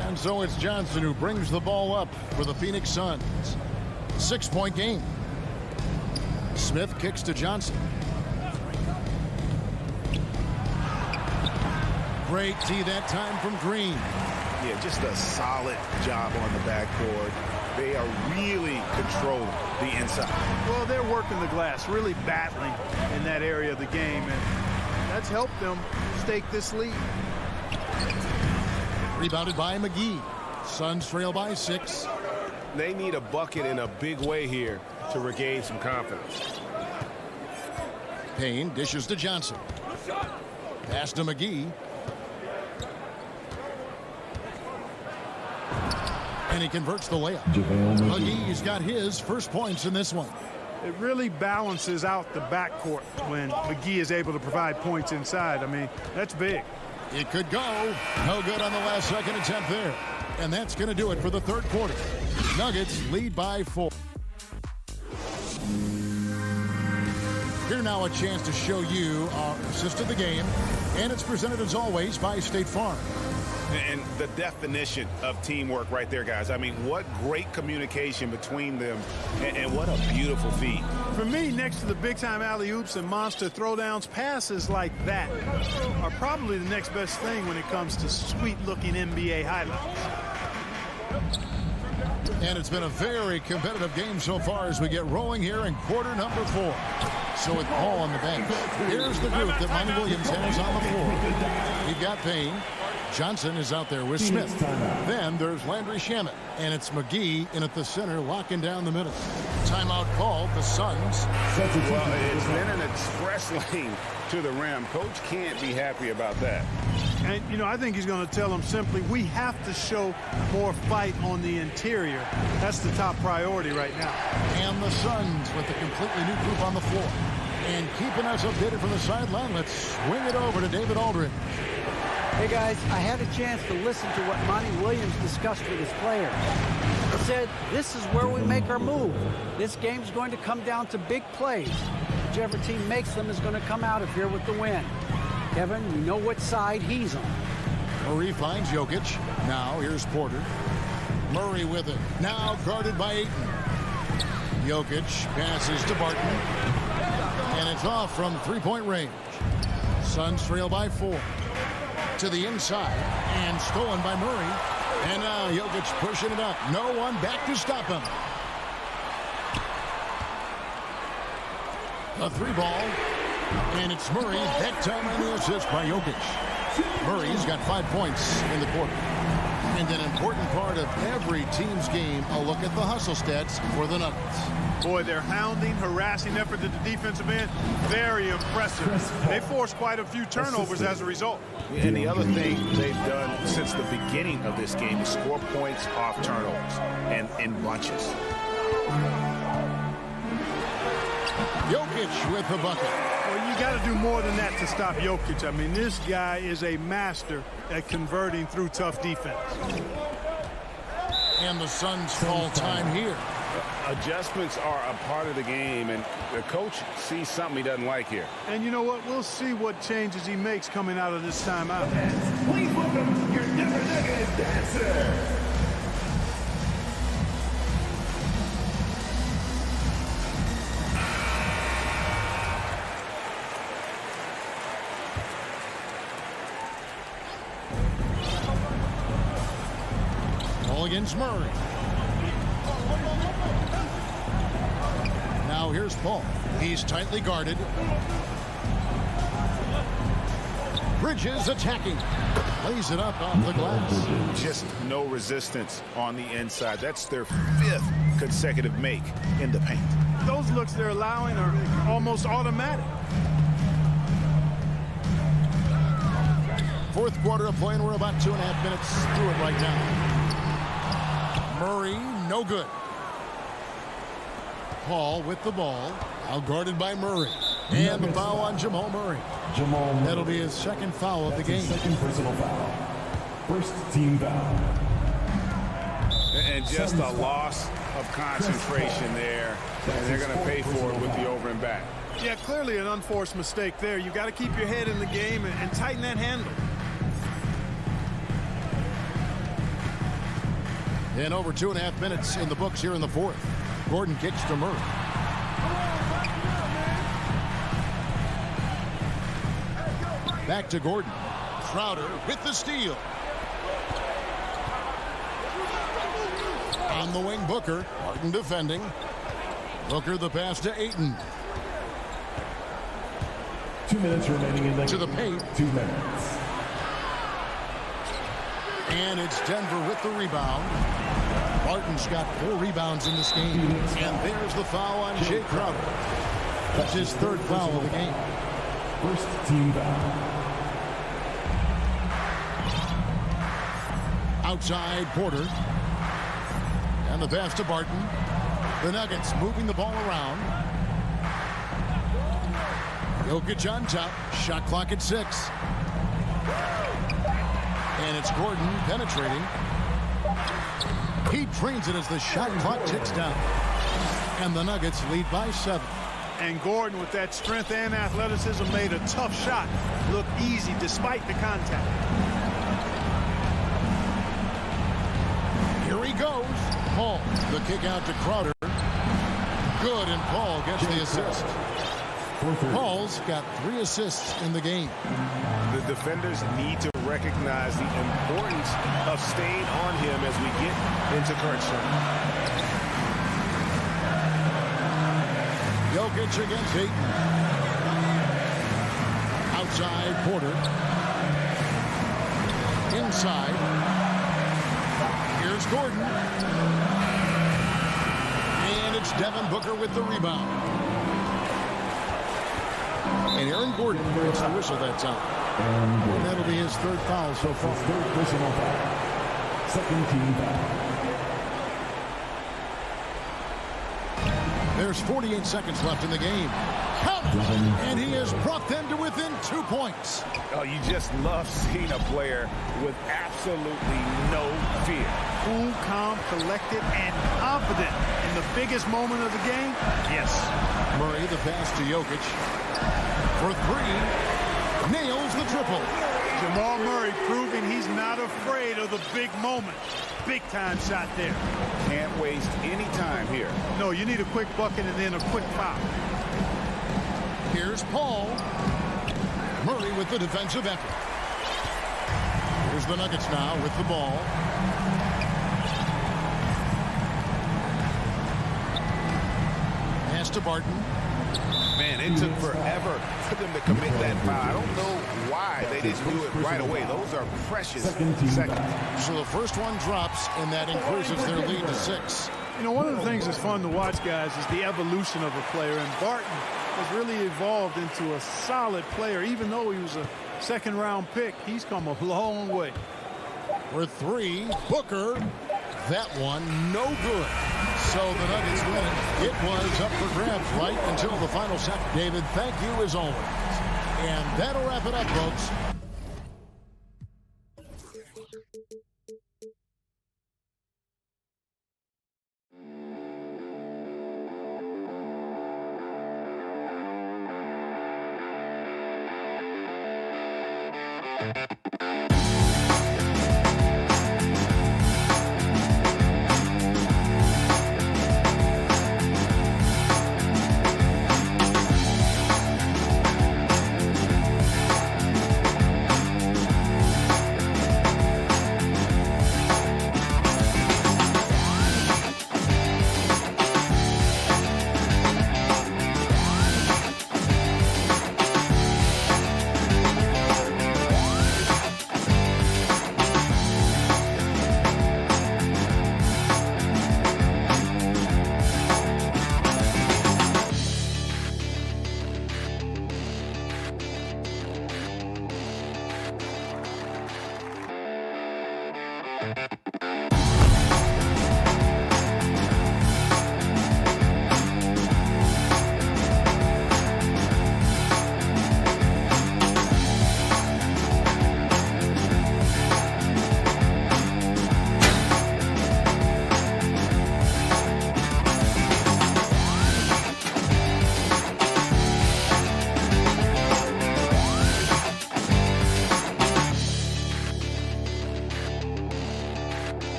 And so it's Johnson who brings the ball up for the Phoenix Suns. 6-point game. Smith kicks to Johnson. Great tee that time from Green. Yeah, just a solid job on the backboard. They are really controlling the inside. Well, they're working the glass, really battling in that area of the game, and that's helped them stake this lead. Rebounded by McGee. Suns trail by 6. They need a bucket in a big way here to regain some confidence. Payne dishes to Johnson. Pass to McGee. And he converts the layup. McGee's got his first points in this one. It really balances out the backcourt when McGee is able to provide points inside. I mean, that's big. It could go. No good on the last second attempt there. And that's going to do it for the third quarter. Nuggets lead by 4. Here now a chance to show you our assist of the game. And it's presented as always by State Farm. And the definition of teamwork right there, guys. I mean, what great communication between them, and what a beautiful feed. For me, next to the big-time alley-oops and monster throwdowns, passes like that are probably the next best thing when it comes to sweet-looking NBA highlights. And it's been a very competitive game so far as we get rolling here in quarter number 4. So with Paul on the bench, here's the group that Monty Williams has on the floor. We've got Payne. Johnson is out there with Smith. Then there's Landry Shamet. And it's McGee in at the center, locking down the middle. Timeout called. The Suns. Well, it's been an express lane to the rim. Coach can't be happy about that. And, you know, I think he's going to tell them simply, we have to show more fight on the interior. That's the top priority right now. And the Suns with a completely new group on the floor. And keeping us updated from the sideline, let's swing it over to David Aldridge. Hey, guys, I had a chance to listen to what Monty Williams discussed with his players. He said, this is where we make our move. This game's going to come down to big plays. Whichever team makes them is going to come out of here with the win. Kevin, you know what side he's on. Murray finds Jokic. Now here's Porter. Murray with it. Now guarded by Ayton. Jokic passes to Barton. And it's off from three-point range. Suns trail by 4. To the inside. And stolen by Murray. And now Jokic pushing it up. No one back to stop him. A 3-ball. And it's Murray. That time on the assist by Jokic. Murray's got 5 points in the quarter. And an important part of every team's game, a look at the hustle stats for the Nuggets. Boy, their hounding, harassing effort at the defensive end, very impressive. They forced quite a few turnovers as a result. And the other thing they've done since the beginning of this game is score points off turnovers and in bunches. Jokic with the bucket. Well, you got to do more than that to stop Jokic. I mean, this guy is a master at converting through tough defense. And the Suns call time here. Adjustments are a part of the game, and the coach sees something he doesn't like here. And you know what? We'll see what changes he makes coming out of this timeout. Please welcome your Denver Nuggets dancer. Against Murray. Now here's Paul. He's tightly guarded. Bridges attacking. Lays it up off the glass. Just no resistance on the inside. That's their 5th consecutive make in the paint. Those looks they're allowing are almost automatic. 4th quarter of play, and we're about 2.5 minutes through it right now. Murray, no good. Paul with the ball. Out guarded by Murray. And the foul on Jamal Murray. That'll be his 2nd foul of the game. 2nd personal foul. 1st team foul. And just a loss of concentration there. And they're going to pay for it with the over and back. Yeah, clearly an unforced mistake there. You got to keep your head in the game and tighten that handle. And over 2.5 minutes in the books here in the 4th. Gordon kicks to Murray. Back to Gordon. Crowder with the steal. On the wing, Booker. Martin defending. Booker the pass to Ayton. 2 minutes remaining in the to the paint. 2 minutes. And it's Denver with the rebound. Martin's got 4 rebounds in this game. And there's the foul on Jay Crowder. That's his 3rd foul of the game. 1st team foul. Outside Porter. And the pass to Barton. The Nuggets moving the ball around. Jokic on top. Shot clock at 6. And it's Gordon penetrating. He drains it as the shot clock ticks down. And the Nuggets lead by 7. And Gordon, with that strength and athleticism, made a tough shot look easy despite the contact. Here he goes. Paul, the kick out to Crowder. Good, and Paul gets the assist. Paul's got 3 assists in the game. The defenders need to recognize the importance of staying on him as we get into crunch time. Jokic against Ayton. Outside Porter. Inside. Here's Gordon. And it's Devin Booker with the rebound. And Aaron Gordon gets the whistle that time. And that'll be his third foul so far. Third personal foul. Second team foul. There's 48 seconds left in the game. Count it! And he has brought them to within 2 points. Oh, you just love seeing a player with absolutely no fear. Cool, calm, collected, and confident in the biggest moment of the game. Yes. Murray, the pass to Jokic. For three. Nails the triple. Jamal Murray proving he's not afraid of the big moment. Big time shot there. Can't waste any time here. No, you need a quick bucket and then a quick foul. Here's Paul. Murray with the defensive effort. Here's the Nuggets now with the ball. Pass to Barton. Man, it took forever for them to commit that foul. I don't know why they didn't do it right away. Those are precious seconds. So the first one drops, and that increases their lead to 6. You know, one of the things that's fun to watch, guys, is the evolution of a player. And Barton has really evolved into a solid player. Even though he was a second-round pick, he's come a long way. For three, Booker. That one, no good. So the Nuggets win it. It was up for grabs right until the final second. David, thank you as always. And that'll wrap it up, folks.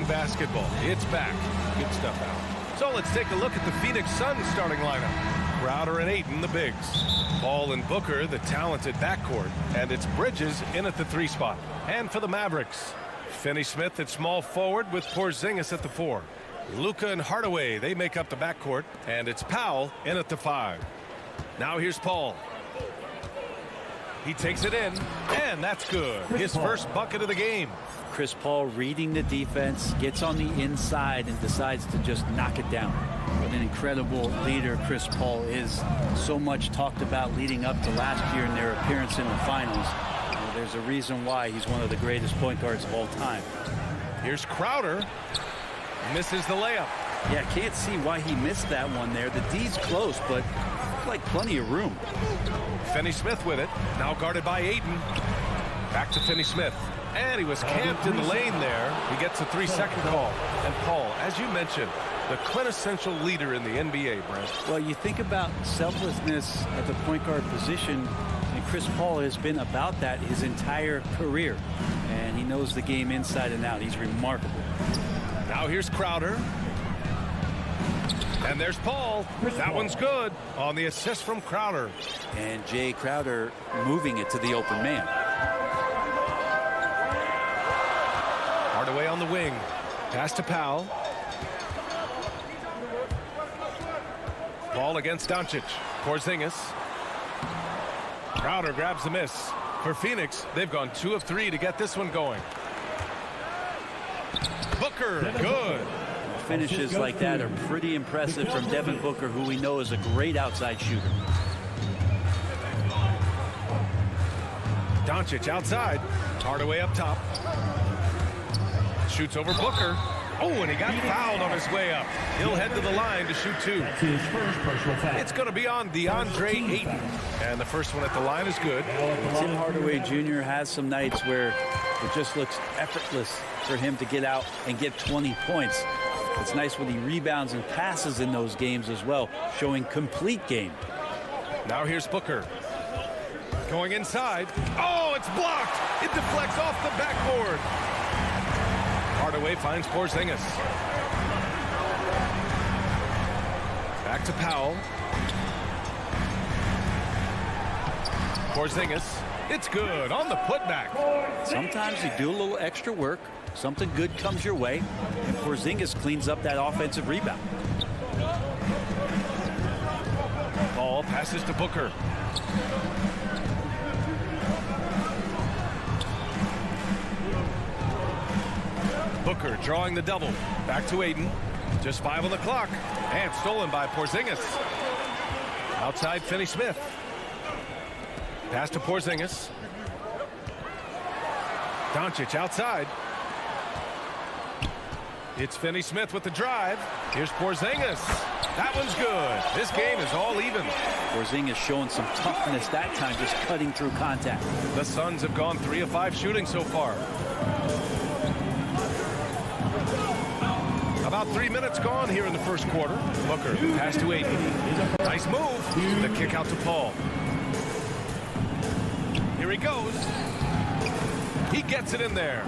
Basketball. It's back. Good stuff, Al. So let's take a look at the Phoenix Suns starting lineup. Crowder and Ayton, the bigs. Paul and Booker, the talented backcourt. And it's Bridges in at the 3 spot. And for the Mavericks, Finney-Smith at small forward with Porzingis at the 4. Luka and Hardaway, they make up the backcourt. And it's Powell in at the 5. Now here's Paul. He takes it in, and that's good. His first bucket of the game. Chris Paul reading the defense, gets on the inside and decides to just knock it down. What an incredible leader Chris Paul is. So much talked about leading up to last year in their appearance in the finals. There's a reason why he's one of the greatest point guards of all time. Here's Crowder. Misses the layup. Yeah, can't see why he missed that one there. The D's close, but like plenty of room. Finney-Smith with it. Now guarded by Ayton. Back to Finney-Smith. And he was camped in the lane there. He gets a 3-second call. And Paul, as you mentioned, the quintessential leader in the NBA, Brent. Well, you think about selflessness at the point guard position, and Chris Paul has been about that his entire career. And he knows the game inside and out. He's remarkable. Now here's Crowder. And there's Paul. That one's good on the assist from Crowder. And Jay Crowder moving it to the open man. Hardaway on the wing. Pass to Powell. Paul against Doncic. Porzingis. Crowder grabs the miss. For Phoenix, they've gone 2 of 3 to get this one going. Booker, good. finishes like that are pretty impressive from Devin Booker, who we know is a great outside shooter. Doncic outside. Hardaway up top. Shoots over Booker. Oh, and he got fouled on his way up. He'll head to the line to shoot 2. It's going to be on DeAndre Ayton. And the first one at the line is good. Tim Hardaway Jr. has some nights where it just looks effortless for him to get out and get 20 points. It's nice when he rebounds and passes in those games as well, showing complete game. Now here's Booker. Going inside. Oh, it's blocked. It deflects off the backboard. Hardaway finds Porzingis. Back to Powell. Porzingis. It's good on the putback. Sometimes you do a little extra work. Something good comes your way. And Porzingis cleans up that offensive rebound. Ball passes to Booker. Booker drawing the double. Back to Ayton. Just 5 on the clock. And stolen by Porzingis. Outside Finney-Smith. Pass to Porzingis. Doncic outside. It's Finney-Smith with the drive. Here's Porzingis. That one's good. This game is all even. Porzingis showing some toughness that time, just cutting through contact. The Suns have gone 3 of 5 shooting so far. About 3 minutes gone here in the first quarter. Booker, pass to Ayton. Nice move. The kick out to Paul. Here he goes. He gets it in there.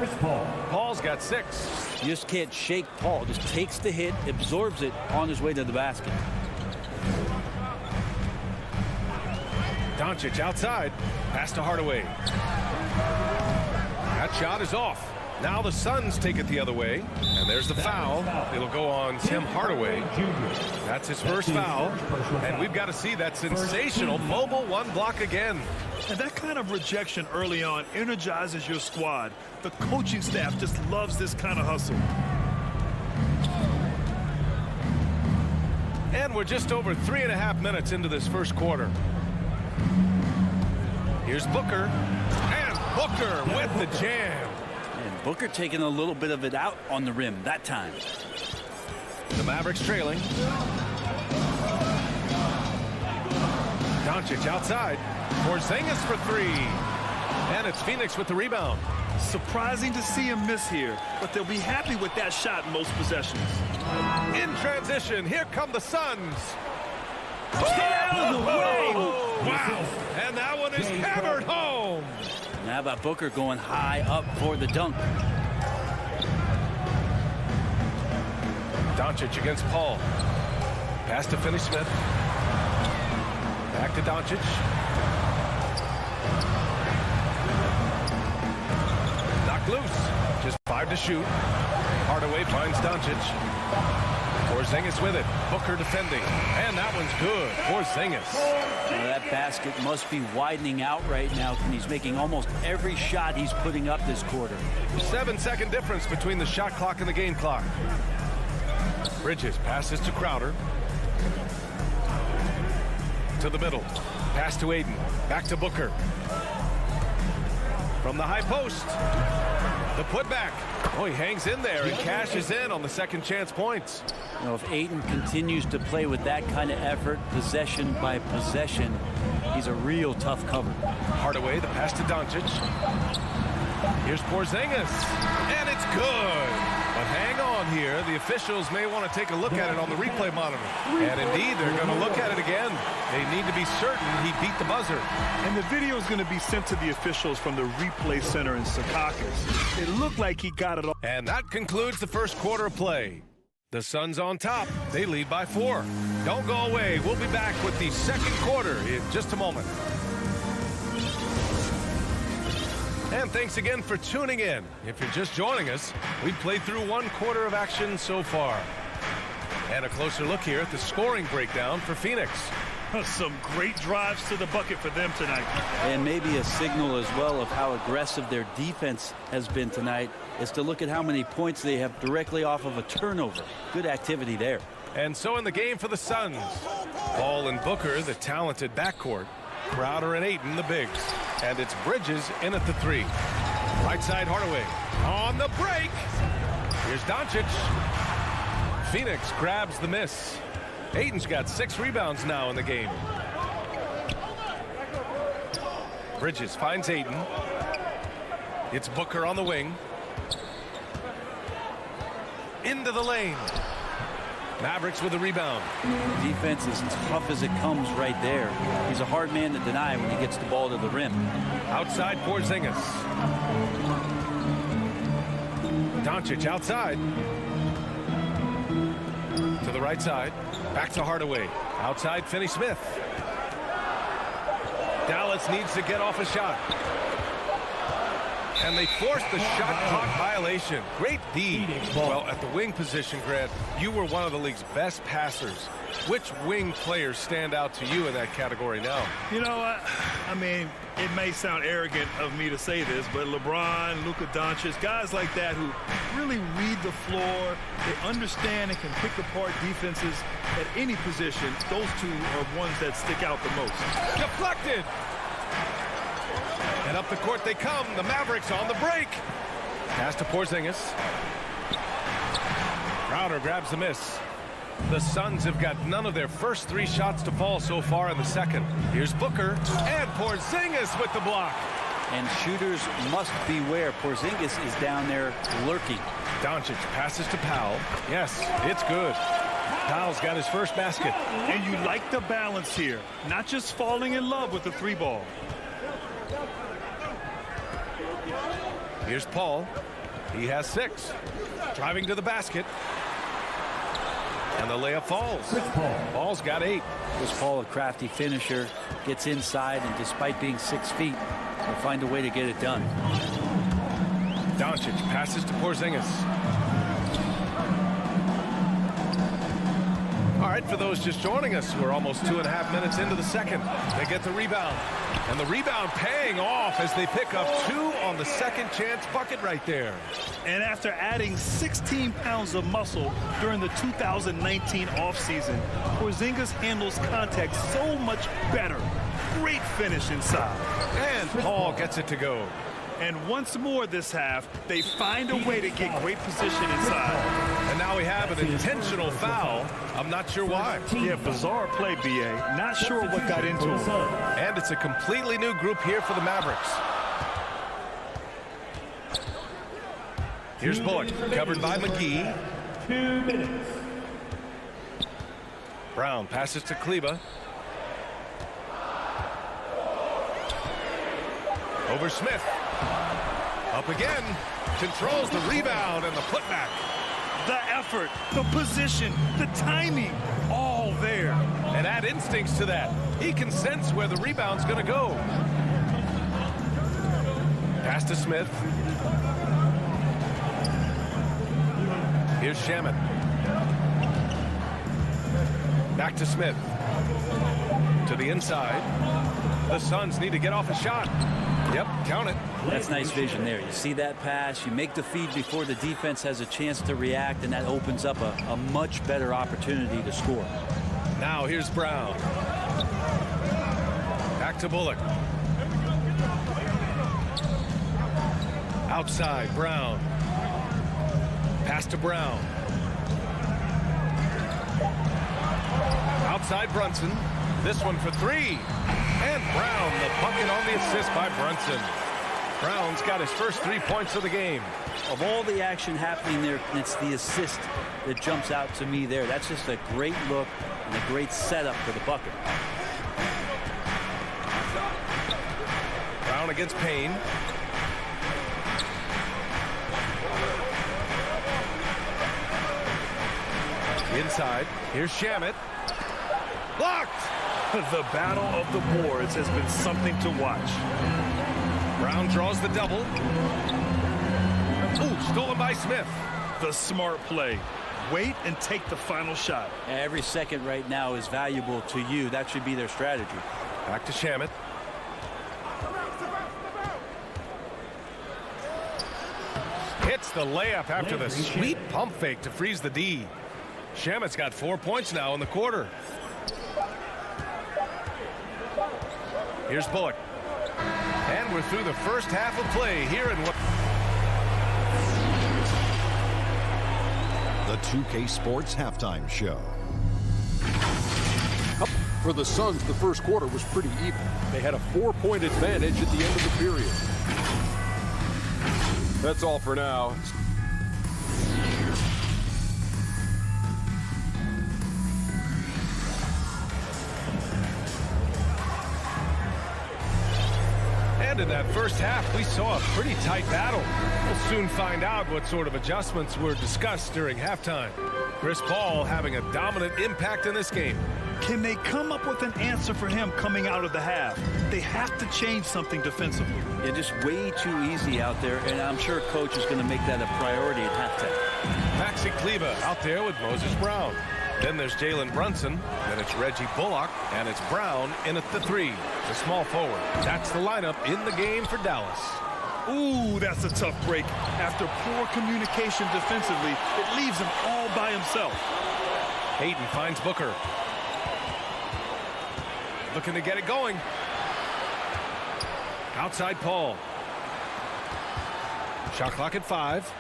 Paul's got 6. You just can't shake Paul. Just takes the hit, absorbs it on his way to the basket. Doncic outside. Pass to Hardaway. That shot is off. Now the Suns take it the other way. And there's the foul. It'll go on Tim Hardaway. That's his first foul. And we've got to see that sensational mobile 1 block again. And that kind of rejection early on energizes your squad. The coaching staff just loves this kind of hustle. And we're just over 3.5 minutes into this first quarter. Here's Booker. And Booker with the jam. And Booker taking a little bit of it out on the rim that time. The Mavericks trailing. Doncic outside. Porzingis for 3. And it's Phoenix with the rebound. Surprising to see him miss here, but they'll be happy with that shot in most possessions. In transition, here come the Suns. Get out of the way! Wow! And that one is hammered home. Now about Booker going high up for the dunk. Doncic against Paul. Pass to Finney-Smith. Back to Doncic. Knocked loose. Just 5 to shoot. Hardaway finds Doncic. Porzingis with it. Booker defending. And that one's good. Porzingis. Well, that basket must be widening out right now. He's making almost every shot he's putting up this quarter. 7-second difference between the shot clock and the game clock. Bridges passes to Crowder. To the middle. Pass to Ayton. Back to Booker. From the high post. The putback. Oh, he hangs in there and cashes in on the second chance points. You know, if Ayton continues to play with that kind of effort, possession by possession, he's a real tough cover. Hardaway, the pass to Doncic. Here's Porzingis. And it's good. But hang on here. The officials may want to take a look at it on the replay monitor. And indeed, they're going to look at it again. They need to be certain he beat the buzzer. And the video is going to be sent to the officials from the replay center in Secaucus. It looked like he got it all. And that concludes the first quarter of play. The Suns on top. They lead by 4. Don't go away. We'll be back with the second quarter in just a moment. And thanks again for tuning in. If you're just joining us, we've played through 1 quarter of action so far. And a closer look here at the scoring breakdown for Phoenix. Some great drives to the bucket for them tonight. And maybe a signal as well of how aggressive their defense has been tonight is to look at how many points they have directly off of a turnover. Good activity there. And so in the game for the Suns, Paul and Booker, the talented backcourt. Crowder and Ayton, the bigs. And it's Bridges in at the 3. Right side, Hardaway. On the break. Here's Doncic. Phoenix grabs the miss. Ayton's got 6 rebounds now in the game. Bridges finds Ayton. It's Booker on the wing. Into the lane. Mavericks with the rebound. Defense is tough as it comes right there. He's a hard man to deny when he gets the ball to the rim. Outside Porzingis. Doncic outside. To the right side. Back to Hardaway. Outside Finney-Smith. Dallas needs to get off a shot. And they forced the shot clock violation. Great D. Well, at the wing position, Grant, you were one of the league's best passers. Which wing players stand out to you in that category now? You know what? I mean, it may sound arrogant of me to say this, but LeBron, Luka Doncic, guys like that who really read the floor, they understand and can pick apart defenses at any position. Those two are ones that stick out the most. Deflected. And up the court they come. The Mavericks on the break. Pass to Porzingis. Crowder grabs the miss. The Suns have got none of their first 3 shots to fall so far in the second. Here's Booker and Porzingis with the block. And shooters must beware. Porzingis is down there lurking. Doncic passes to Powell. Yes, it's good. Powell's got his first basket. And you like the balance here. Not just falling in love with the 3-ball. Here's Paul. He has 6. Driving to the basket. And the layup falls. Paul's got 8. Chris Paul, a crafty finisher, gets inside, and despite being 6 feet, will find a way to get it done. Doncic passes to Porzingis. All right, for those just joining us, we're almost 2.5 minutes into the second. They get the rebound. And the rebound paying off as they pick up 2 on the second chance bucket right there. And after adding 16 pounds of muscle during the 2019 offseason, Porzingis handles contact so much better. Great finish inside. And Paul gets it to go. And once more this half, they find a way to get great position inside. And now we have an intentional foul. I'm not sure why. Yeah, bizarre play, B.A. Not sure what got into him. And it's a completely new group here for the Mavericks. Here's Bullock, covered by McGee. 2 minutes. Brown passes to Kleba. Over Smith. Up again. Controls the rebound and the putback. The effort, the position, the timing, all there. And add instincts to that. He can sense where the rebound's going to go. Pass to Smith. Here's Shaman. Back to Smith. To the inside. The Suns need to get off a shot. Yep, count it. That's nice vision there. You see that pass, you make the feed before the defense has a chance to react, and that opens up a much better opportunity to score. Now here's Brown. Back to Bullock. Outside, Brown. Pass to Brown. Outside Brunson. This one for 3. And Brown, the bucket on the assist by Brunson. Brown's got his first 3 points of the game. Of all the action happening there, it's the assist that jumps out to me there. That's just a great look and a great setup for the bucket. Brown against Payne. Inside. Here's Shamet. Blocked! The battle of the boards has been something to watch. Brown draws the double. Ooh, stolen by Smith. The smart play. wait and take the final shot. Every second right now is valuable to you. That should be their strategy. Back to Shamet. Hits the layup after the sweet pump fake to freeze the D. Shamet's got 4 points now in the quarter. Here's Bullock. And we're through the first half of play here in The 2K Sports Halftime Show. For the Suns, the first quarter was pretty even. They had a 4-point advantage at the end of the period. That's all for now. And in that first half, we saw a pretty tight battle. We'll soon find out what sort of adjustments were discussed during halftime. Chris Paul having a dominant impact in this game. Can they come up with an answer for him coming out of the half? They have to change something defensively. Yeah, just way too easy out there, and I'm sure coach is going to make that a priority at halftime. Maxi Kleber out there with Moses Brown. Then there's Jalen Brunson. Then it's Reggie Bullock, and it's Brown in at the 3, the small forward. That's the lineup in the game for Dallas. Ooh, that's a tough break. After poor communication defensively, it leaves him all by himself. Hayden finds Booker. Looking to get it going. Outside Paul. Shot clock at 5.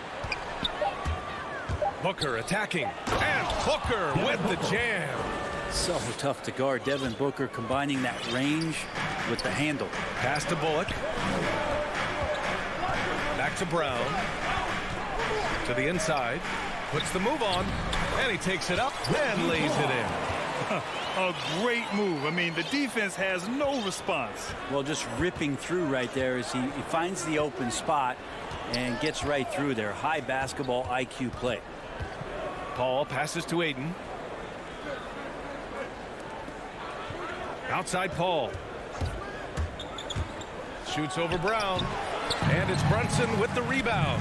Booker attacking. And Booker with the jam. So tough to guard. Devin Booker combining that range with the handle. Pass to Bullock. Back to Brown. To the inside. Puts the move on. And he takes it up and lays it in. A great move. I mean, the defense has no response. Well, just ripping through right there as he finds the open spot and gets right through there. High basketball IQ play. Paul passes to Aiden. Outside Paul. Shoots over Brown. And it's Brunson with the rebound.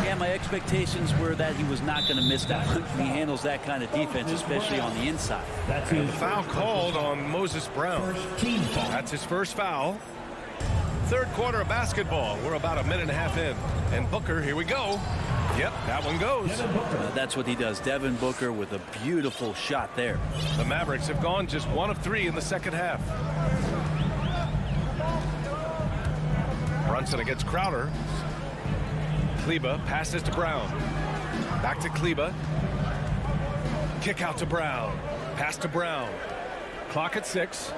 Yeah, my expectations were that he was not going to miss that one. He handles that kind of defense, especially on the inside. And the foul called on Moses Brown. That's his first foul. Third quarter of basketball. We're about a minute and a half in. And Booker, here we go. Yep, that one goes. That's what he does. Devin Booker with a beautiful shot there. The Mavericks have gone just 1 of 3 in the second half. Brunson against Crowder. Kleber passes to Brown. Back to Kleber. Kick out to Brown. Pass to Brown. Clock at 6.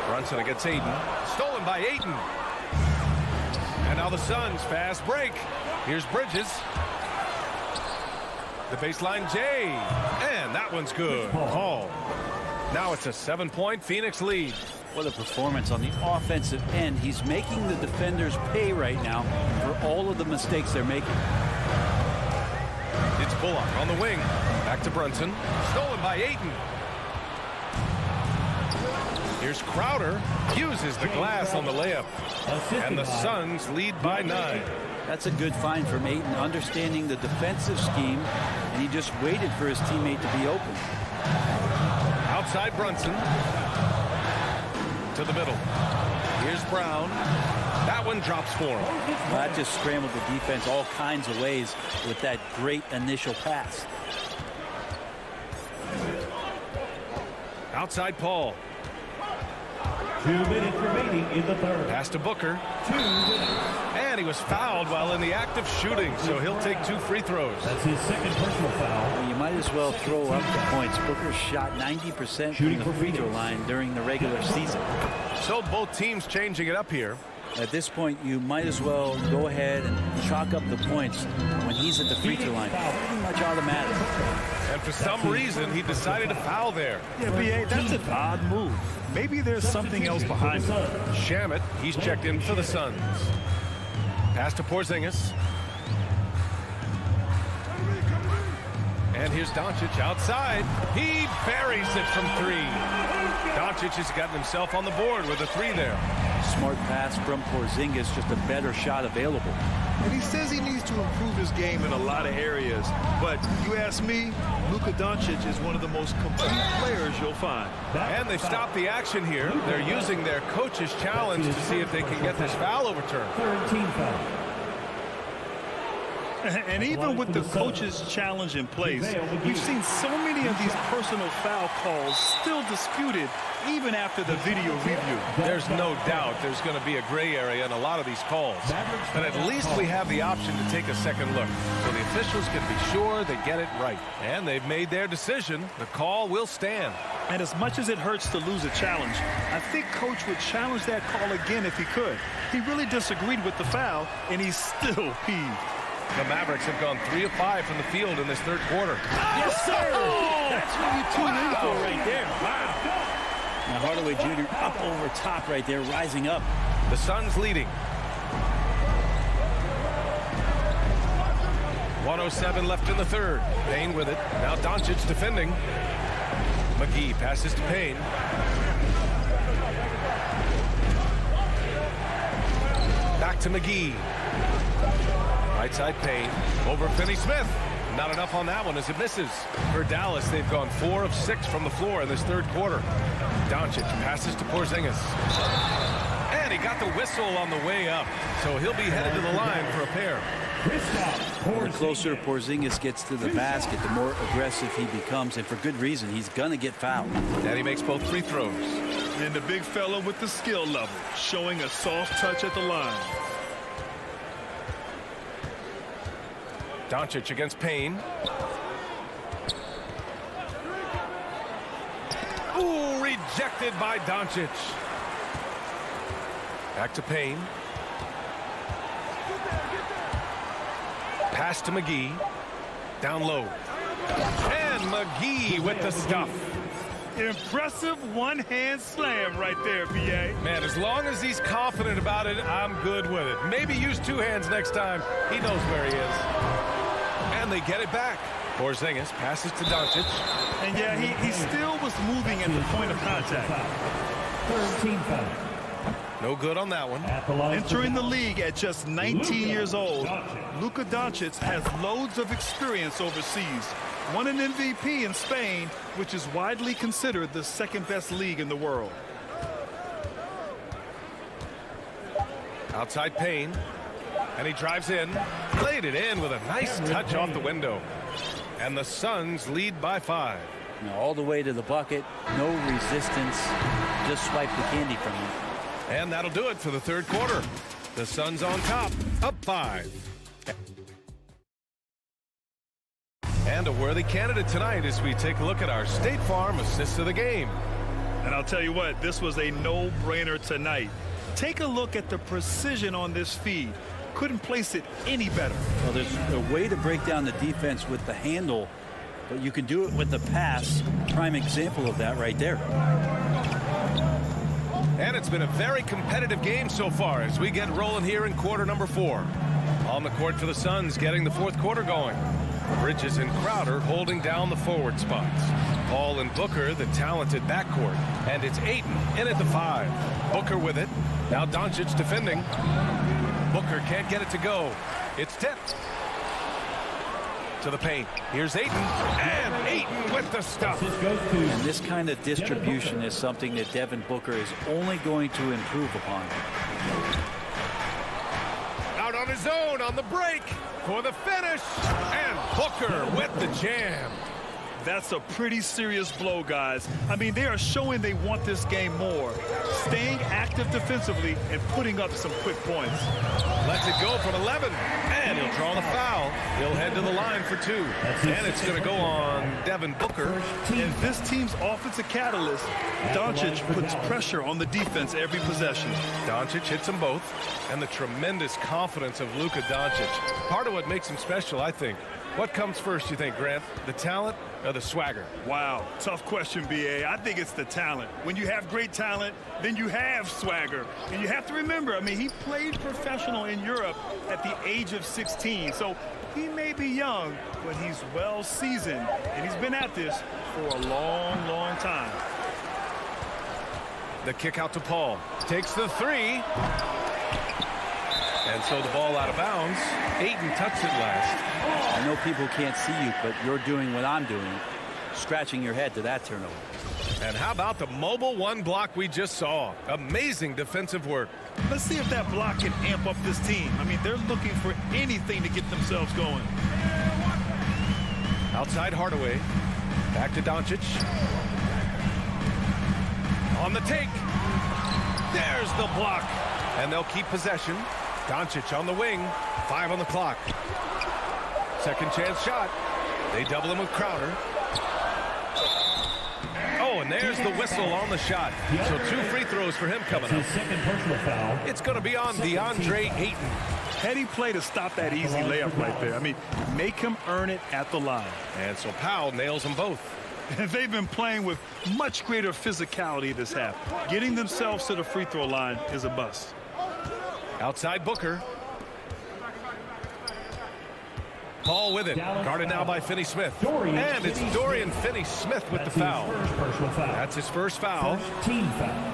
Brunson against Aiden. Stolen by Aiden. And now the Suns fast break. Here's Bridges. The baseline J. And that one's good. Hall. Now it's a 7-point Phoenix lead. What a performance on the offensive end. He's making the defenders pay right now for all of the mistakes they're making. It's Bullock on the wing. Back to Brunson. Stolen by Ayton. Here's Crowder. Uses the glass on the layup. And the Suns lead by 9. That's a good find from Ayton, understanding the defensive scheme, and he just waited for his teammate to be open. Outside Brunson. To the middle. Here's Brown. That one drops for him. That just scrambled the defense all kinds of ways with that great initial pass. Outside Paul. 2 minutes remaining in the third. Pass to Booker. And he was fouled while in the act of shooting, so he'll take 2 free throws. That's his second personal foul. Well, you might as well throw up the points. Booker shot 90% from the free throw line during the regular season. So both teams changing it up here. At this point, you might as well go ahead and chalk up the points when he's at the free throw line. Pretty much automatic. And for some reason, he decided to foul there. Yeah, B.A., that's an odd move. Maybe there's something else behind it. Shamet, he's checked in for the Suns. Pass to Porzingis. And here's Doncic outside. He buries it from 3. Doncic has gotten himself on the board with a 3 there. Smart pass from Porzingis, just a better shot available. And he says he needs to improve his game in a lot of areas. But you ask me, Luka Doncic is one of the most complete players you'll find. And they've stopped the action here. They're using their coach's challenge to see if they can get this foul overturned. And even with the coach's challenge in place, we've seen so many of these personal foul calls still disputed even after the video review. There's no doubt there's going to be a gray area in a lot of these calls. But at least we have the option to take a second look, so the officials can be sure they get it right. And they've made their decision. The call will stand. And as much as it hurts to lose a challenge, I think Coach would challenge that call again if he could. He really disagreed with the foul, and he's still peeved. The Mavericks have gone 3 of 5 from the field in this third quarter. Yes, sir! That's what you tune in for right there. Wow. Now Hardaway Jr. up over top right there, rising up. The Suns leading. 1:07 left in the third. Payne with it. Now Doncic defending. McGee passes to Payne. Back to McGee. Right side Payne. Over Finney-Smith. Not enough on that one as it misses. For Dallas, they've gone 4 of 6 from the floor in this third quarter. Doncic passes to Porzingis. And he got the whistle on the way up. So he'll be headed to the line for a pair. The closer Porzingis gets to the basket, the more aggressive he becomes, and for good reason. He's going to get fouled. And he makes both free throws. And the big fella with the skill level, showing a soft touch at the line. Doncic against Payne. Ooh, rejected by Doncic. Back to Payne. Pass to McGee. Down low. And McGee with the stuff. Impressive one-hand slam right there, B.A. Man, as long as he's confident about it, I'm good with it. Maybe use 2 hands next time. He knows where he is. And they get it back. Porzingis passes to Doncic. And yeah, he still was moving at the point of contact. No good on that one. Entering the league at just 19 years old, Luka Doncic has loads of experience overseas. Won an MVP in Spain, which is widely considered the second-best league in the world. Outside Payne. And he drives in. Played it in with a nice touch off the window. And the Suns lead by 5. Now all the way to the bucket. No resistance. Just swipe the candy from him. And that'll do it for the third quarter. The Suns on top, up 5. And a worthy candidate tonight as we take a look at our State Farm assist of the game. And I'll tell you what, this was a no-brainer tonight. Take a look at the precision on this feed. Couldn't place it any better. Well, there's a way to break down the defense with the handle, but you can do it with the pass. Prime example of that right there. And it's been a very competitive game so far as we get rolling here in quarter number 4. On the court for the Suns, getting the fourth quarter going. Bridges and Crowder holding down the forward spots. Paul and Booker, the talented backcourt. And it's Ayton in at the 5. Booker with it. Now Doncic defending. Booker can't get it to go. It's tipped. To the paint. Here's Ayton. And Ayton with the stuff. And this kind of distribution is something that Devin Booker is only going to improve upon. Out on his own on the break for the finish. And Booker with the jam. That's a pretty serious blow, guys. I mean, they are showing they want this game more. Staying active defensively and putting up some quick points. Lets it go from 11. And he'll draw the foul. He'll head to the line for 2. And it's going to go on Devin Booker. And this team's offensive catalyst, Doncic puts pressure on the defense every possession. Doncic hits them both. And the tremendous confidence of Luka Doncic. Part of what makes him special, I think. What comes first, you think, Grant? The talent or the swagger? Wow, tough question, B.A. I think it's the talent. When you have great talent, then you have swagger. And you have to remember, I mean, he played professional in Europe at the age of 16. So he may be young, but he's well seasoned. And he's been at this for a long, long time. The kick out to Paul. Takes the three. And so the ball out of bounds. Ayton touched it last. I know people can't see you, but you're doing what I'm doing. Scratching your head to that turnover. And how about the mobile one block we just saw? Amazing defensive work. Let's see if that block can amp up this team. I mean, they're looking for anything to get themselves going. Outside Hardaway. Back to Doncic. On the take. There's the block. And they'll keep possession. Doncic on the wing. 5 on the clock. Second chance shot. They double him with Crowder. Oh, and there's the whistle on the shot. So 2 free throws for him coming up. Second personal foul. It's going to be on DeAndre Ayton. Heady play to stop that easy layup right there. I mean, make him earn it at the line. And so Powell nails them both. They've been playing with much greater physicality this half. Getting themselves to the free throw line is a bust. Outside Booker. Paul with it. Guarded now by Finney-Smith. And it's Dorian Finney-Smith with the foul. That's his first foul. Team foul.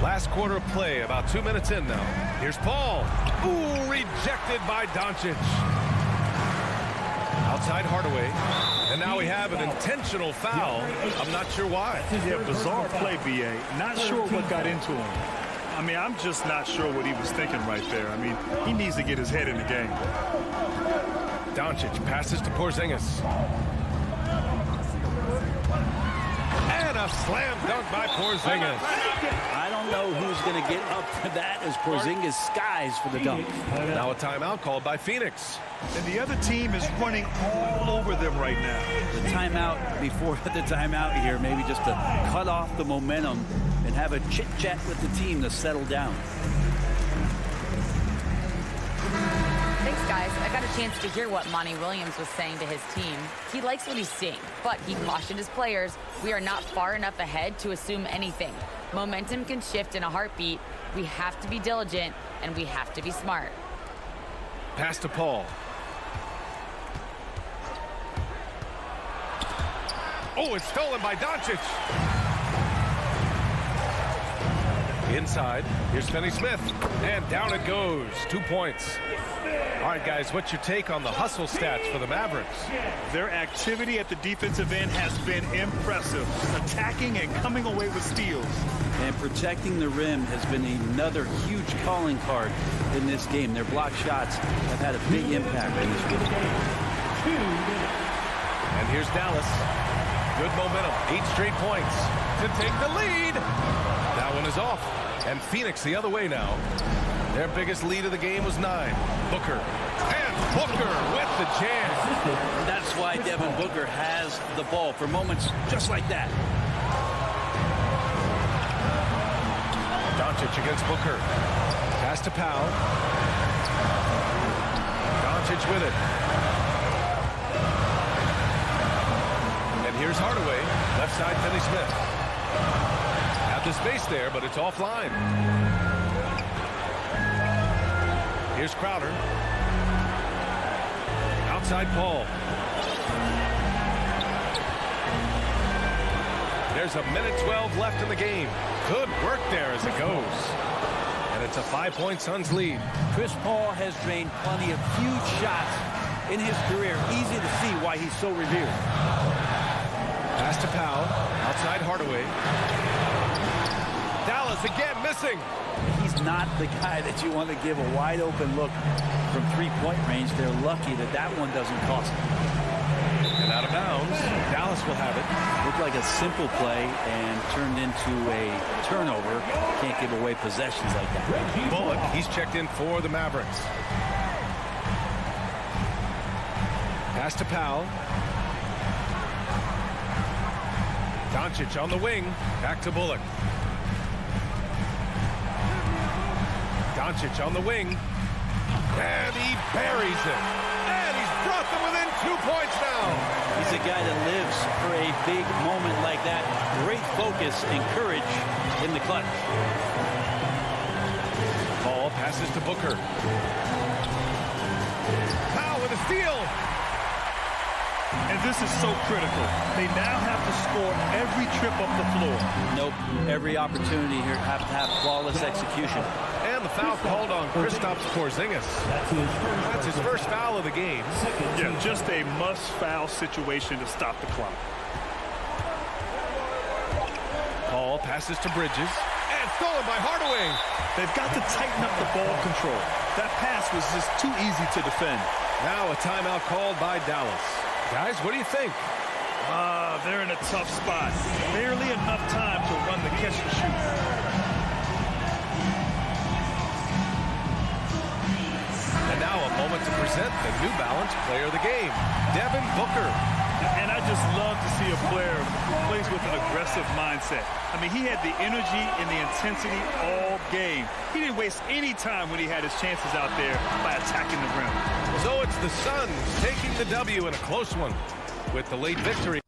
Last quarter of play, about 2 minutes in now. Here's Paul. Ooh, rejected by Doncic. Outside Hardaway. And now we have an intentional foul. I'm not sure why. Yeah, bizarre play, B.A. Not sure what got into him. I mean, I'm just not sure what he was thinking right there. I mean, he needs to get his head in the game. Doncic passes to Porzingis. And a slam dunk by Porzingis. I don't know who's going to get up for that as Porzingis skies for the dunk. Now a timeout called by Phoenix. And the other team is running all over them right now. The timeout before the timeout here, maybe just to cut off the momentum and have a chit-chat with the team to settle down. Thanks, guys. I got a chance to hear what Monty Williams was saying to his team. He likes what he's seeing, but he cautioned his players, we are not far enough ahead to assume anything. Momentum can shift in a heartbeat. We have to be diligent, and we have to be smart. Pass to Paul. Oh, it's stolen by Doncic. Inside. Here's Finney-Smith. And down it goes. 2 points. All right, guys, what's your take on the hustle stats for the Mavericks? Their activity at the defensive end has been impressive. Attacking and coming away with steals. And protecting the rim has been another huge calling card in this game. Their block shots have had a big impact in this game. And here's Dallas. Good momentum. 8 straight points to take the lead. That one is off. And Phoenix the other way now. Their biggest lead of the game was 9. Booker. And Booker with the jam. That's why Devin Booker has the ball for moments just like that. Doncic against Booker. Pass to Powell. Doncic with it. And here's Hardaway. Left side, Finney-Smith. Have the space there, but it's offline. Here's Crowder. Outside Paul. There's a minute 12 left in the game. Good work there as it goes. And it's a 5-point Suns lead. Chris Paul has drained plenty of huge shots in his career. Easy to see why he's so revered. Pass to Powell. Outside Hardaway. Dallas again missing. He's not the guy that you want to give a wide open look from 3-point range. They're lucky that that one doesn't cost them. And out of bounds. Dallas will have it. Looked like a simple play and turned into a turnover. Can't give away possessions like that. Bullock, he's checked in for the Mavericks. Pass to Powell. Doncic on the wing. Back to Bullock. Doncic on the wing. And he buries it. And he's brought them within 2 points now. He's a guy that lives for a big moment like that. Great focus and courage in the clutch. Paul passes to Booker. Powell with a steal. And this is so critical. They now have to score every trip up the floor. Nope. Every opportunity here have to have flawless execution. And the foul called on Kristaps Porzingis. That's his first foul of the game. Yeah, just a must-foul situation to stop the clock. Paul passes to Bridges. And stolen by Hardaway. They've got to tighten up the ball control. That pass was just too easy to defend. Now a timeout called by Dallas. Guys, what do you think? They're in a tough spot. Barely enough time to run the catch and shoot. And now a moment to present the New Balance Player of the Game, Devin Booker. And I just love to see a player who plays with an aggressive mindset. I mean, he had the energy and the intensity all game. He didn't waste any time when he had his chances out there by attacking the rim. So it's the Suns taking the W in a close one with the late victory.